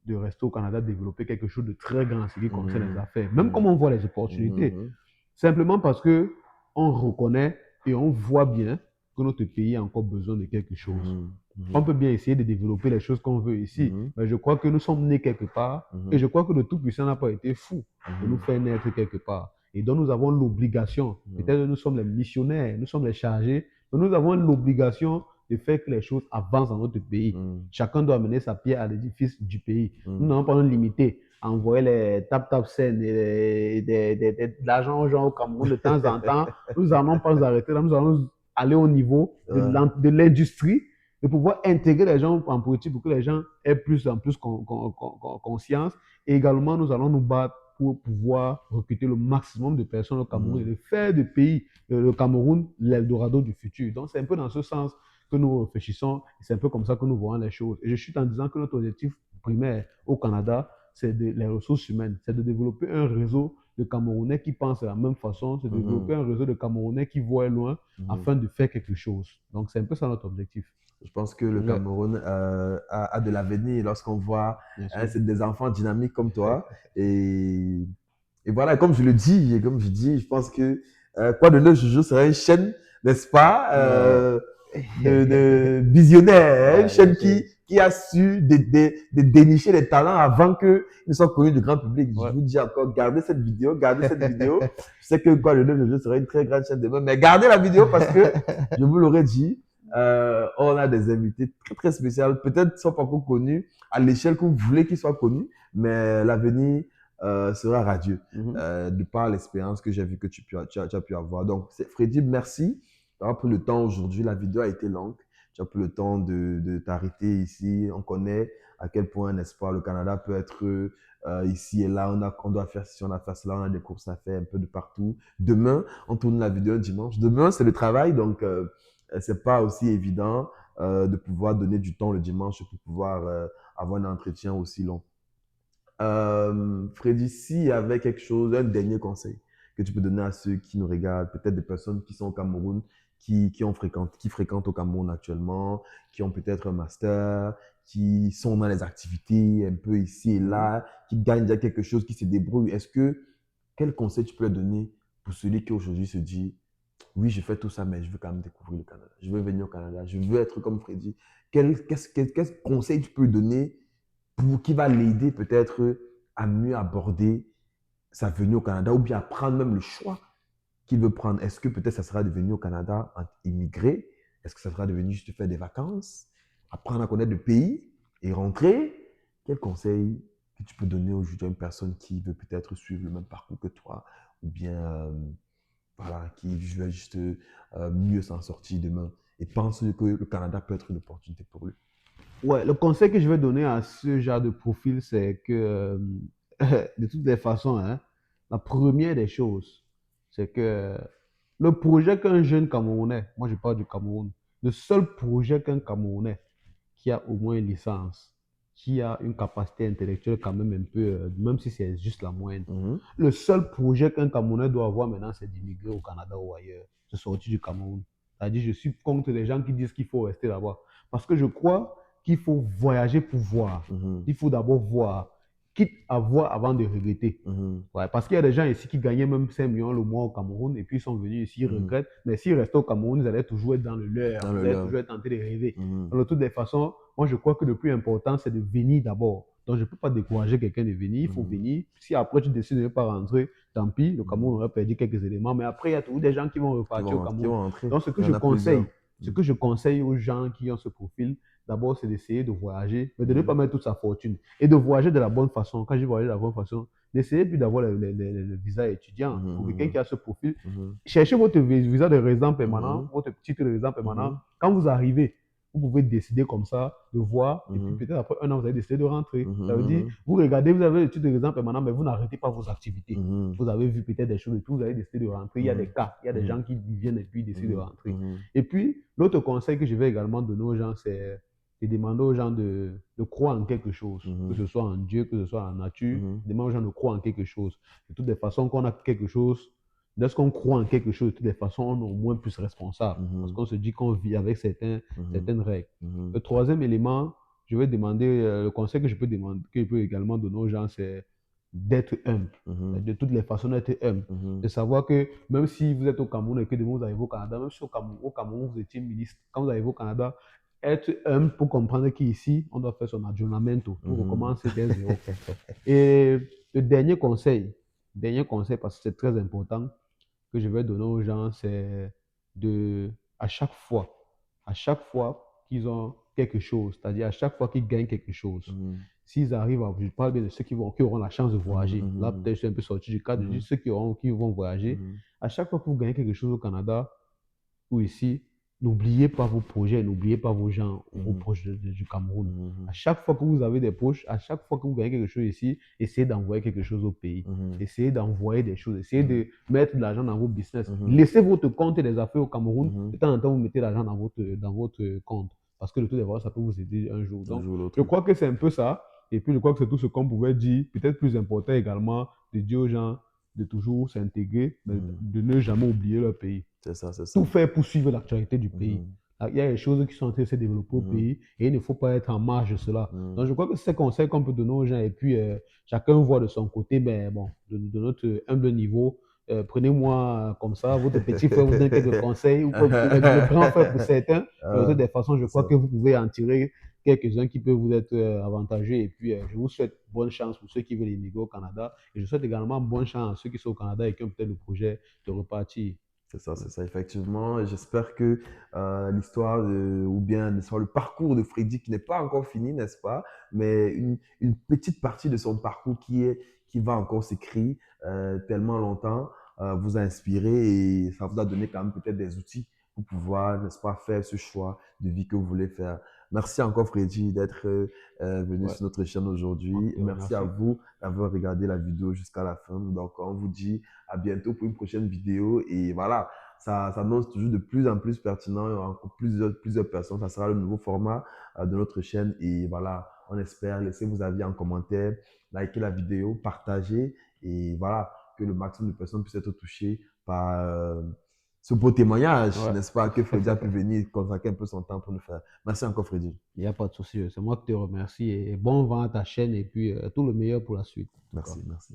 Speaker 2: de rester au Canada, développer quelque chose de très grand en ce qui concerne les
Speaker 1: Mhm.
Speaker 2: affaires. Même comme
Speaker 1: Mhm.
Speaker 2: on voit les opportunités.
Speaker 1: Mhm.
Speaker 2: Simplement parce que on reconnaît et on voit bien que notre pays a encore besoin de quelque chose.
Speaker 1: Mhm.
Speaker 2: On
Speaker 1: Mhm.
Speaker 2: peut bien essayer de développer les choses qu'on veut ici,
Speaker 1: Mhm.
Speaker 2: mais je crois que nous sommes nés quelque part et
Speaker 1: Mhm.
Speaker 2: je crois que le Tout-Puissant n'a pas été fou de nous
Speaker 1: Mhm.
Speaker 2: faire naître quelque part. Et donc nous avons l'obligation,
Speaker 1: Mhm.
Speaker 2: peut-être nous sommes les missionnaires, nous sommes les chargés, mais nous avons l'obligation de faire que les choses avancent dans notre pays.
Speaker 1: Mhm.
Speaker 2: Chacun doit amener sa pierre à l'édifice du pays. Nous
Speaker 1: Mhm.
Speaker 2: n'avons pas nous limiter à envoyer les tap-tap scènes et de l'argent aux gens au Cameroun de temps en temps. Nous n'allons pas nous arrêter là, nous allons aller au niveau
Speaker 1: Ouais.
Speaker 2: de l'industrie de pouvoir intégrer les gens en politique pour que les gens aient plus en plus conscience. Et également, nous allons nous battre pour pouvoir recruter le maximum de personnes au Cameroun et de faire du pays, le Cameroun, l'Eldorado du futur. Donc, c'est un peu dans ce sens que nous réfléchissons. C'est un peu comme ça que nous voyons les choses. Et je suis en disant que notre objectif primaire au Canada, c'est les ressources humaines. C'est de développer un réseau de Camerounais qui pensent de la même façon, c'est de développer un réseau de Camerounais qui voient loin afin de faire quelque chose. Donc, c'est un peu ça notre objectif.
Speaker 1: Je pense que le
Speaker 2: Ouais,
Speaker 1: Cameroun a de l'avenir lorsqu'on voit
Speaker 2: bien sûr.
Speaker 1: c'est des enfants dynamiques comme toi. Et voilà, comme je le dis, et comme je dis, je pense que Quoi de neuf Jojo serait une chaîne, n'est-ce pas,
Speaker 2: Ouais.
Speaker 1: de visionnaires, hein, une
Speaker 2: Ouais, bien
Speaker 1: chaîne
Speaker 2: sûr.
Speaker 1: qui a su dénicher les talents avant qu'ils ne soient connus du grand public. Je
Speaker 2: Ouais.
Speaker 1: vous dis encore, gardez cette vidéo, gardez cette vidéo. Je sais que Quoi de neuf Jojo serait une très grande chaîne demain, mais gardez la vidéo parce que, je vous l'aurais dit, on a des invités très, très spéciaux. Peut-être qu'ils ne sont pas encore connus à l'échelle que vous voulez qu'ils soient connus, mais l'avenir sera radieux de par l'expérience que j'ai vu que tu as pu avoir. Donc, Freddy, merci d'avoir pris le temps aujourd'hui. La vidéo a été longue. Tu as pris le temps de t'arrêter ici. On connaît à quel point, n'est-ce pas, le Canada peut être ici et là. On doit faire ci, on a fait cela, on a des courses à faire un peu de partout. Demain, on tourne la vidéo dimanche. Demain, c'est le travail, donc c'est pas aussi évident de pouvoir donner du temps le dimanche pour pouvoir avoir un entretien aussi long. Freddy, s'il y avait quelque chose, un dernier conseil que tu peux donner à ceux qui nous regardent, peut-être des personnes qui sont au Cameroun, qui fréquentent au Cameroun actuellement, qui ont peut-être un master, qui sont dans les activités un peu ici et là, qui gagnent déjà quelque chose, qui se débrouillent. Quel conseil tu peux leur donner pour celui qui aujourd'hui se dit, oui, je fais tout ça, mais je veux quand même découvrir le Canada. Je veux venir au Canada. Je veux être comme Freddy. Quel conseil tu peux donner qui va l'aider peut-être à mieux aborder sa venue au Canada ou bien à prendre même le choix qu'il veut prendre. Est-ce que peut-être ça sera de venir au Canada immigrer? Est-ce que ça sera de venir juste faire des vacances, apprendre à connaître le pays et rentrer? Quel conseil que tu peux donner aujourd'hui à une personne qui veut peut-être suivre le même parcours que toi ou bien voilà, qui veut juste mieux s'en sortir demain et pense que le Canada peut être une opportunité pour lui?
Speaker 2: Ouais, le conseil que je vais donner à ce genre de profil, c'est que de toutes les façons, hein, la première des choses, c'est que le projet qu'un jeune Camerounais, moi je parle du Cameroun, le seul projet qu'un Camerounais qui a au moins une licence, qui a une capacité intellectuelle quand même un peu, même si c'est juste la moyenne,
Speaker 1: Mhm.
Speaker 2: le seul projet qu'un Camerounais doit avoir maintenant, c'est d'immigrer au Canada ou ailleurs, de sortir du Cameroun. C'est-à-dire, je suis contre les gens qui disent qu'il faut rester là-bas. Parce que je crois qu'il faut voyager pour voir.
Speaker 1: Mhm.
Speaker 2: Il faut d'abord voir, quitte à voir avant de regretter.
Speaker 1: Mhm.
Speaker 2: Ouais, parce qu'il y a des gens ici qui gagnaient même 5 millions le mois au Cameroun et puis ils sont venus ici, ils
Speaker 1: Mhm.
Speaker 2: regrettent. Mais s'ils restaient au Cameroun, ils allaient toujours être dans le leur,
Speaker 1: Dans le
Speaker 2: ils allaient
Speaker 1: leur.
Speaker 2: toujours être en train de rêver.
Speaker 1: Mhm.
Speaker 2: Donc, de toutes les façons, moi je crois que le plus important, c'est de venir d'abord. Donc je ne peux pas décourager quelqu'un de venir, il faut
Speaker 1: Mhm.
Speaker 2: venir. Si après tu décides de ne pas rentrer, tant pis, le Cameroun
Speaker 1: Mhm.
Speaker 2: aurait perdu quelques éléments. Mais après, il y a toujours des gens qui vont repartir au
Speaker 1: Qui
Speaker 2: Cameroun.
Speaker 1: vont rentrer.
Speaker 2: Donc
Speaker 1: Il y en a plusieurs.
Speaker 2: ce
Speaker 1: Mhm.
Speaker 2: que je conseille aux gens qui ont ce profil, d'abord, c'est d'essayer de voyager, mais de ne
Speaker 1: Mhm.
Speaker 2: pas mettre toute sa fortune. Et de voyager de la bonne façon. Quand je voyage de la bonne façon, d'essayer puis d'avoir le visa étudiant. Pour quelqu'un
Speaker 1: Mhm.
Speaker 2: qui a ce profil,
Speaker 1: Mhm.
Speaker 2: cherchez votre visa de résident permanent,
Speaker 1: Mhm.
Speaker 2: votre titre de résident permanent.
Speaker 1: Mhm.
Speaker 2: Quand vous arrivez, vous pouvez décider comme ça de voir, et puis
Speaker 1: Mhm.
Speaker 2: peut-être après un an, vous allez décider de rentrer.
Speaker 1: Mhm.
Speaker 2: Ça veut dire,
Speaker 1: Mhm.
Speaker 2: vous regardez, vous avez le titre de résident permanent, mais vous n'arrêtez pas vos activités.
Speaker 1: Mhm.
Speaker 2: Vous avez vu peut-être des choses et tout, vous allez décider de rentrer. Il y a des
Speaker 1: Mhm.
Speaker 2: cas, il y a des
Speaker 1: Mhm.
Speaker 2: gens qui viennent et puis décident de
Speaker 1: Mhm.
Speaker 2: rentrer.
Speaker 1: Mhm.
Speaker 2: Et puis, l'autre conseil que je vais également donner aux gens, c'est de demander aux gens de croire en quelque chose, que
Speaker 1: Mhm.
Speaker 2: ce soit en Dieu, que ce soit en nature,
Speaker 1: Mhm.
Speaker 2: demander aux gens de croire en quelque chose. De toutes les façons, qu'on a quelque chose, lorsqu'on croit en quelque chose, de toutes les façons, on est au moins plus responsable. Parce
Speaker 1: Mhm.
Speaker 2: qu'on se dit qu'on vit avec
Speaker 1: Mhm.
Speaker 2: certaines règles.
Speaker 1: Mhm.
Speaker 2: Le troisième élément, je vais demander, le conseil que je peux demander, que je peux également donner aux gens, c'est d'être humble.
Speaker 1: Mhm.
Speaker 2: De toutes les façons, d'être humble. De
Speaker 1: Mhm.
Speaker 2: savoir que même si vous êtes au Cameroun et que demain vous arrivez au Canada, même si au Cameroun vous étiez ministre, quand vous arrivez au Canada, être humble pour comprendre qu'ici, on doit faire son aggiornamento. Tout
Speaker 1: Mhm.
Speaker 2: recommencer dès zéro. Et le dernier conseil, parce que c'est très important, que je vais donner aux gens, c'est de, à chaque fois, à chaque fois qu'ils ont quelque chose, c'est-à-dire à chaque fois qu'ils gagnent quelque chose,
Speaker 1: Mhm.
Speaker 2: s'ils arrivent à, je parle bien de ceux qui auront la chance de
Speaker 1: Mhm.
Speaker 2: voyager. Là,
Speaker 1: Mhm.
Speaker 2: peut-être je suis un peu sorti du cadre, je dis
Speaker 1: Mhm.
Speaker 2: ceux qui vont voyager.
Speaker 1: Mhm.
Speaker 2: À chaque fois que vous gagnez quelque chose au Canada ou ici, n'oubliez pas vos projets, n'oubliez pas vos gens, vos
Speaker 1: Mhm.
Speaker 2: proches du Cameroun.
Speaker 1: Mhm.
Speaker 2: À chaque fois que vous avez des proches, à chaque fois que vous gagnez quelque chose ici, essayez d'envoyer quelque chose au pays.
Speaker 1: Mhm.
Speaker 2: Essayez d'envoyer des choses, essayez
Speaker 1: Mhm.
Speaker 2: de mettre de l'argent dans vos business.
Speaker 1: Mhm.
Speaker 2: Laissez votre compte et des affaires au Cameroun.
Speaker 1: Mhm.
Speaker 2: De temps en temps, vous mettez l'argent dans votre compte. Parce que le tout des ça peut vous aider un jour.
Speaker 1: Un
Speaker 2: Donc,
Speaker 1: jour ou
Speaker 2: je
Speaker 1: l'autre.
Speaker 2: crois que c'est un peu ça. Et puis, je crois que c'est tout ce qu'on pouvait dire. Peut-être plus important également, de dire aux gens de toujours s'intégrer, mais
Speaker 1: Mhm.
Speaker 2: de ne jamais oublier leur pays.
Speaker 1: C'est ça, c'est
Speaker 2: Tout
Speaker 1: ça.
Speaker 2: faire pour suivre l'actualité du pays.
Speaker 1: Mhm.
Speaker 2: Il y a des choses qui sont en train de se développer au
Speaker 1: Mhm.
Speaker 2: pays et il ne faut pas être en marge de cela.
Speaker 1: Mhm.
Speaker 2: Donc, je crois que c'est un conseil qu'on peut donner aux gens et puis chacun voit de son côté, ben, bon, de notre humble niveau. Prenez-moi comme ça, votre petit frère vous donne quelques conseils, ou le grand frère pour certains, mais de
Speaker 1: Ah,
Speaker 2: toutes les façons, je
Speaker 1: c'est
Speaker 2: crois
Speaker 1: ça.
Speaker 2: que vous pouvez en tirer quelques-uns qui peuvent vous être avantageux. Et puis, je vous souhaite bonne chance pour ceux qui veulent immigrer au Canada. Et je souhaite également bonne chance à ceux qui sont au Canada et qui ont peut-être le projet de repartir.
Speaker 1: C'est ça, effectivement. Et j'espère que l'histoire, ou bien l'histoire, le parcours de Freddy, qui n'est pas encore fini, n'est-ce pas? Mais une petite partie de son parcours qui va encore s'écrire tellement longtemps, vous a inspiré et ça vous a donné quand même peut-être des outils pour pouvoir, n'est-ce pas, faire ce choix de vie que vous voulez faire. Merci encore, Freddy, d'être venu
Speaker 2: Ouais,
Speaker 1: sur notre chaîne
Speaker 2: moi
Speaker 1: aujourd'hui.
Speaker 2: qui te
Speaker 1: Merci à
Speaker 2: remercie.
Speaker 1: vous d'avoir regardé la vidéo jusqu'à la fin. Donc, on vous dit à bientôt pour une prochaine vidéo. Et voilà, ça s'annonce toujours de plus en plus pertinent. Il y aura encore plusieurs personnes. Ça sera le nouveau format de notre chaîne. Et voilà, on espère. Laissez vos avis en commentaire, likez la vidéo, partagez. Et voilà, que le maximum de personnes puissent être touchées par ce beau témoignage,
Speaker 2: Ouais.
Speaker 1: n'est-ce pas, que Freddy a pu venir consacrer un peu son temps pour nous faire. Merci encore, Freddy.
Speaker 2: Il n'y a pas de souci. C'est moi qui te remercie et bon vent à ta chaîne et puis tout le meilleur pour la suite.
Speaker 1: Merci, merci.